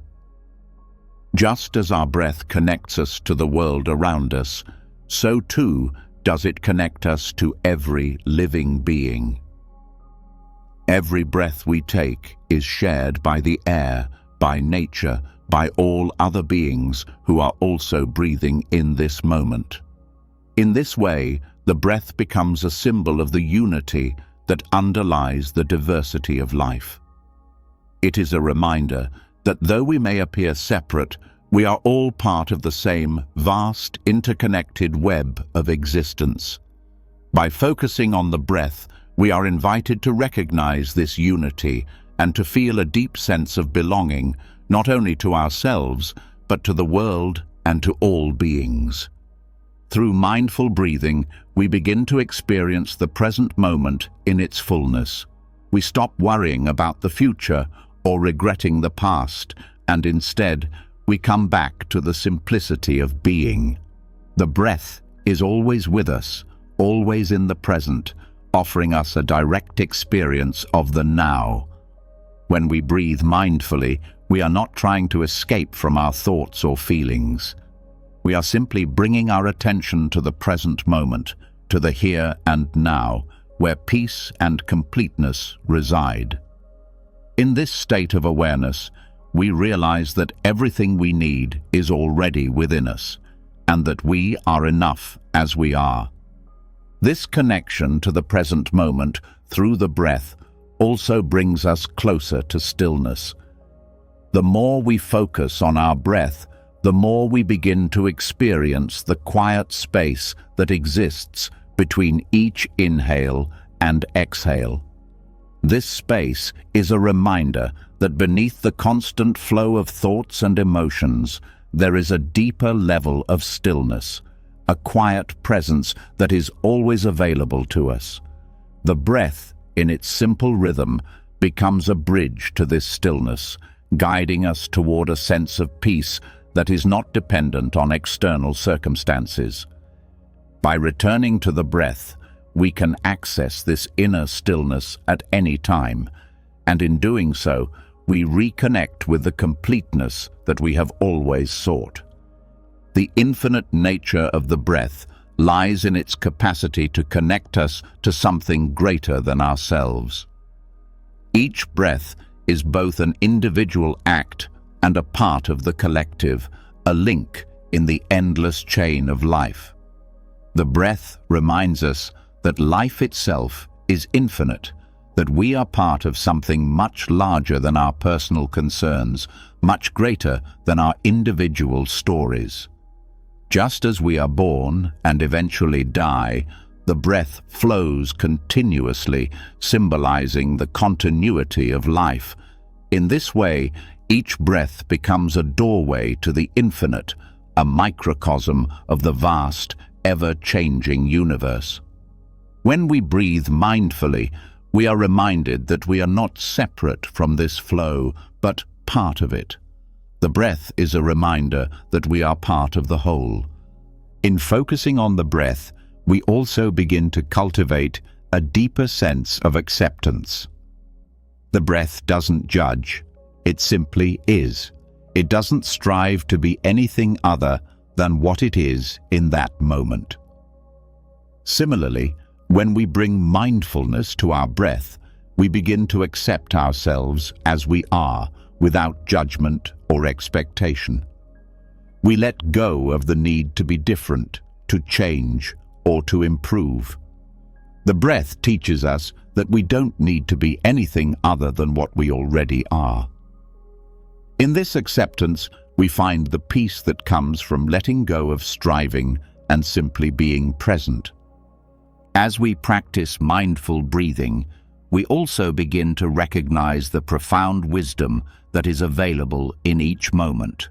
Just as our breath connects us to the world around us, so too does it connect us to every living being. Every breath we take is shared by the air, by nature, by all other beings who are also breathing in this moment. In this way, the breath becomes a symbol of the unity that underlies the diversity of life. It is a reminder that though we may appear separate, we are all part of the same vast, interconnected web of existence. By focusing on the breath, we are invited to recognize this unity and to feel a deep sense of belonging, not only to ourselves, but to the world and to all beings. Through mindful breathing, we begin to experience the present moment in its fullness. We stop worrying about the future or regretting the past, and instead, we come back to the simplicity of being. The breath is always with us, always in the present, offering us a direct experience of the now. When we breathe mindfully, we are not trying to escape from our thoughts or feelings. We are simply bringing our attention to the present moment, to the here and now, where peace and completeness reside. In this state of awareness, we realize that everything we need is already within us, and that we are enough as we are. This connection to the present moment through the breath also brings us closer to stillness. The more we focus on our breath, the more we begin to experience the quiet space that exists between each inhale and exhale. This space is a reminder that beneath the constant flow of thoughts and emotions, there is a deeper level of stillness, a quiet presence that is always available to us. The breath, in its simple rhythm, becomes a bridge to this stillness, guiding us toward a sense of peace that is not dependent on external circumstances. By returning to the breath, we can access this inner stillness at any time, and in doing so, we reconnect with the completeness that we have always sought. The infinite nature of the breath lies in its capacity to connect us to something greater than ourselves. Each breath is both an individual act and a part of the collective, a link in the endless chain of life. The breath reminds us that life itself is infinite, that we are part of something much larger than our personal concerns, much greater than our individual stories. Just as we are born and eventually die, the breath flows continuously, symbolizing the continuity of life. In this way, each breath becomes a doorway to the infinite, a microcosm of the vast, ever-changing universe. When we breathe mindfully, we are reminded that we are not separate from this flow, but part of it. The breath is a reminder that we are part of the whole. In focusing on the breath, we also begin to cultivate a deeper sense of acceptance. The breath doesn't judge, it simply is. It doesn't strive to be anything other than what it is in that moment. Similarly, when we bring mindfulness to our breath, we begin to accept ourselves as we are, without judgment or expectation. We let go of the need to be different, to change, or to improve. The breath teaches us that we don't need to be anything other than what we already are. In this acceptance, we find the peace that comes from letting go of striving and simply being present. As we practice mindful breathing, we also begin to recognize the profound wisdom that is available in each moment.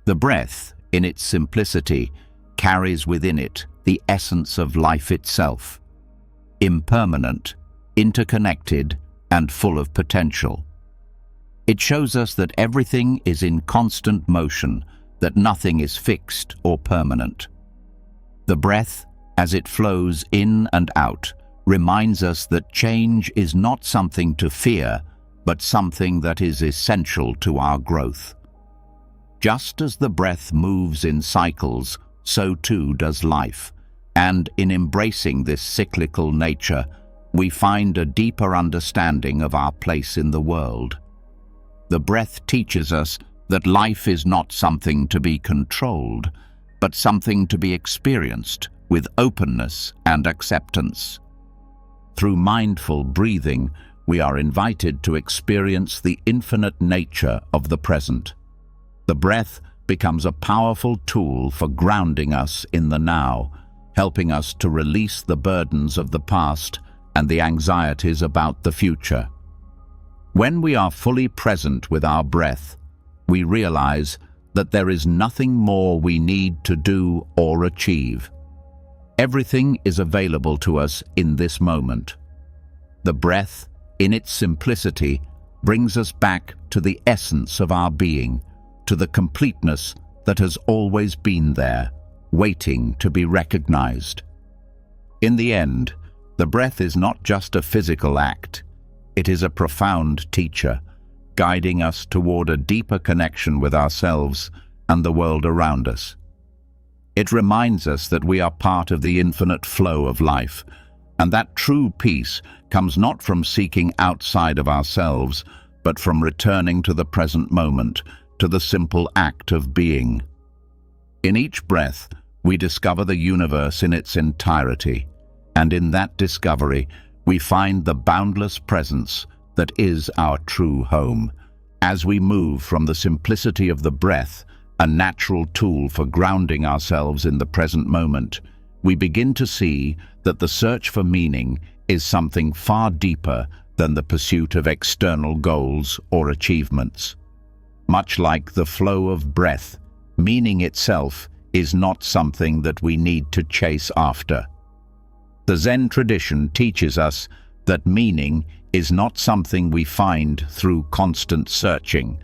The breath, in its simplicity, carries within it the essence of life itself, impermanent, interconnected, and full of potential. It shows us that everything is in constant motion, that nothing is fixed or permanent. The breath, as it flows in and out, reminds us that change is not something to fear, but something that is essential to our growth. Just as the breath moves in cycles, so too does life, and in embracing this cyclical nature, we find a deeper understanding of our place in the world. The breath teaches us that life is not something to be controlled, but something to be experienced with openness and acceptance. Through mindful breathing, we are invited to experience the infinite nature of the present. The breath becomes a powerful tool for grounding us in the now, helping us to release the burdens of the past and the anxieties about the future. When we are fully present with our breath, we realize that there is nothing more we need to do or achieve. Everything is available to us in this moment. The breath, in its simplicity, brings us back to the essence of our being, to the completeness that has always been there, waiting to be recognized. In the end, the breath is not just a physical act. It is a profound teacher, guiding us toward a deeper connection with ourselves and the world around us. It reminds us that we are part of the infinite flow of life, and that true peace comes not from seeking outside of ourselves, but from returning to the present moment, to the simple act of being. In each breath, we discover the universe in its entirety, And in that discovery, we find the boundless presence that is our true home. As we move from the simplicity of the breath, a natural tool for grounding ourselves in the present moment, we begin to see that the search for meaning is something far deeper than the pursuit of external goals or achievements. Much like the flow of breath, meaning itself is not something that we need to chase after. The Zen tradition teaches us that meaning is not something we find through constant searching,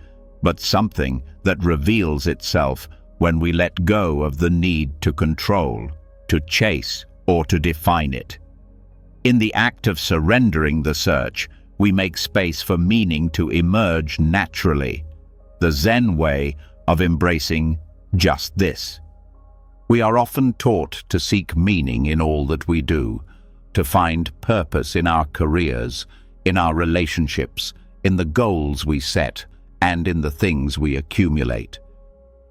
but something that reveals itself when we let go of the need to control, to chase, or to define it. In the act of surrendering the search, we make space for meaning to emerge naturally, the Zen way of embracing just this. We are often taught to seek meaning in all that we do, to find purpose in our careers, in our relationships, in the goals we set, and in the things we accumulate.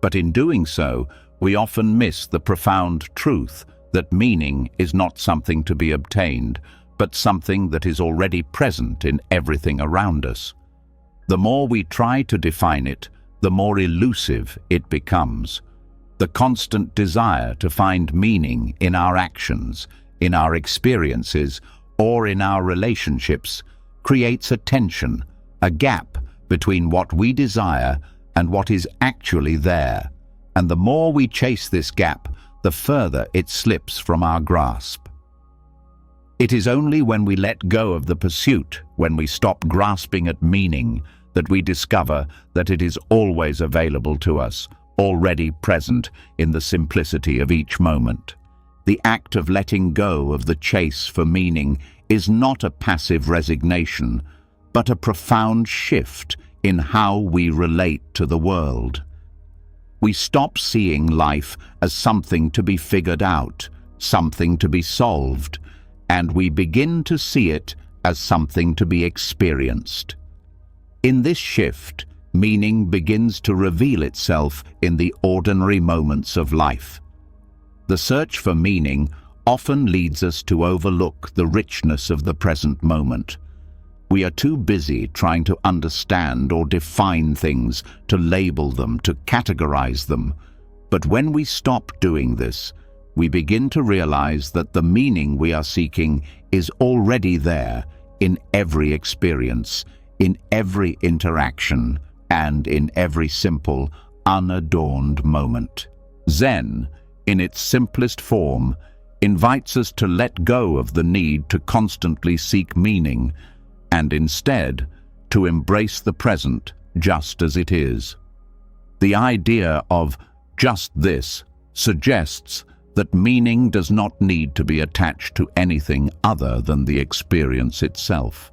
But in doing so, we often miss the profound truth that meaning is not something to be obtained, but something that is already present in everything around us. The more we try to define it, the more elusive it becomes. The constant desire to find meaning in our actions, in our experiences, or in our relationships creates a tension, a gap between what we desire and what is actually there. And the more we chase this gap, the further it slips from our grasp. It is only when we let go of the pursuit, when we stop grasping at meaning, that we discover that it is always available to us, already present in the simplicity of each moment. The act of letting go of the chase for meaning is not a passive resignation, but a profound shift in how we relate to the world. We stop seeing life as something to be figured out, something to be solved, and we begin to see it as something to be experienced. In this shift, meaning begins to reveal itself in the ordinary moments of life. The search for meaning often leads us to overlook the richness of the present moment. We are too busy trying to understand or define things, to label them, to categorize them. But when we stop doing this, we begin to realize that the meaning we are seeking is already there in every experience, in every interaction, and in every simple, unadorned moment. Zen, in its simplest form, invites us to let go of the need to constantly seek meaning, and instead to embrace the present just as it is. The idea of just this suggests that meaning does not need to be attached to anything other than the experience itself.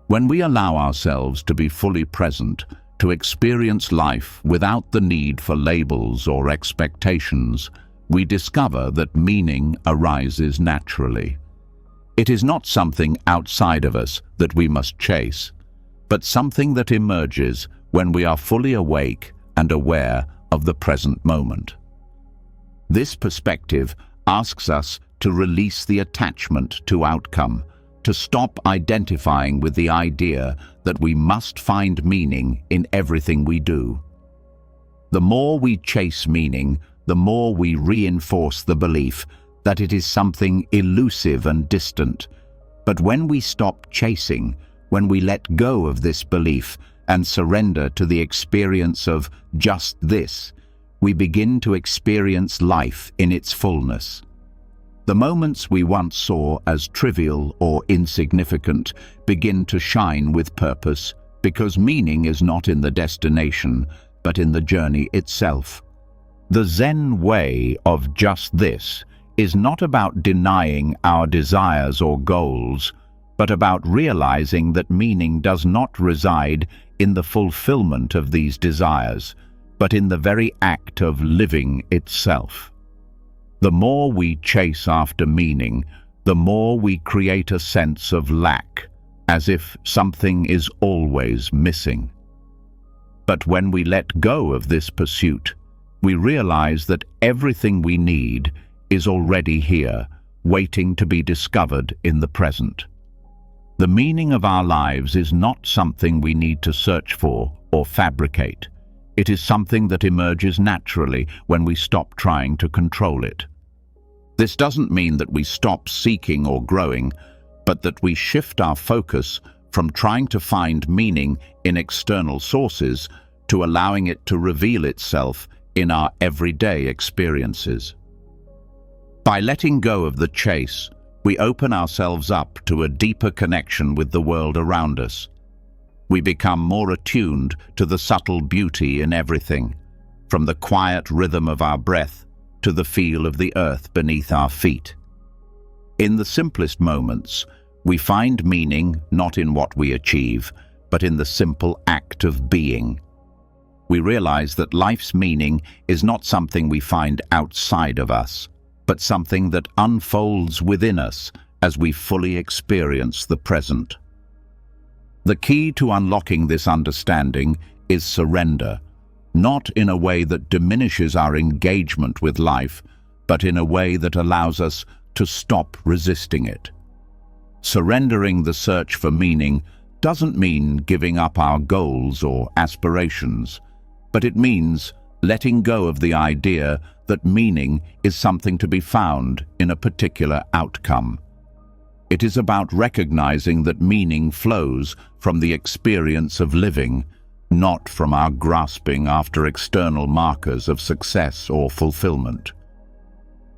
When we allow ourselves to be fully present, to experience life without the need for labels or expectations, we discover that meaning arises naturally. It is not something outside of us that we must chase, but something that emerges when we are fully awake and aware of the present moment. This perspective asks us to release the attachment to outcome, to stop identifying with the idea that we must find meaning in everything we do. The more we chase meaning, the more we reinforce the belief that it is something elusive and distant. But when we stop chasing, when we let go of this belief and surrender to the experience of just this, we begin to experience life in its fullness. The moments we once saw as trivial or insignificant begin to shine with purpose, because meaning is not in the destination, but in the journey itself. The Zen way of just this is not about denying our desires or goals, but about realizing that meaning does not reside in the fulfillment of these desires, but in the very act of living itself. The more we chase after meaning, the more we create a sense of lack, as if something is always missing. But when we let go of this pursuit, we realize that everything we need is already here, waiting to be discovered in the present. The meaning of our lives is not something we need to search for or fabricate. It is something that emerges naturally when we stop trying to control it. This doesn't mean that we stop seeking or growing, but that we shift our focus from trying to find meaning in external sources to allowing it to reveal itself in our everyday experiences. By letting go of the chase, we open ourselves up to a deeper connection with the world around us. We become more attuned to the subtle beauty in everything, from the quiet rhythm of our breath to the feel of the earth beneath our feet. In the simplest moments, we find meaning not in what we achieve, but in the simple act of being. We realize that life's meaning is not something we find outside of us, but something that unfolds within us as we fully experience the present. The key to unlocking this understanding is surrender, not in a way that diminishes our engagement with life, but in a way that allows us to stop resisting it. Surrendering the search for meaning doesn't mean giving up our goals or aspirations, but it means letting go of the idea that meaning is something to be found in a particular outcome. It is about recognizing that meaning flows from the experience of living, not from our grasping after external markers of success or fulfillment.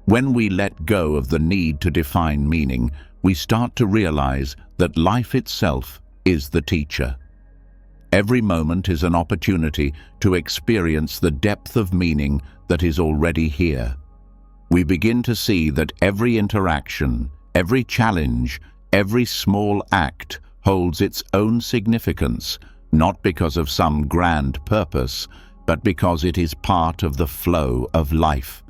When we let go of the need to define meaning, we start to realize that life itself is the teacher. Every moment is an opportunity to experience the depth of meaning that is already here. We begin to see that every interaction, every challenge, every small act holds its own significance, not because of some grand purpose, but because it is part of the flow of life.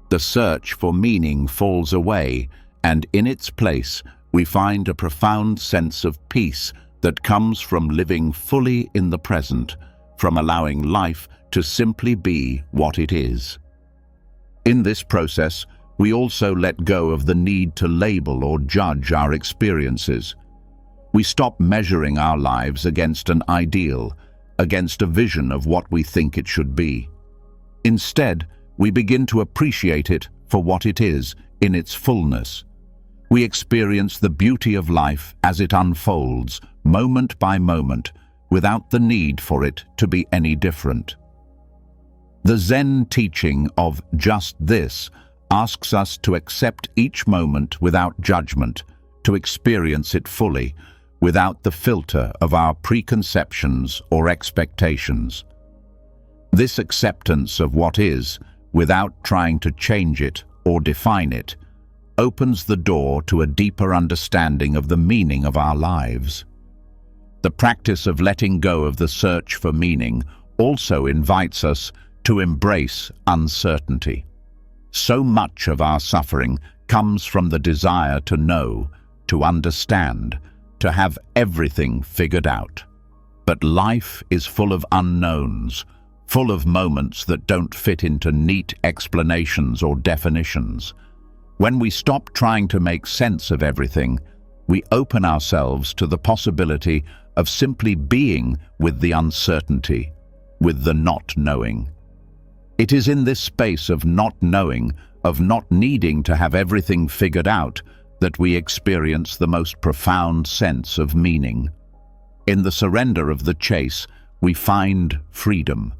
The search for meaning falls away, and in its place we find a profound sense of peace that comes from living fully in the present, from allowing life to simply be what it is. In this process, we also let go of the need to label or judge our experiences. We stop measuring our lives against an ideal, against a vision of what we think it should be. Instead, we begin to appreciate it for what it is in its fullness. We experience the beauty of life as it unfolds, moment by moment, without the need for it to be any different. The Zen teaching of just this asks us to accept each moment without judgment, to experience it fully, without the filter of our preconceptions or expectations. This acceptance of what is, without trying to change it or define it, opens the door to a deeper understanding of the meaning of our lives. The practice of letting go of the search for meaning also invites us to embrace uncertainty. So much of our suffering comes from the desire to know, to understand, to have everything figured out. But life is full of unknowns, full of moments that don't fit into neat explanations or definitions. When we stop trying to make sense of everything, we open ourselves to the possibility of simply being with the uncertainty, with the not knowing. It is in this space of not knowing, of not needing to have everything figured out, that we experience the most profound sense of meaning. In the surrender of the chase, we find freedom.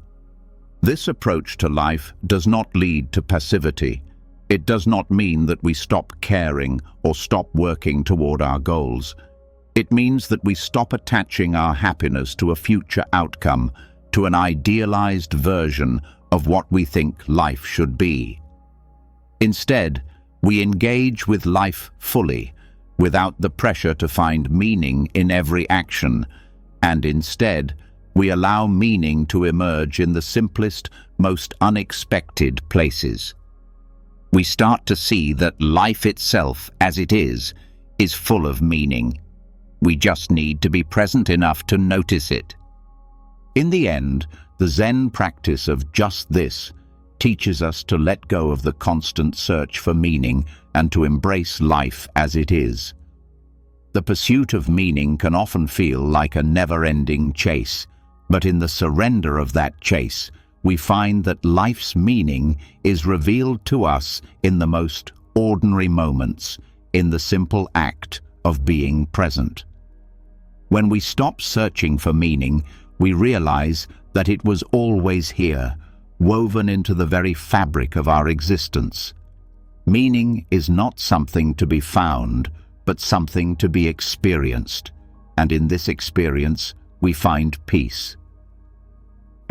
This approach to life does not lead to passivity. It does not mean that we stop caring or stop working toward our goals. It means that we stop attaching our happiness to a future outcome, to an idealized version of what we think life should be. Instead, we engage with life fully, without the pressure to find meaning in every action, and instead, we allow meaning to emerge in the simplest, most unexpected places. We start to see that life itself, as it is full of meaning. We just need to be present enough to notice it. In the end, the Zen practice of just this teaches us to let go of the constant search for meaning and to embrace life as it is. The pursuit of meaning can often feel like a never-ending chase, but in the surrender of that chase, we find that life's meaning is revealed to us in the most ordinary moments, in the simple act of being present. When we stop searching for meaning, we realize that it was always here, woven into the very fabric of our existence. Meaning is not something to be found, but something to be experienced, and in this experience we find peace.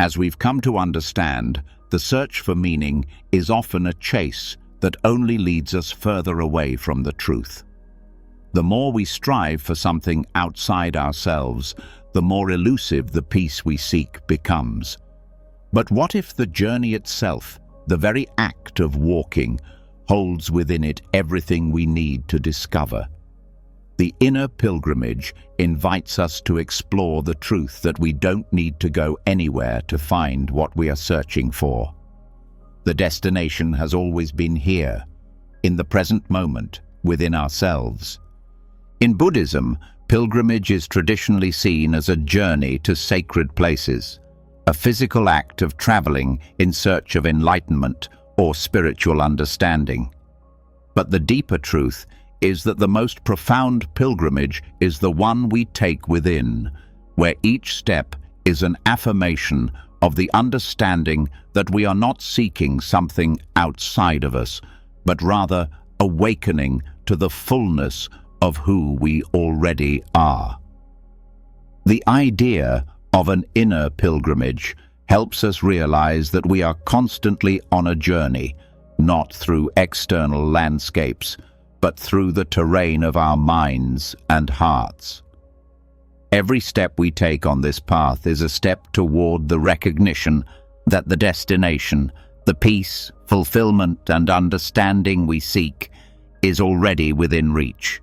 As we've come to understand, the search for meaning is often a chase that only leads us further away from the truth. The more we strive for something outside ourselves, the more elusive the peace we seek becomes. But what if the journey itself, the very act of walking, holds within it everything we need to discover? The inner pilgrimage invites us to explore the truth that we don't need to go anywhere to find what we are searching for. The destination has always been here, in the present moment, within ourselves. In Buddhism, pilgrimage is traditionally seen as a journey to sacred places, a physical act of traveling in search of enlightenment or spiritual understanding. But the deeper truth is that the most profound pilgrimage is the one we take within, where each step is an affirmation of the understanding that we are not seeking something outside of us, but rather awakening to the fullness of who we already are. The idea of an inner pilgrimage helps us realize that we are constantly on a journey, not through external landscapes, but through the terrain of our minds and hearts. Every step we take on this path is a step toward the recognition that the destination, the peace, fulfillment, and understanding we seek, is already within reach.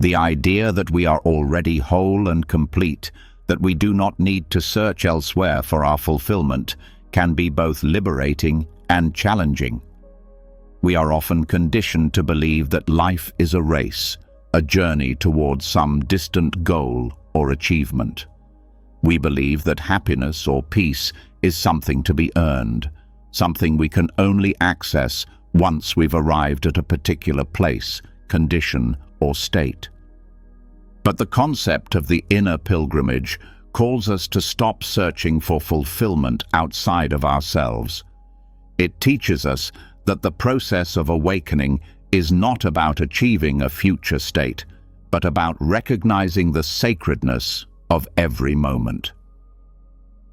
The idea that we are already whole and complete, that we do not need to search elsewhere for our fulfillment, can be both liberating and challenging. We are often conditioned to believe that life is a race, a journey towards some distant goal or achievement. We believe that happiness or peace is something to be earned, something we can only access once we've arrived at a particular place, condition, or state. But the concept of the inner pilgrimage calls us to stop searching for fulfillment outside of ourselves. It teaches us that the process of awakening is not about achieving a future state, but about recognizing the sacredness of every moment.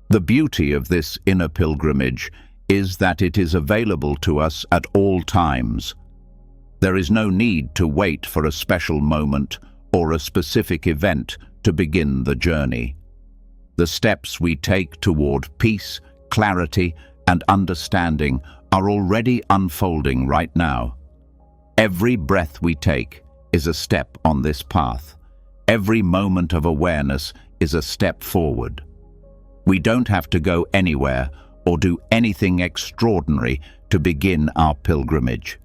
The beauty of this inner pilgrimage is that it is available to us at all times. There is no need to wait for a special moment or a specific event to begin the journey. The steps we take toward peace, clarity, and understanding are already unfolding right now. Every breath we take is a step on this path. Every moment of awareness is a step forward. We don't have to go anywhere or do anything extraordinary to begin our pilgrimage.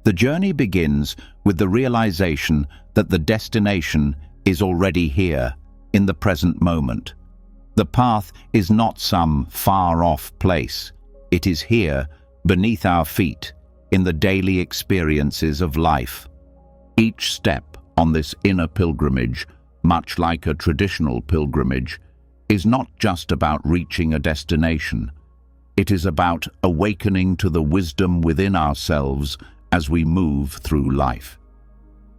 The journey begins with the realization that the destination is already here, in the present moment. The path is not some far-off place. It is here, beneath our feet, in the daily experiences of life. Each step on this inner pilgrimage, much like a traditional pilgrimage, is not just about reaching a destination. It is about awakening to the wisdom within ourselves as we move through life.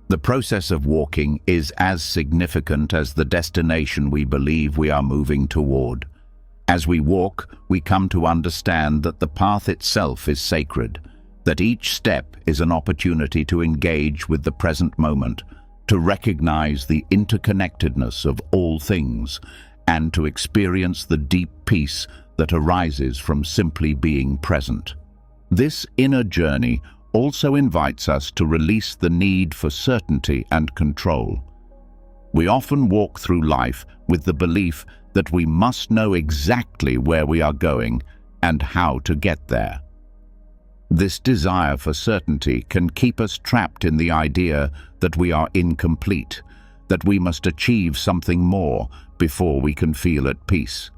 The process of walking is as significant as the destination we believe we are moving toward. As we walk, we come to understand that the path itself is sacred, that each step is an opportunity to engage with the present moment, to recognize the interconnectedness of all things, and to experience the deep peace that arises from simply being present. This inner journey also invites us to release the need for certainty and control. We often walk through life with the belief that we must know exactly where we are going and how to get there. This desire for certainty can keep us trapped in the idea that we are incomplete, that we must achieve something more before we can feel at peace.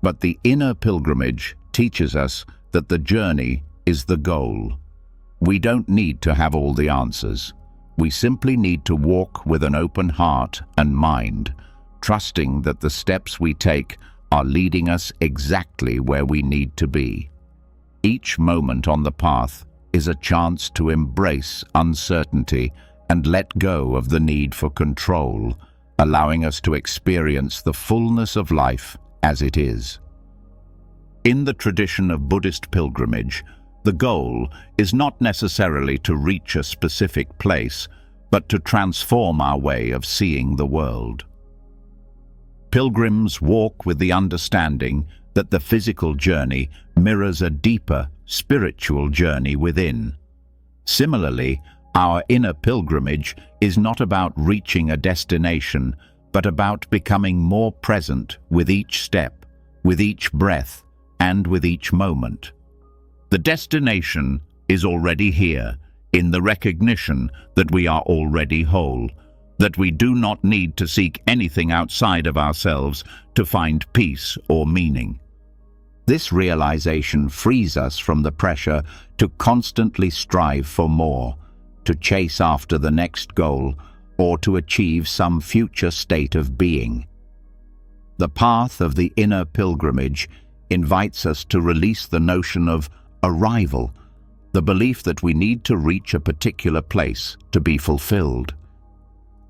But the inner pilgrimage teaches us that the journey is the goal. We don't need to have all the answers. We simply need to walk with an open heart and mind, trusting that the steps we take are leading us exactly where we need to be. Each moment on the path is a chance to embrace uncertainty and let go of the need for control, allowing us to experience the fullness of life as it is. In the tradition of Buddhist pilgrimage, the goal is not necessarily to reach a specific place, but to transform our way of seeing the world. Pilgrims walk with the understanding that the physical journey mirrors a deeper spiritual journey within. Similarly, our inner pilgrimage is not about reaching a destination, but about becoming more present with each step, with each breath, and with each moment. The destination is already here, in the recognition that we are already whole, that we do not need to seek anything outside of ourselves to find peace or meaning. This realization frees us from the pressure to constantly strive for more, to chase after the next goal, or to achieve some future state of being. The path of the inner pilgrimage invites us to release the notion of arrival, the belief that we need to reach a particular place to be fulfilled.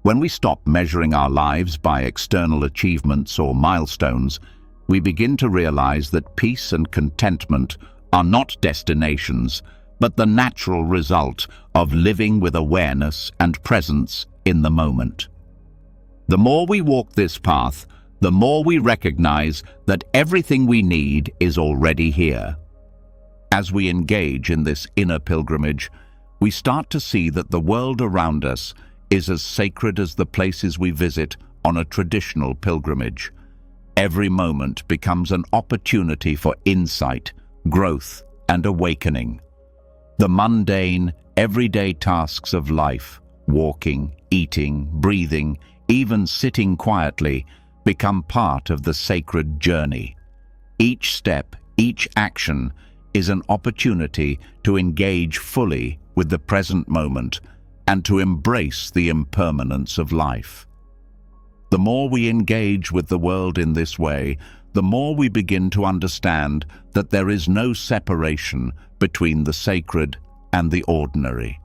When we stop measuring our lives by external achievements or milestones, we begin to realize that peace and contentment are not destinations, but the natural result of living with awareness and presence in the moment. The more we walk this path, the more we recognize that everything we need is already here. As we engage in this inner pilgrimage, we start to see that the world around us is as sacred as the places we visit on a traditional pilgrimage. Every moment becomes an opportunity for insight, growth, and awakening. The mundane, everyday tasks of life, walking, eating, breathing, even sitting quietly, become part of the sacred journey. Each step, each action, is an opportunity to engage fully with the present moment and to embrace the impermanence of life. The more we engage with the world in this way, the more we begin to understand that there is no separation between the sacred and the ordinary.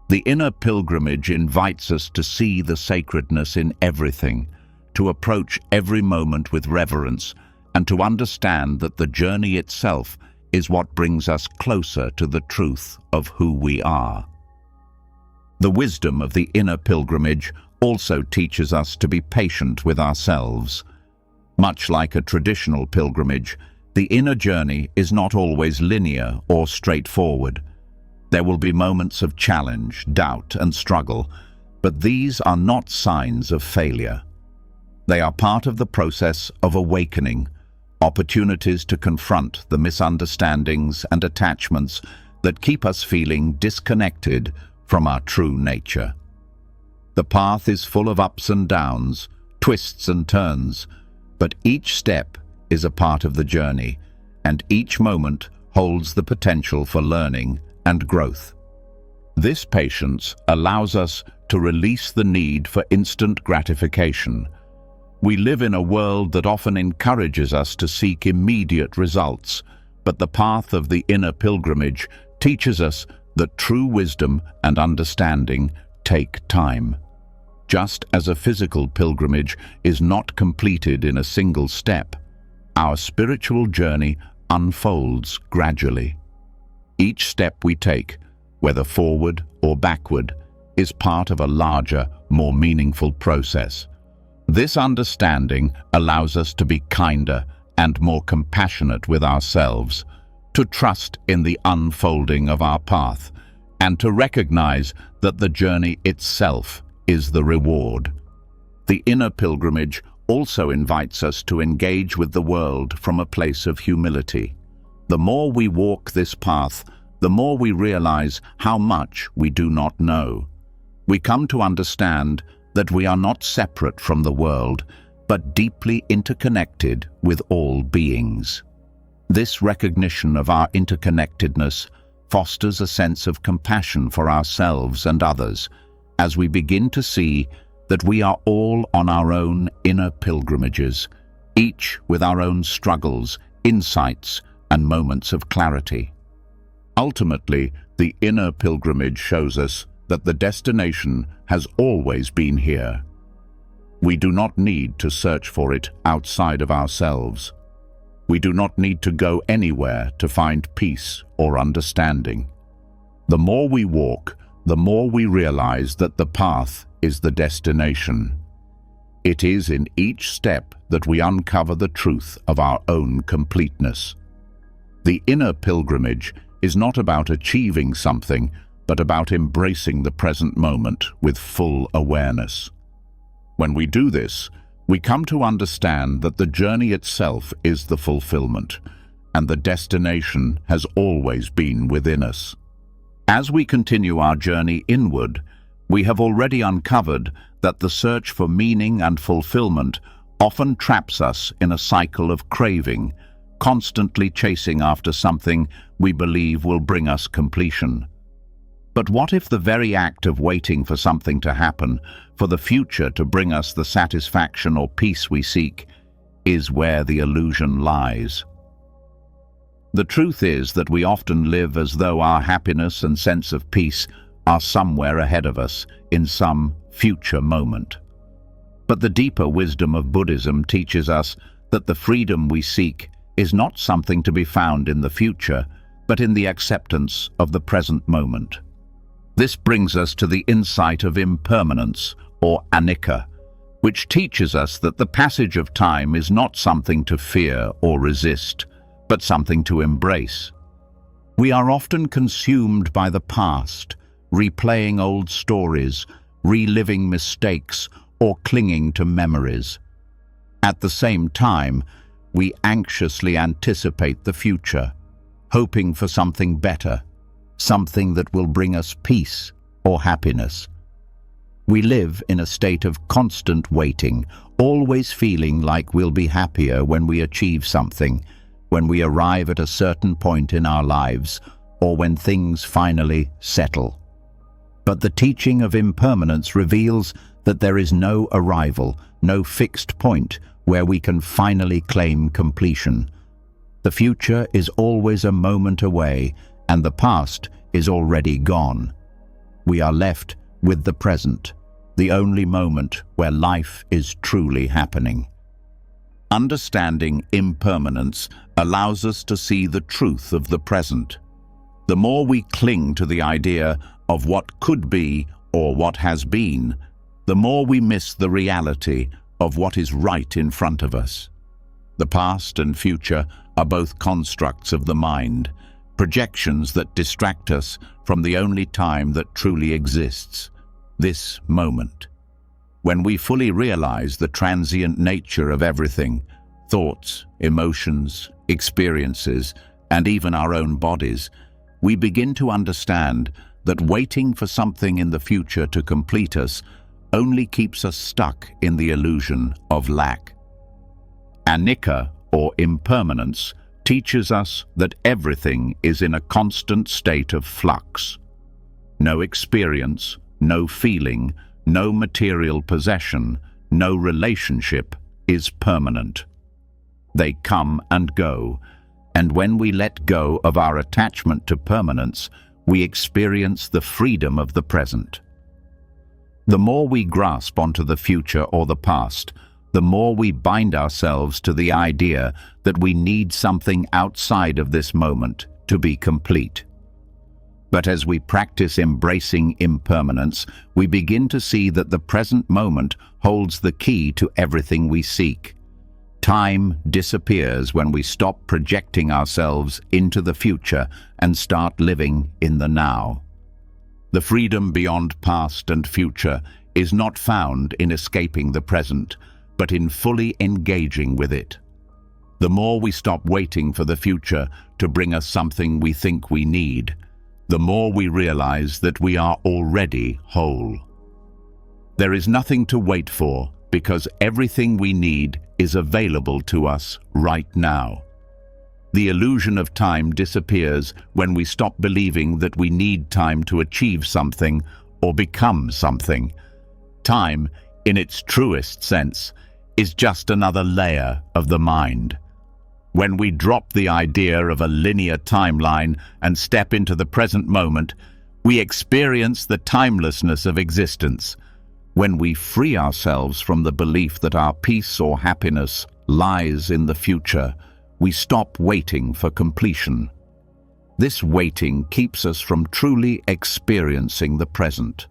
The inner pilgrimage invites us to see the sacredness in everything, to approach every moment with reverence, and to understand that the journey itself is what brings us closer to the truth of who we are. The wisdom of the inner pilgrimage also teaches us to be patient with ourselves. Much like a traditional pilgrimage, the inner journey is not always linear or straightforward. There will be moments of challenge, doubt, and struggle, but these are not signs of failure. They are part of the process of awakening, opportunities to confront the misunderstandings and attachments that keep us feeling disconnected from our true nature. The path is full of ups and downs, twists and turns, but each step is a part of the journey, and each moment holds the potential for learning and growth. This patience allows us to release the need for instant gratification. We live in a world that often encourages us to seek immediate results, but the path of the inner pilgrimage teaches us that true wisdom and understanding take time. Just as a physical pilgrimage is not completed in a single step, our spiritual journey unfolds gradually. Each step we take, whether forward or backward, is part of a larger, more meaningful process. This understanding allows us to be kinder and more compassionate with ourselves, to trust in the unfolding of our path, and to recognize that the journey itself is the reward. The inner pilgrimage also invites us to engage with the world from a place of humility. The more we walk this path, the more we realize how much we do not know. We come to understand that we are not separate from the world, but deeply interconnected with all beings. This recognition of our interconnectedness fosters a sense of compassion for ourselves and others, as we begin to see that we are all on our own inner pilgrimages, each with our own struggles, insights, and moments of clarity. Ultimately, the inner pilgrimage shows us that the destination has always been here. We do not need to search for it outside of ourselves. We do not need to go anywhere to find peace or understanding. The more we walk, the more we realize that the path is the destination. It is in each step that we uncover the truth of our own completeness. The inner pilgrimage is not about achieving something, but about embracing the present moment with full awareness. When we do this, we come to understand that the journey itself is the fulfillment, and the destination has always been within us. As we continue our journey inward, we have already uncovered that the search for meaning and fulfillment often traps us in a cycle of craving, constantly chasing after something we believe will bring us completion. But what if the very act of waiting for something to happen, for the future to bring us the satisfaction or peace we seek, is where the illusion lies? The truth is that we often live as though our happiness and sense of peace are somewhere ahead of us in some future moment. But the deeper wisdom of Buddhism teaches us that the freedom we seek is not something to be found in the future, but in the acceptance of the present moment. This brings us to the insight of impermanence, or anicca, which teaches us that the passage of time is not something to fear or resist, but something to embrace. We are often consumed by the past, replaying old stories, reliving mistakes, or clinging to memories. At the same time, we anxiously anticipate the future, hoping for something better, something that will bring us peace or happiness. We live in a state of constant waiting, always feeling like we'll be happier when we achieve something, when we arrive at a certain point in our lives, or when things finally settle. But the teaching of impermanence reveals that there is no arrival, no fixed point where we can finally claim completion. The future is always a moment away, and the past is already gone. We are left with the present, the only moment where life is truly happening. Understanding impermanence allows us to see the truth of the present. The more we cling to the idea of what could be or what has been, the more we miss the reality of what is right in front of us. The past and future are both constructs of the mind, projections that distract us from the only time that truly exists, this moment. When we fully realize the transient nature of everything, thoughts, emotions, experiences, and even our own bodies, we begin to understand that waiting for something in the future to complete us only keeps us stuck in the illusion of lack. Anicca, or impermanence, teaches us that everything is in a constant state of flux. No experience, no feeling, no material possession, no relationship is permanent. They come and go, and when we let go of our attachment to permanence, we experience the freedom of the present. The more we grasp onto the future or the past, the more we bind ourselves to the idea that we need something outside of this moment to be complete. But as we practice embracing impermanence, we begin to see that the present moment holds the key to everything we seek. Time disappears when we stop projecting ourselves into the future and start living in the now. The freedom beyond past and future is not found in escaping the present, but in fully engaging with it. The more we stop waiting for the future to bring us something we think we need, the more we realize that we are already whole. There is nothing to wait for because everything we need is available to us right now. The illusion of time disappears when we stop believing that we need time to achieve something or become something. Time, in its truest sense, is just another layer of the mind. When we drop the idea of a linear timeline and step into the present moment, we experience the timelessness of existence. When we free ourselves from the belief that our peace or happiness lies in the future, we stop waiting for completion. This waiting keeps us from truly experiencing the present.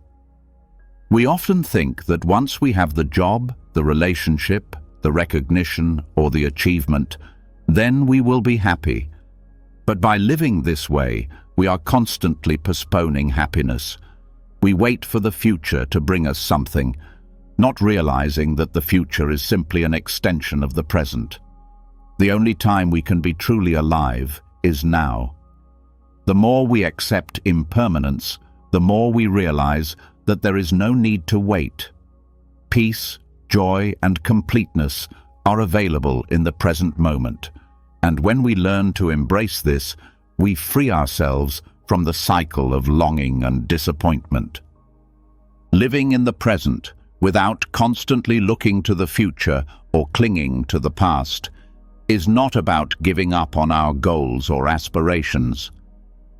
We often think that once we have the job, the relationship, the recognition, or the achievement, then we will be happy. But by living this way, we are constantly postponing happiness. We wait for the future to bring us something, not realizing that the future is simply an extension of the present. The only time we can be truly alive is now. The more we accept impermanence, the more we realize that there is no need to wait. Peace, joy, and completeness are available in the present moment. And when we learn to embrace this, we free ourselves from the cycle of longing and disappointment. Living in the present, without constantly looking to the future or clinging to the past, is not about giving up on our goals or aspirations.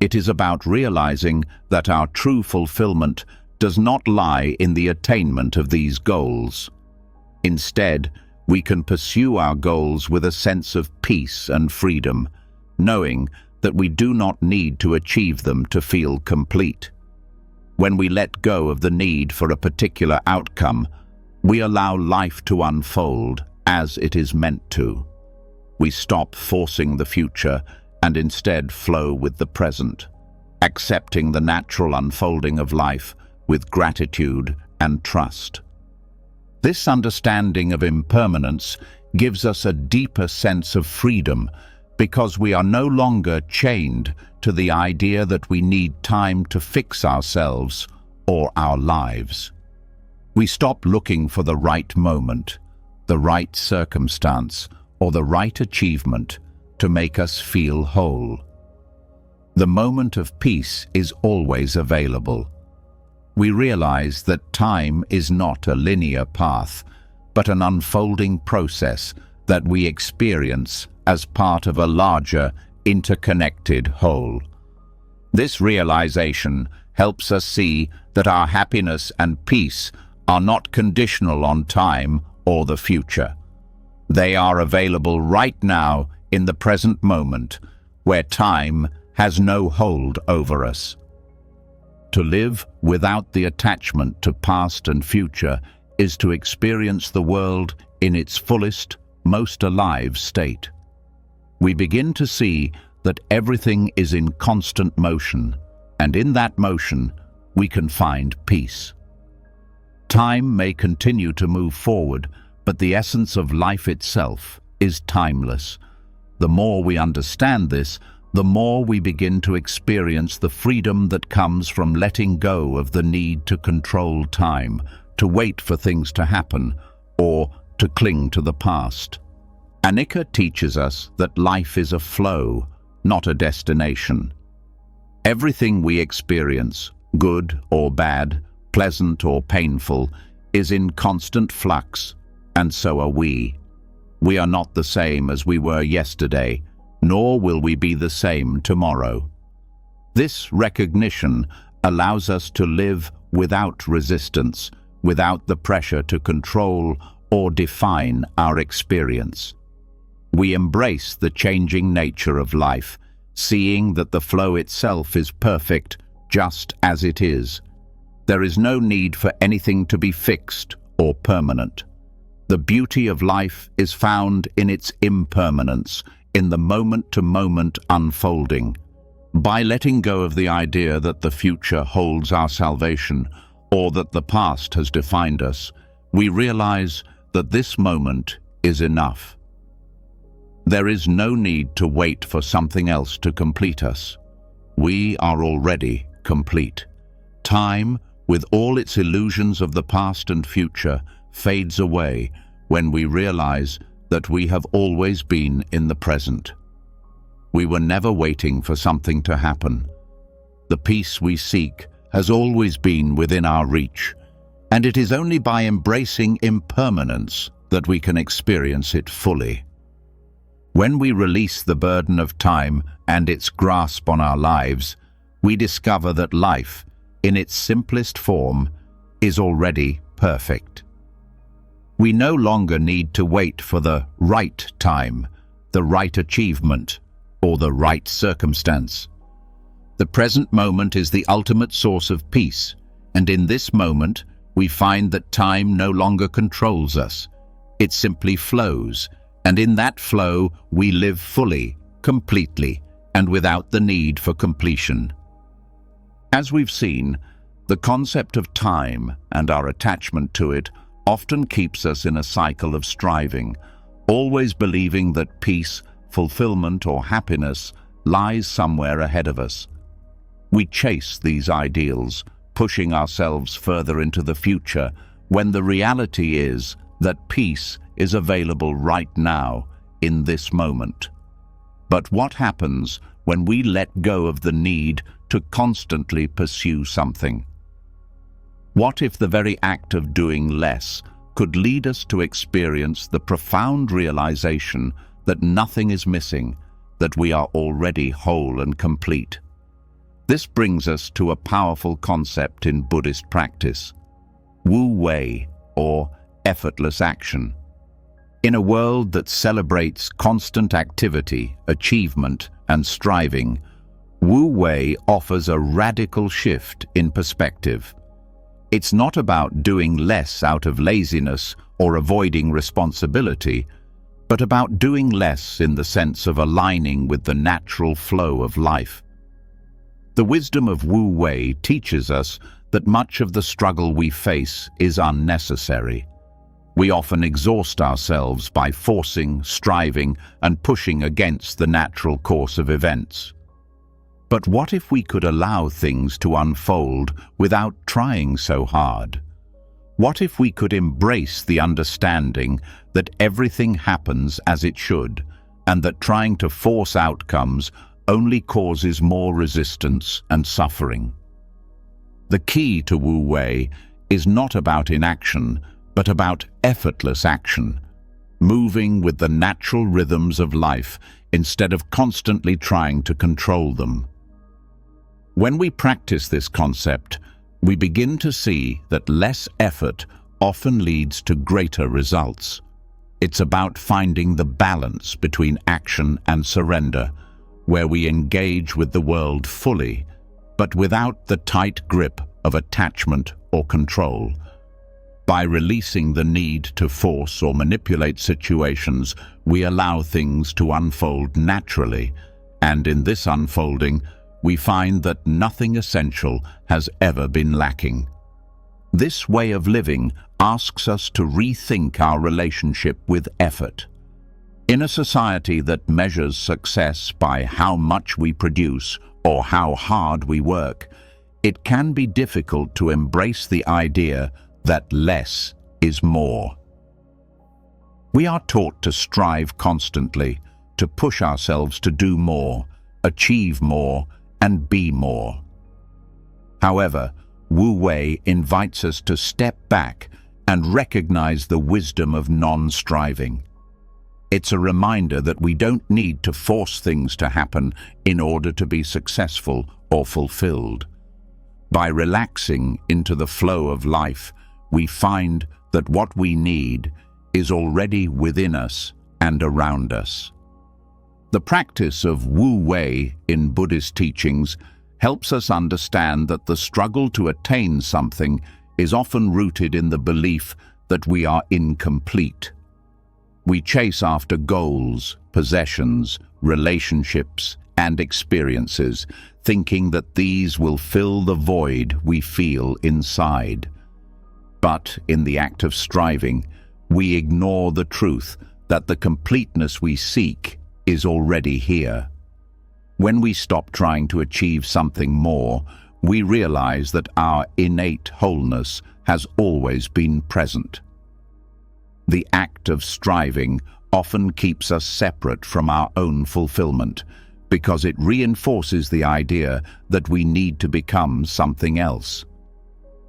It is about realizing that our true fulfillment does not lie in the attainment of these goals. Instead, we can pursue our goals with a sense of peace and freedom, knowing that we do not need to achieve them to feel complete. When we let go of the need for a particular outcome, we allow life to unfold as it is meant to. We stop forcing the future and instead flow with the present, accepting the natural unfolding of life with gratitude and trust. This understanding of impermanence gives us a deeper sense of freedom because we are no longer chained to the idea that we need time to fix ourselves or our lives. We stop looking for the right moment, the right circumstance, or the right achievement to make us feel whole. The moment of peace is always available. We realize that time is not a linear path, but an unfolding process that we experience as part of a larger, interconnected whole. This realization helps us see that our happiness and peace are not conditional on time or the future. They are available right now in the present moment, where time has no hold over us. To live without the attachment to past and future is to experience the world in its fullest, most alive state. We begin to see that everything is in constant motion, and in that motion, we can find peace. Time may continue to move forward, but the essence of life itself is timeless. The more we understand this, the more we begin to experience the freedom that comes from letting go of the need to control time, to wait for things to happen, or to cling to the past. Anika teaches us that life is a flow, not a destination. Everything we experience, good or bad, pleasant or painful, is in constant flux, and so are we. We are not the same as we were yesterday, nor will we be the same tomorrow. This recognition allows us to live without resistance, without the pressure to control or define our experience. We embrace the changing nature of life, seeing that the flow itself is perfect just as it is. There is no need for anything to be fixed or permanent. The beauty of life is found in its impermanence, in the moment-to-moment unfolding. By letting go of the idea that the future holds our salvation or that the past has defined us, we realize that this moment is enough. There is no need to wait for something else to complete us. We are already complete. Time, with all its illusions of the past and future, fades away when we realize that we have always been in the present. We were never waiting for something to happen. The peace we seek has always been within our reach, and it is only by embracing impermanence that we can experience it fully. When we release the burden of time and its grasp on our lives, we discover that life, in its simplest form, is already perfect. We no longer need to wait for the right time, the right achievement, or the right circumstance. The present moment is the ultimate source of peace, and in this moment, we find that time no longer controls us. It simply flows, and in that flow, we live fully, completely, and without the need for completion. As we've seen, the concept of time and our attachment to it often keeps us in a cycle of striving, always believing that peace, fulfillment, or happiness lies somewhere ahead of us. We chase these ideals, pushing ourselves further into the future, when the reality is that peace is available right now, in this moment. But what happens when we let go of the need to constantly pursue something? What if the very act of doing less could lead us to experience the profound realization that nothing is missing, that we are already whole and complete? This brings us to a powerful concept in Buddhist practice: Wu Wei, or effortless action. In a world that celebrates constant activity, achievement, and striving, Wu Wei offers a radical shift in perspective. It's not about doing less out of laziness or avoiding responsibility, but about doing less in the sense of aligning with the natural flow of life. The wisdom of Wu Wei teaches us that much of the struggle we face is unnecessary. We often exhaust ourselves by forcing, striving, and pushing against the natural course of events. But what if we could allow things to unfold without trying so hard? What if we could embrace the understanding that everything happens as it should, and that trying to force outcomes only causes more resistance and suffering? The key to Wu Wei is not about inaction, but about effortless action, moving with the natural rhythms of life instead of constantly trying to control them. When we practice this concept, we begin to see that less effort often leads to greater results. It's about finding the balance between action and surrender, where we engage with the world fully, but without the tight grip of attachment or control. By releasing the need to force or manipulate situations, we allow things to unfold naturally, and in this unfolding, we find that nothing essential has ever been lacking. This way of living asks us to rethink our relationship with effort. In a society that measures success by how much we produce or how hard we work, it can be difficult to embrace the idea that less is more. We are taught to strive constantly, to push ourselves to do more, achieve more, and be more. However, Wu Wei invites us to step back and recognize the wisdom of non-striving. It's a reminder that we don't need to force things to happen in order to be successful or fulfilled. By relaxing into the flow of life, we find that what we need is already within us and around us. The practice of Wu Wei in Buddhist teachings helps us understand that the struggle to attain something is often rooted in the belief that we are incomplete. We chase after goals, possessions, relationships, and experiences, thinking that these will fill the void we feel inside. But in the act of striving, we ignore the truth that the completeness we seek is already here. When we stop trying to achieve something more, we realize that our innate wholeness has always been present. The act of striving often keeps us separate from our own fulfillment, because it reinforces the idea that we need to become something else.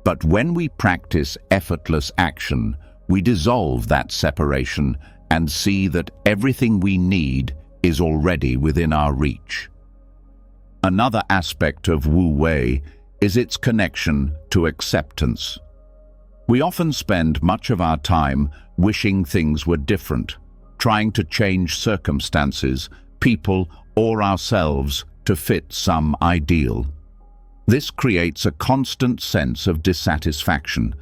But when we practice effortless action, we dissolve that separation and see that everything we need is already within our reach. Another aspect of Wu Wei is its connection to acceptance. We often spend much of our time wishing things were different, trying to change circumstances, people, or ourselves to fit some ideal. This creates a constant sense of dissatisfaction,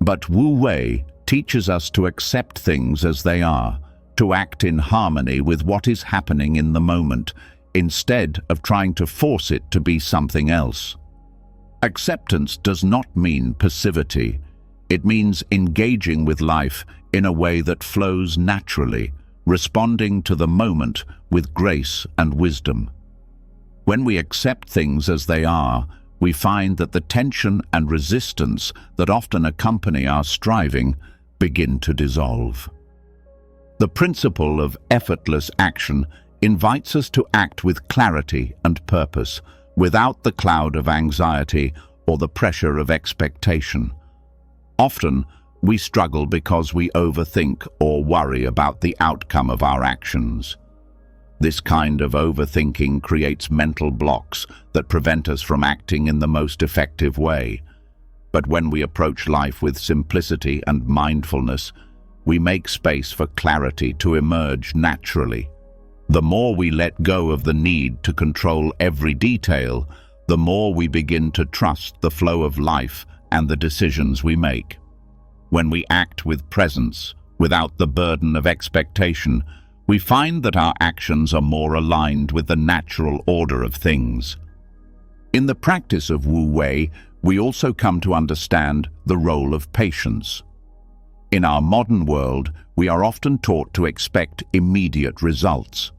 but Wu Wei teaches us to accept things as they are, to act in harmony with what is happening in the moment, instead of trying to force it to be something else. Acceptance does not mean passivity. It means engaging with life in a way that flows naturally, responding to the moment with grace and wisdom. When we accept things as they are, we find that the tension and resistance that often accompany our striving begin to dissolve. The principle of effortless action invites us to act with clarity and purpose, without the cloud of anxiety or the pressure of expectation. Often, we struggle because we overthink or worry about the outcome of our actions. This kind of overthinking creates mental blocks that prevent us from acting in the most effective way. But when we approach life with simplicity and mindfulness, we make space for clarity to emerge naturally. The more we let go of the need to control every detail, the more we begin to trust the flow of life and the decisions we make. When we act with presence, without the burden of expectation, we find that our actions are more aligned with the natural order of things. In the practice of Wu Wei, we also come to understand the role of patience. In our modern world, we are often taught to expect immediate results.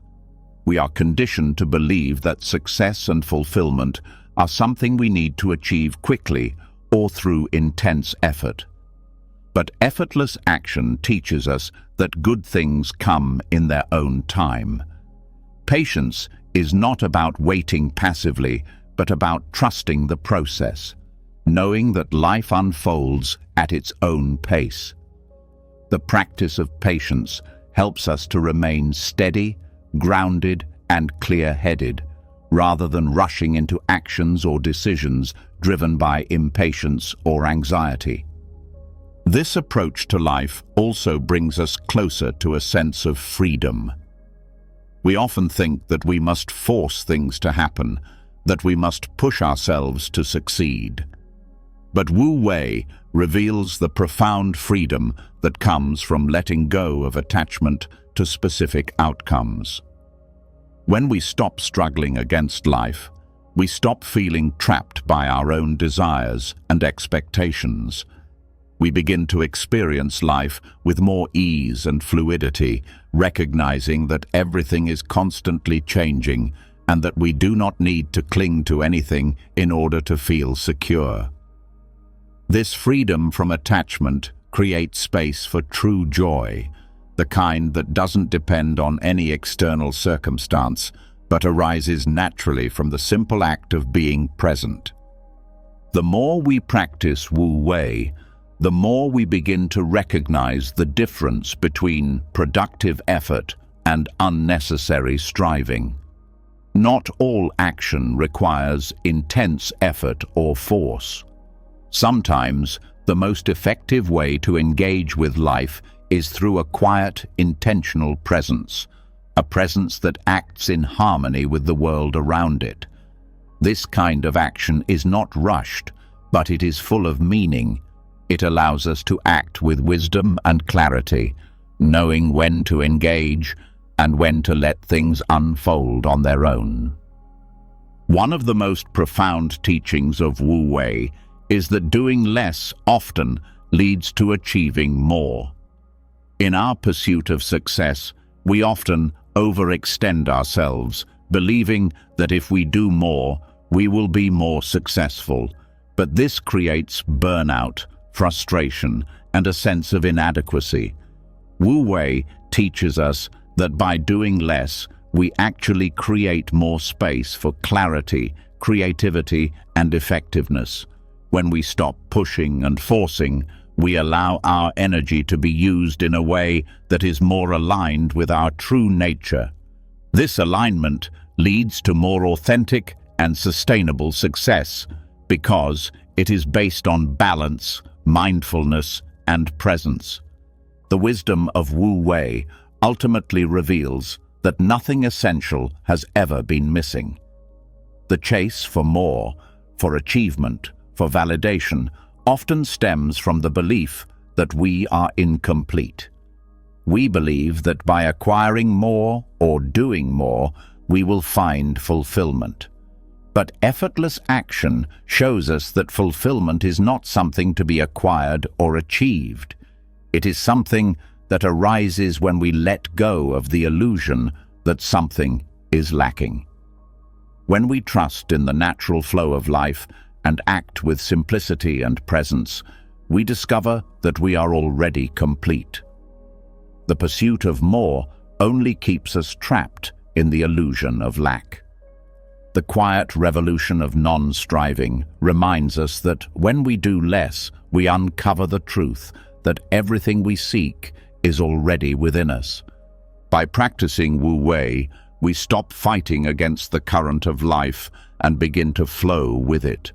We are conditioned to believe that success and fulfillment are something we need to achieve quickly or through intense effort. But effortless action teaches us that good things come in their own time. Patience is not about waiting passively, but about trusting the process, knowing that life unfolds at its own pace. The practice of patience helps us to remain steady, grounded, and clear-headed, rather than rushing into actions or decisions driven by impatience or anxiety. This approach to life also brings us closer to a sense of freedom. We often think that we must force things to happen, that we must push ourselves to succeed. But Wu Wei reveals the profound freedom that comes from letting go of attachment to specific outcomes. When we stop struggling against life, we stop feeling trapped by our own desires and expectations. We begin to experience life with more ease and fluidity, recognizing that everything is constantly changing and that we do not need to cling to anything in order to feel secure. This freedom from attachment creates space for true joy, the kind that doesn't depend on any external circumstance, but arises naturally from the simple act of being present. The more we practice Wu Wei, the more we begin to recognize the difference between productive effort and unnecessary striving. Not all action requires intense effort or force. Sometimes, the most effective way to engage with life is through a quiet, intentional presence, a presence that acts in harmony with the world around it. This kind of action is not rushed, but it is full of meaning. It allows us to act with wisdom and clarity, knowing when to engage and when to let things unfold on their own. One of the most profound teachings of Wu Wei is that doing less often leads to achieving more. In our pursuit of success, we often overextend ourselves, believing that if we do more, we will be more successful. But this creates burnout, frustration, and a sense of inadequacy. Wu Wei teaches us that by doing less, we actually create more space for clarity, creativity, and effectiveness. When we stop pushing and forcing, we allow our energy to be used in a way that is more aligned with our true nature. This alignment leads to more authentic and sustainable success because it is based on balance, mindfulness, and presence. The wisdom of Wu Wei ultimately reveals that nothing essential has ever been missing. The chase for more, for achievement, for validation, often stems from the belief that we are incomplete. We believe that by acquiring more or doing more, we will find fulfillment. But effortless action shows us that fulfillment is not something to be acquired or achieved. It is something that arises when we let go of the illusion that something is lacking. When we trust in the natural flow of life and act with simplicity and presence, we discover that we are already complete. The pursuit of more only keeps us trapped in the illusion of lack. The quiet revolution of non-striving reminds us that when we do less, we uncover the truth that everything we seek is already within us. By practicing Wu Wei, we stop fighting against the current of life and begin to flow with it.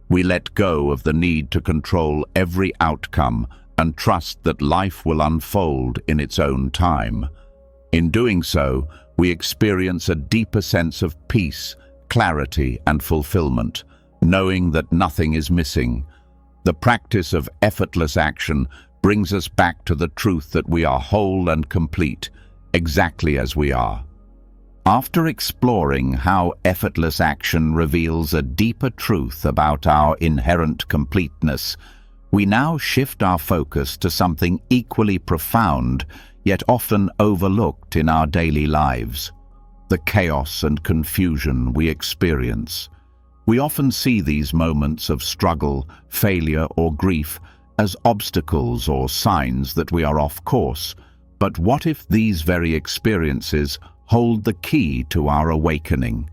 We let go of the need to control every outcome and trust that life will unfold in its own time. In doing so, we experience a deeper sense of peace, clarity, and fulfillment, knowing that nothing is missing. The practice of effortless action brings us back to the truth that we are whole and complete, exactly as we are. After exploring how effortless action reveals a deeper truth about our inherent completeness, we now shift our focus to something equally profound, yet often overlooked in our daily lives: the chaos and confusion we experience. We often see these moments of struggle, failure, or grief as obstacles or signs that we are off course. But what if these very experiences hold the key to our awakening?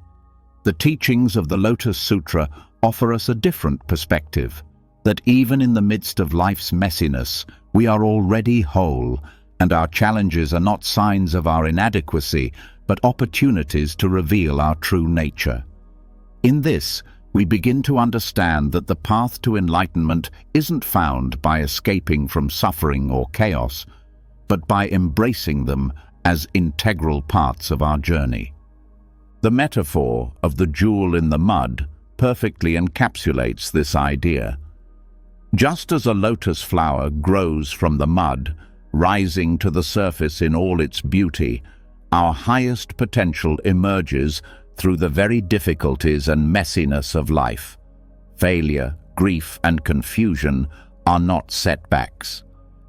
The teachings of the Lotus Sutra offer us a different perspective, that even in the midst of life's messiness, we are already whole, and our challenges are not signs of our inadequacy, but opportunities to reveal our true nature. In this, we begin to understand that the path to enlightenment isn't found by escaping from suffering or chaos, but by embracing them as integral parts of our journey. The metaphor of the jewel in the mud perfectly encapsulates this idea. Just as a lotus flower grows from the mud, rising to the surface in all its beauty, our highest potential emerges through the very difficulties and messiness of life. Failure, grief, and confusion are not setbacks.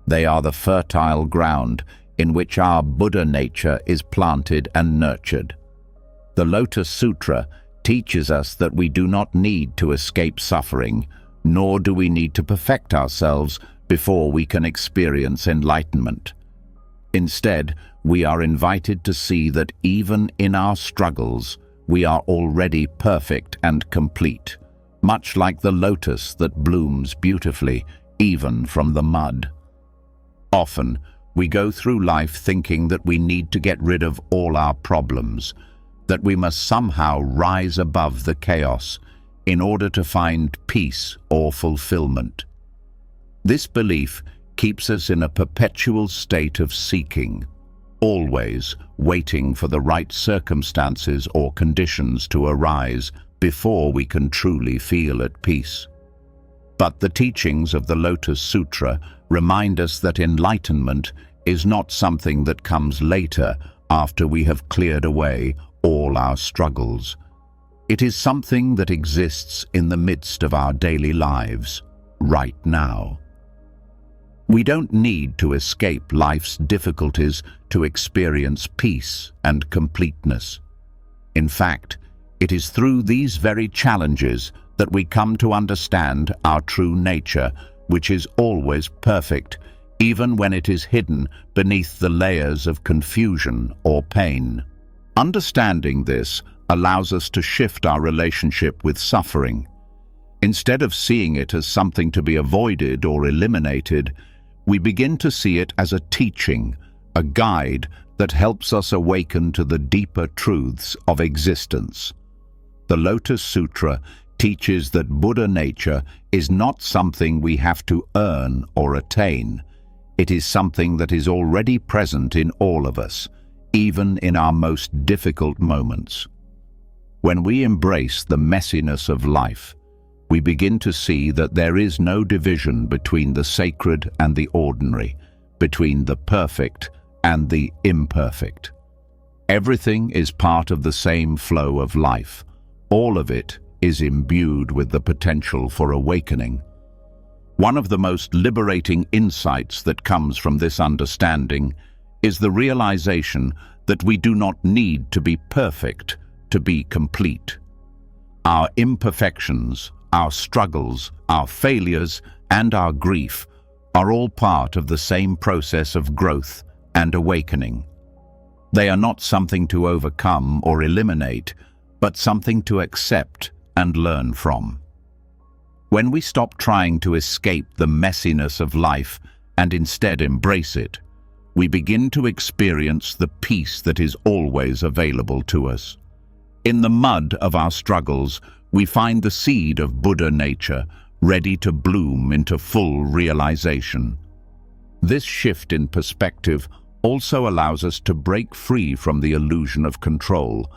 They are the fertile ground in which our Buddha nature is planted and nurtured. The Lotus Sutra teaches us that we do not need to escape suffering, nor do we need to perfect ourselves before we can experience enlightenment. Instead, we are invited to see that even in our struggles, we are already perfect and complete, much like the lotus that blooms beautifully, even from the mud. Often, we go through life thinking that we need to get rid of all our problems, that we must somehow rise above the chaos in order to find peace or fulfillment. This belief keeps us in a perpetual state of seeking, always waiting for the right circumstances or conditions to arise before we can truly feel at peace. But the teachings of the Lotus Sutra remind us that enlightenment is not something that comes later after we have cleared away all our struggles. It is something that exists in the midst of our daily lives, right now. We don't need to escape life's difficulties to experience peace and completeness. In fact, it is through these very challenges that we come to understand our true nature, which is always perfect, even when it is hidden beneath the layers of confusion or pain. Understanding this allows us to shift our relationship with suffering. Instead of seeing it as something to be avoided or eliminated, we begin to see it as a teaching, a guide that helps us awaken to the deeper truths of existence. The Lotus Sutra teaches that Buddha nature is not something we have to earn or attain. It is something that is already present in all of us, even in our most difficult moments. When we embrace the messiness of life, we begin to see that there is no division between the sacred and the ordinary, between the perfect and the imperfect. Everything is part of the same flow of life. All of it is imbued with the potential for awakening. One of the most liberating insights that comes from this understanding is the realization that we do not need to be perfect to be complete. Our imperfections, our struggles, our failures, and our grief are all part of the same process of growth and awakening. They are not something to overcome or eliminate, but something to accept and learn from. When we stop trying to escape the messiness of life and instead embrace it, we begin to experience the peace that is always available to us. In the mud of our struggles, we find the seed of Buddha nature ready to bloom into full realization. This shift in perspective also allows us to break free from the illusion of control.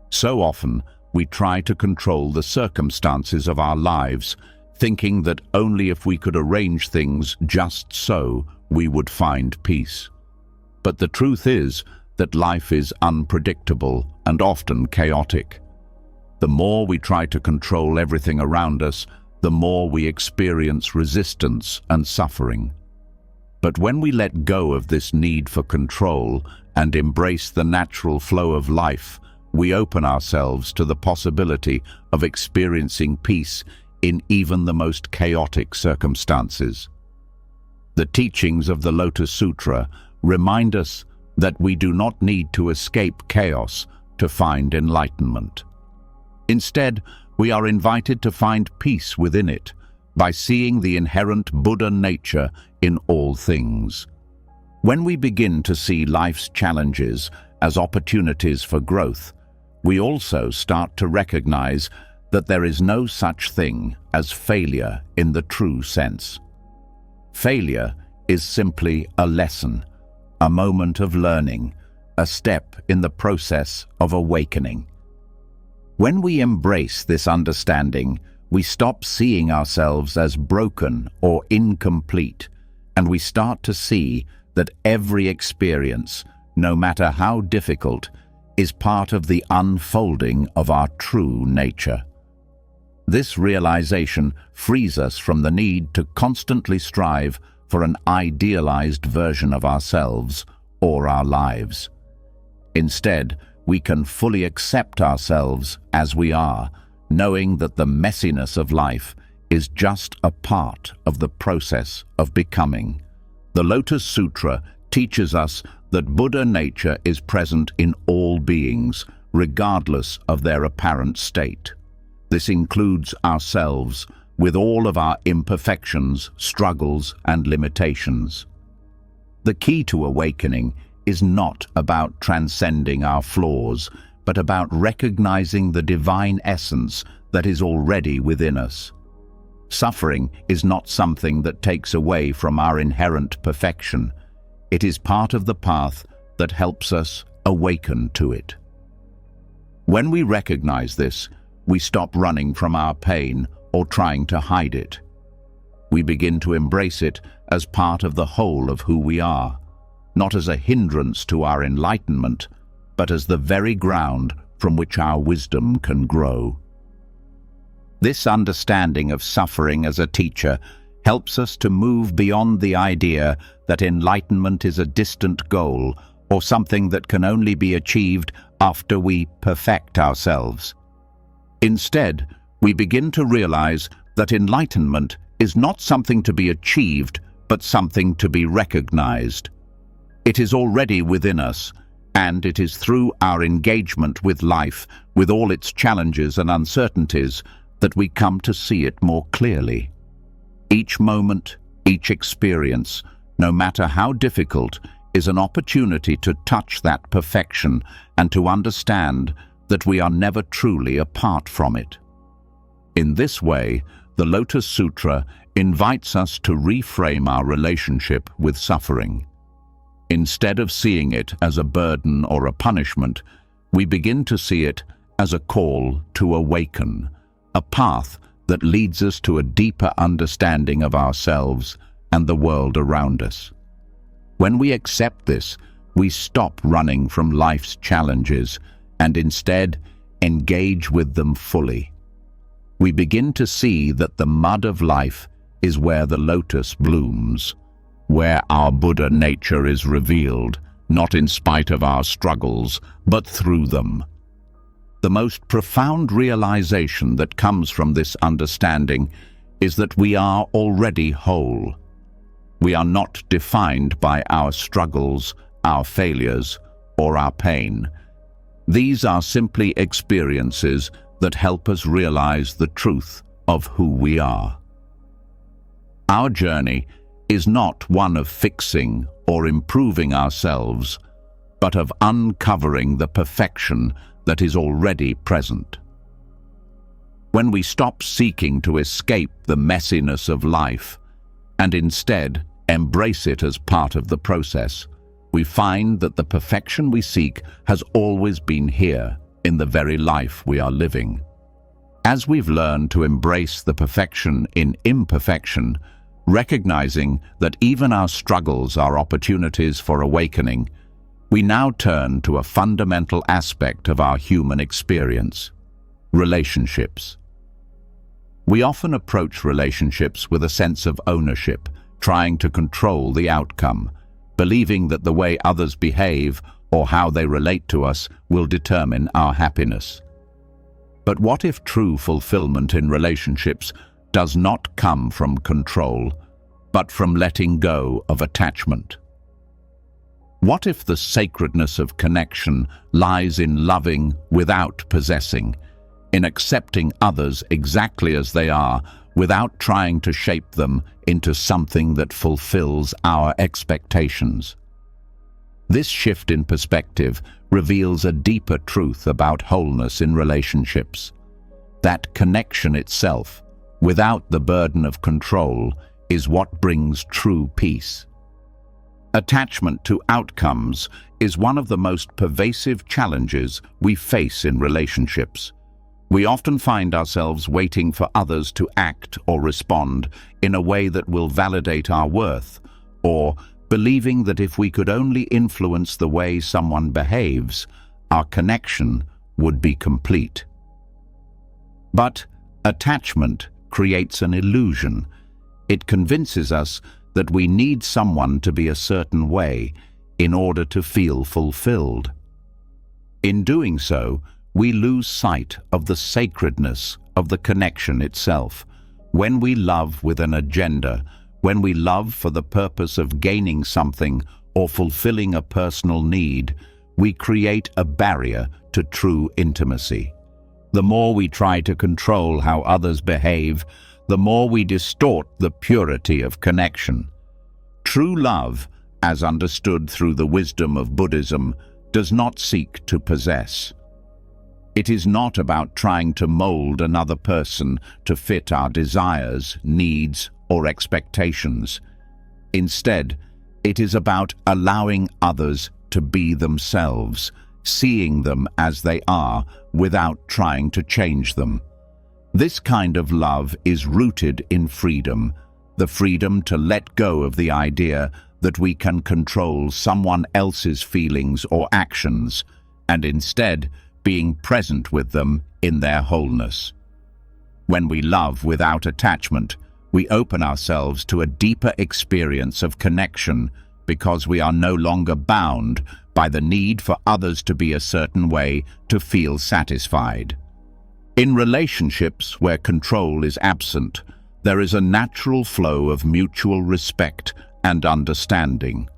So often, we try to control the circumstances of our lives, thinking that only if we could arrange things just so, we would find peace. But the truth is that life is unpredictable and often chaotic. The more we try to control everything around us, the more we experience resistance and suffering. But when we let go of this need for control and embrace the natural flow of life, we open ourselves to the possibility of experiencing peace in even the most chaotic circumstances. The teachings of the Lotus Sutra remind us that we do not need to escape chaos to find enlightenment. Instead, we are invited to find peace within it by seeing the inherent Buddha nature in all things. When we begin to see life's challenges as opportunities for growth, we also start to recognize that there is no such thing as failure in the true sense. Failure is simply a lesson, a moment of learning, a step in the process of awakening. When we embrace this understanding, we stop seeing ourselves as broken or incomplete, and we start to see that every experience, no matter how difficult, is part of the unfolding of our true nature. This realization frees us from the need to constantly strive for an idealized version of ourselves or our lives. Instead, we can fully accept ourselves as we are, knowing that the messiness of life is just a part of the process of becoming. The Lotus Sutra teaches us that Buddha nature is present in all beings, regardless of their apparent state. This includes ourselves, with all of our imperfections, struggles, and limitations. The key to awakening is not about transcending our flaws, but about recognizing the divine essence that is already within us. Suffering is not something that takes away from our inherent perfection. It is part of the path that helps us awaken to it. When we recognize this, we stop running from our pain or trying to hide it. We begin to embrace it as part of the whole of who we are, not as a hindrance to our enlightenment, but as the very ground from which our wisdom can grow. This understanding of suffering as a teacher helps us to move beyond the idea that enlightenment is a distant goal or something that can only be achieved after we perfect ourselves. Instead, we begin to realize that enlightenment is not something to be achieved, but something to be recognized. It is already within us, and it is through our engagement with life, with all its challenges and uncertainties, that we come to see it more clearly. Each moment, each experience, no matter how difficult, is an opportunity to touch that perfection and to understand that we are never truly apart from it. In this way, the Lotus Sutra invites us to reframe our relationship with suffering. Instead of seeing it as a burden or a punishment, we begin to see it as a call to awaken, a path that leads us to a deeper understanding of ourselves and the world around us. When we accept this, we stop running from life's challenges and instead engage with them fully. We begin to see that the mud of life is where the lotus blooms, where our Buddha nature is revealed, not in spite of our struggles, but through them. The most profound realization that comes from this understanding is that we are already whole. We are not defined by our struggles, our failures, or our pain. These are simply experiences that help us realize the truth of who we are. Our journey is not one of fixing or improving ourselves, but of uncovering the perfection that is already present. When we stop seeking to escape the messiness of life and instead embrace it as part of the process, we find that the perfection we seek has always been here in the very life we are living. As we've learned to embrace the perfection in imperfection, recognizing that even our struggles are opportunities for awakening, we now turn to a fundamental aspect of our human experience: relationships. We often approach relationships with a sense of ownership, trying to control the outcome, believing that the way others behave or how they relate to us will determine our happiness. But what if true fulfillment in relationships does not come from control, but from letting go of attachment? What if the sacredness of connection lies in loving without possessing, in accepting others exactly as they are, without trying to shape them into something that fulfills our expectations? This shift in perspective reveals a deeper truth about wholeness in relationships. That connection itself, without the burden of control, is what brings true peace. Attachment to outcomes is one of the most pervasive challenges we face in relationships. We often find ourselves waiting for others to act or respond in a way that will validate our worth, or believing that if we could only influence the way someone behaves, our connection would be complete. But attachment creates an illusion. It convinces us that we need someone to be a certain way in order to feel fulfilled. In doing so, we lose sight of the sacredness of the connection itself. When we love with an agenda, when we love for the purpose of gaining something or fulfilling a personal need, we create a barrier to true intimacy. The more we try to control how others behave, the more we distort the purity of connection. True love, as understood through the wisdom of Buddhism, does not seek to possess. It is not about trying to mold another person to fit our desires, needs, or expectations. Instead, it is about allowing others to be themselves, seeing them as they are without trying to change them. This kind of love is rooted in freedom, the freedom to let go of the idea that we can control someone else's feelings or actions, and instead being present with them in their wholeness. When we love without attachment, we open ourselves to a deeper experience of connection because we are no longer bound by the need for others to be a certain way to feel satisfied. In relationships where control is absent, there is a natural flow of mutual respect and understanding.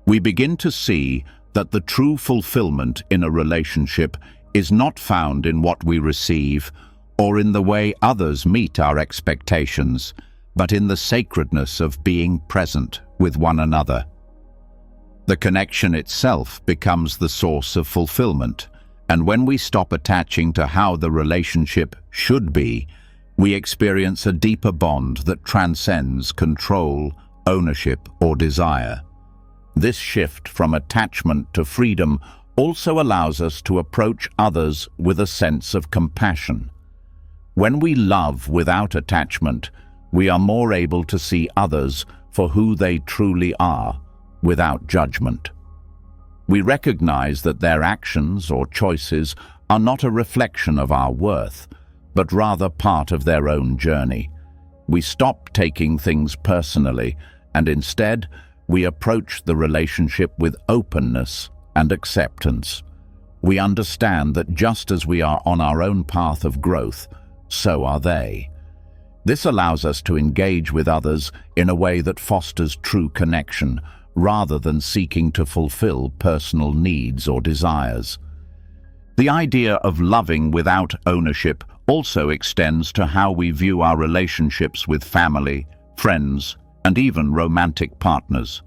We begin to see that the true fulfillment in a relationship is not found in what we receive or in the way others meet our expectations, but in the sacredness of being present with one another. The connection itself becomes the source of fulfillment, and when we stop attaching to how the relationship should be, we experience a deeper bond that transcends control, ownership, or desire. This shift from attachment to freedom also allows us to approach others with a sense of compassion. When we love without attachment, we are more able to see others for who they truly are, without judgment. We recognize that their actions or choices are not a reflection of our worth, but rather part of their own journey. We stop taking things personally, and instead, we approach the relationship with openness and acceptance. We understand that just as we are on our own path of growth, so are they. This allows us to engage with others in a way that fosters true connection, rather than seeking to fulfill personal needs or desires. The idea of loving without ownership also extends to how we view our relationships with family, friends, and even romantic partners.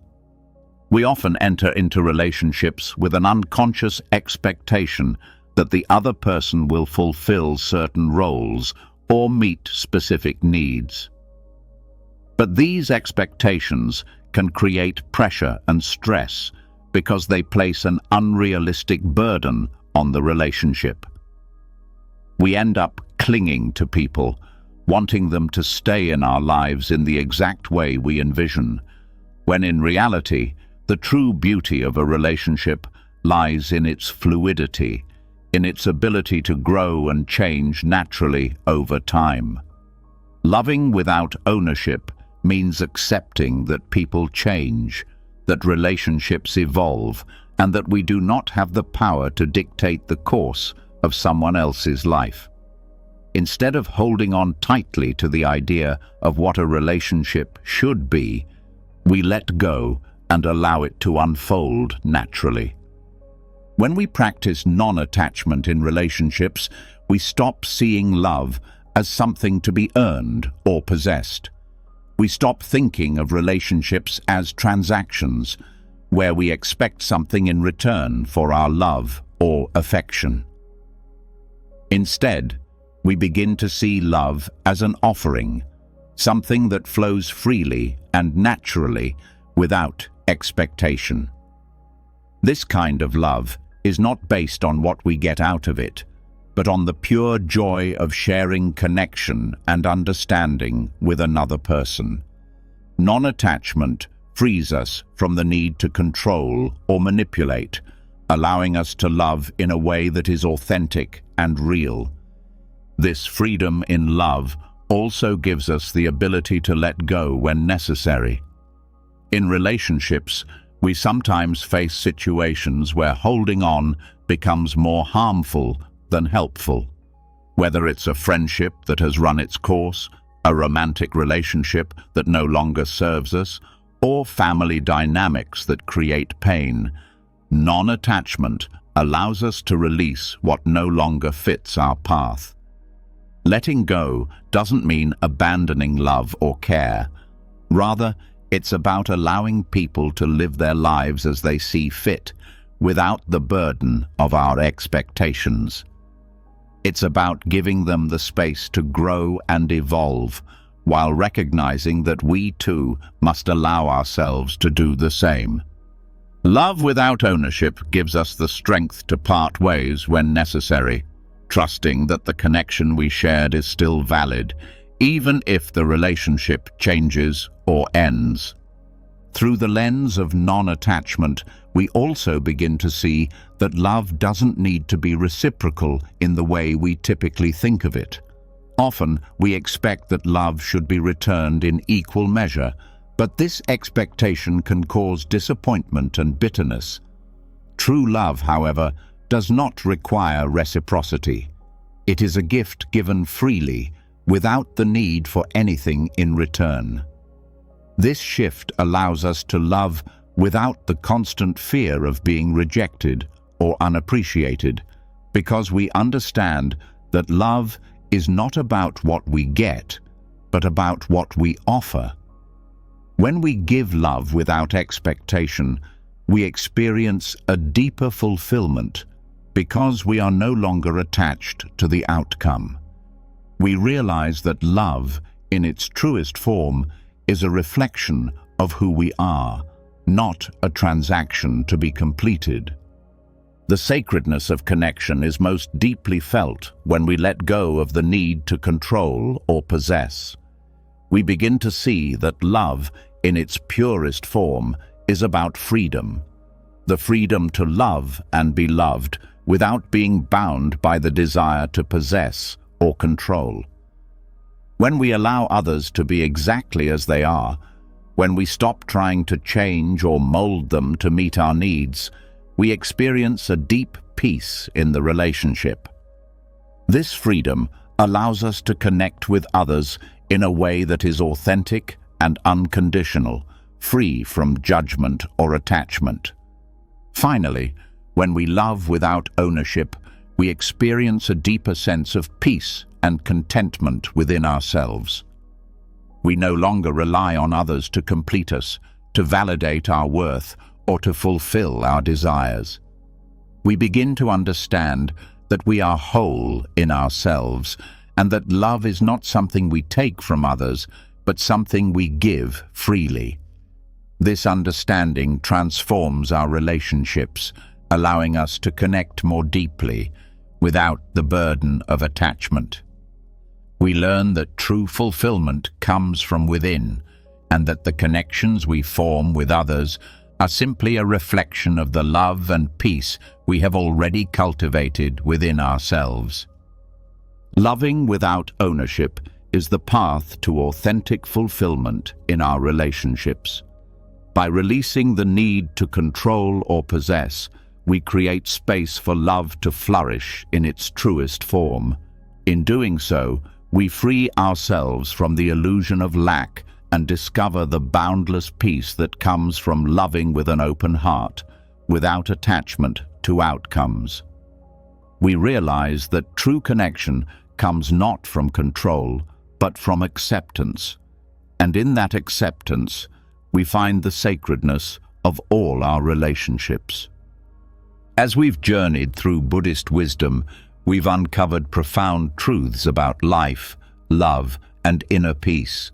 We often enter into relationships with an unconscious expectation that the other person will fulfill certain roles or meet specific needs. But these expectations can create pressure and stress because they place an unrealistic burden on the relationship. We end up clinging to people, wanting them to stay in our lives in the exact way we envision, when in reality, the true beauty of a relationship lies in its fluidity, in its ability to grow and change naturally over time. Loving without ownership means accepting that people change, that relationships evolve, and that we do not have the power to dictate the course of someone else's life. Instead of holding on tightly to the idea of what a relationship should be, we let go and allow it to unfold naturally. When we practice non-attachment in relationships, we stop seeing love as something to be earned or possessed. We stop thinking of relationships as transactions, where we expect something in return for our love or affection. Instead, we begin to see love as an offering, something that flows freely and naturally without expectation. This kind of love is not based on what we get out of it, but on the pure joy of sharing connection and understanding with another person. Non-attachment frees us from the need to control or manipulate, allowing us to love in a way that is authentic and real. This freedom in love also gives us the ability to let go when necessary. In relationships, we sometimes face situations where holding on becomes more harmful than helpful. Whether it's a friendship that has run its course, a romantic relationship that no longer serves us, or family dynamics that create pain, non-attachment allows us to release what no longer fits our path. Letting go doesn't mean abandoning love or care. Rather, it's about allowing people to live their lives as they see fit, without the burden of our expectations. It's about giving them the space to grow and evolve, while recognizing that we too must allow ourselves to do the same. Love without ownership gives us the strength to part ways when necessary, trusting that the connection we shared is still valid, even if the relationship changes or ends. Through the lens of non-attachment, we also begin to see that love doesn't need to be reciprocal in the way we typically think of it. Often, we expect that love should be returned in equal measure, but this expectation can cause disappointment and bitterness. True love, however, does not require reciprocity. It is a gift given freely, without the need for anything in return. This shift allows us to love without the constant fear of being rejected or unappreciated, because we understand that love is not about what we get, but about what we offer. When we give love without expectation, we experience a deeper fulfillment because we are no longer attached to the outcome. We realize that love, in its truest form, is a reflection of who we are, not a transaction to be completed. The sacredness of connection is most deeply felt when we let go of the need to control or possess. We begin to see that love, in its purest form, is about freedom. The freedom to love and be loved without being bound by the desire to possess or control. When we allow others to be exactly as they are, when we stop trying to change or mold them to meet our needs, we experience a deep peace in the relationship. This freedom allows us to connect with others in a way that is authentic and unconditional, free from judgment or attachment. Finally, when we love without ownership, we experience a deeper sense of peace and contentment within ourselves. We no longer rely on others to complete us, to validate our worth, or to fulfill our desires. We begin to understand that we are whole in ourselves, and that love is not something we take from others, but something we give freely. This understanding transforms our relationships, allowing us to connect more deeply, without the burden of attachment. We learn that true fulfillment comes from within, and that the connections we form with others are simply a reflection of the love and peace we have already cultivated within ourselves. Loving without ownership is the path to authentic fulfillment in our relationships. By releasing the need to control or possess, we create space for love to flourish in its truest form. In doing so, we free ourselves from the illusion of lack and discover the boundless peace that comes from loving with an open heart, without attachment to outcomes. We realize that true connection comes not from control, but from acceptance. And in that acceptance, we find the sacredness of all our relationships. As we've journeyed through Buddhist wisdom, we've uncovered profound truths about life, love, and inner peace.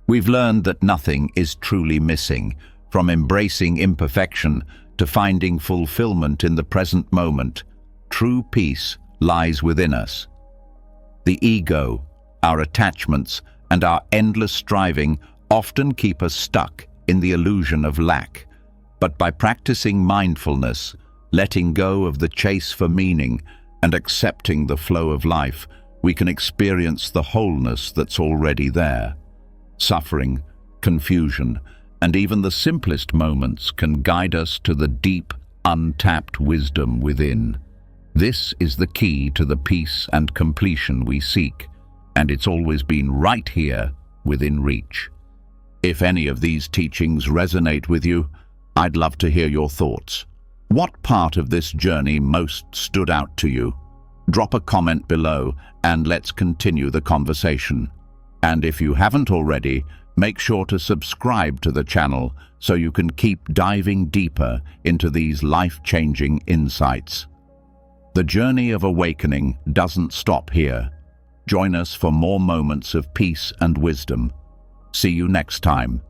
We've learned that nothing is truly missing, from embracing imperfection to finding fulfillment in the present moment. True peace lies within us. The ego, our attachments, and our endless striving often keep us stuck in the illusion of lack. But by practicing mindfulness, letting go of the chase for meaning, and accepting the flow of life, we can experience the wholeness that's already there. Suffering, confusion, and even the simplest moments can guide us to the deep, untapped wisdom within. This is the key to the peace and completion we seek, and it's always been right here within reach. If any of these teachings resonate with you, I'd love to hear your thoughts. What part of this journey most stood out to you? Drop a comment below and let's continue the conversation. And if you haven't already, make sure to subscribe to the channel so you can keep diving deeper into these life-changing insights. The journey of awakening doesn't stop here. Join us for more moments of peace and wisdom. See you next time.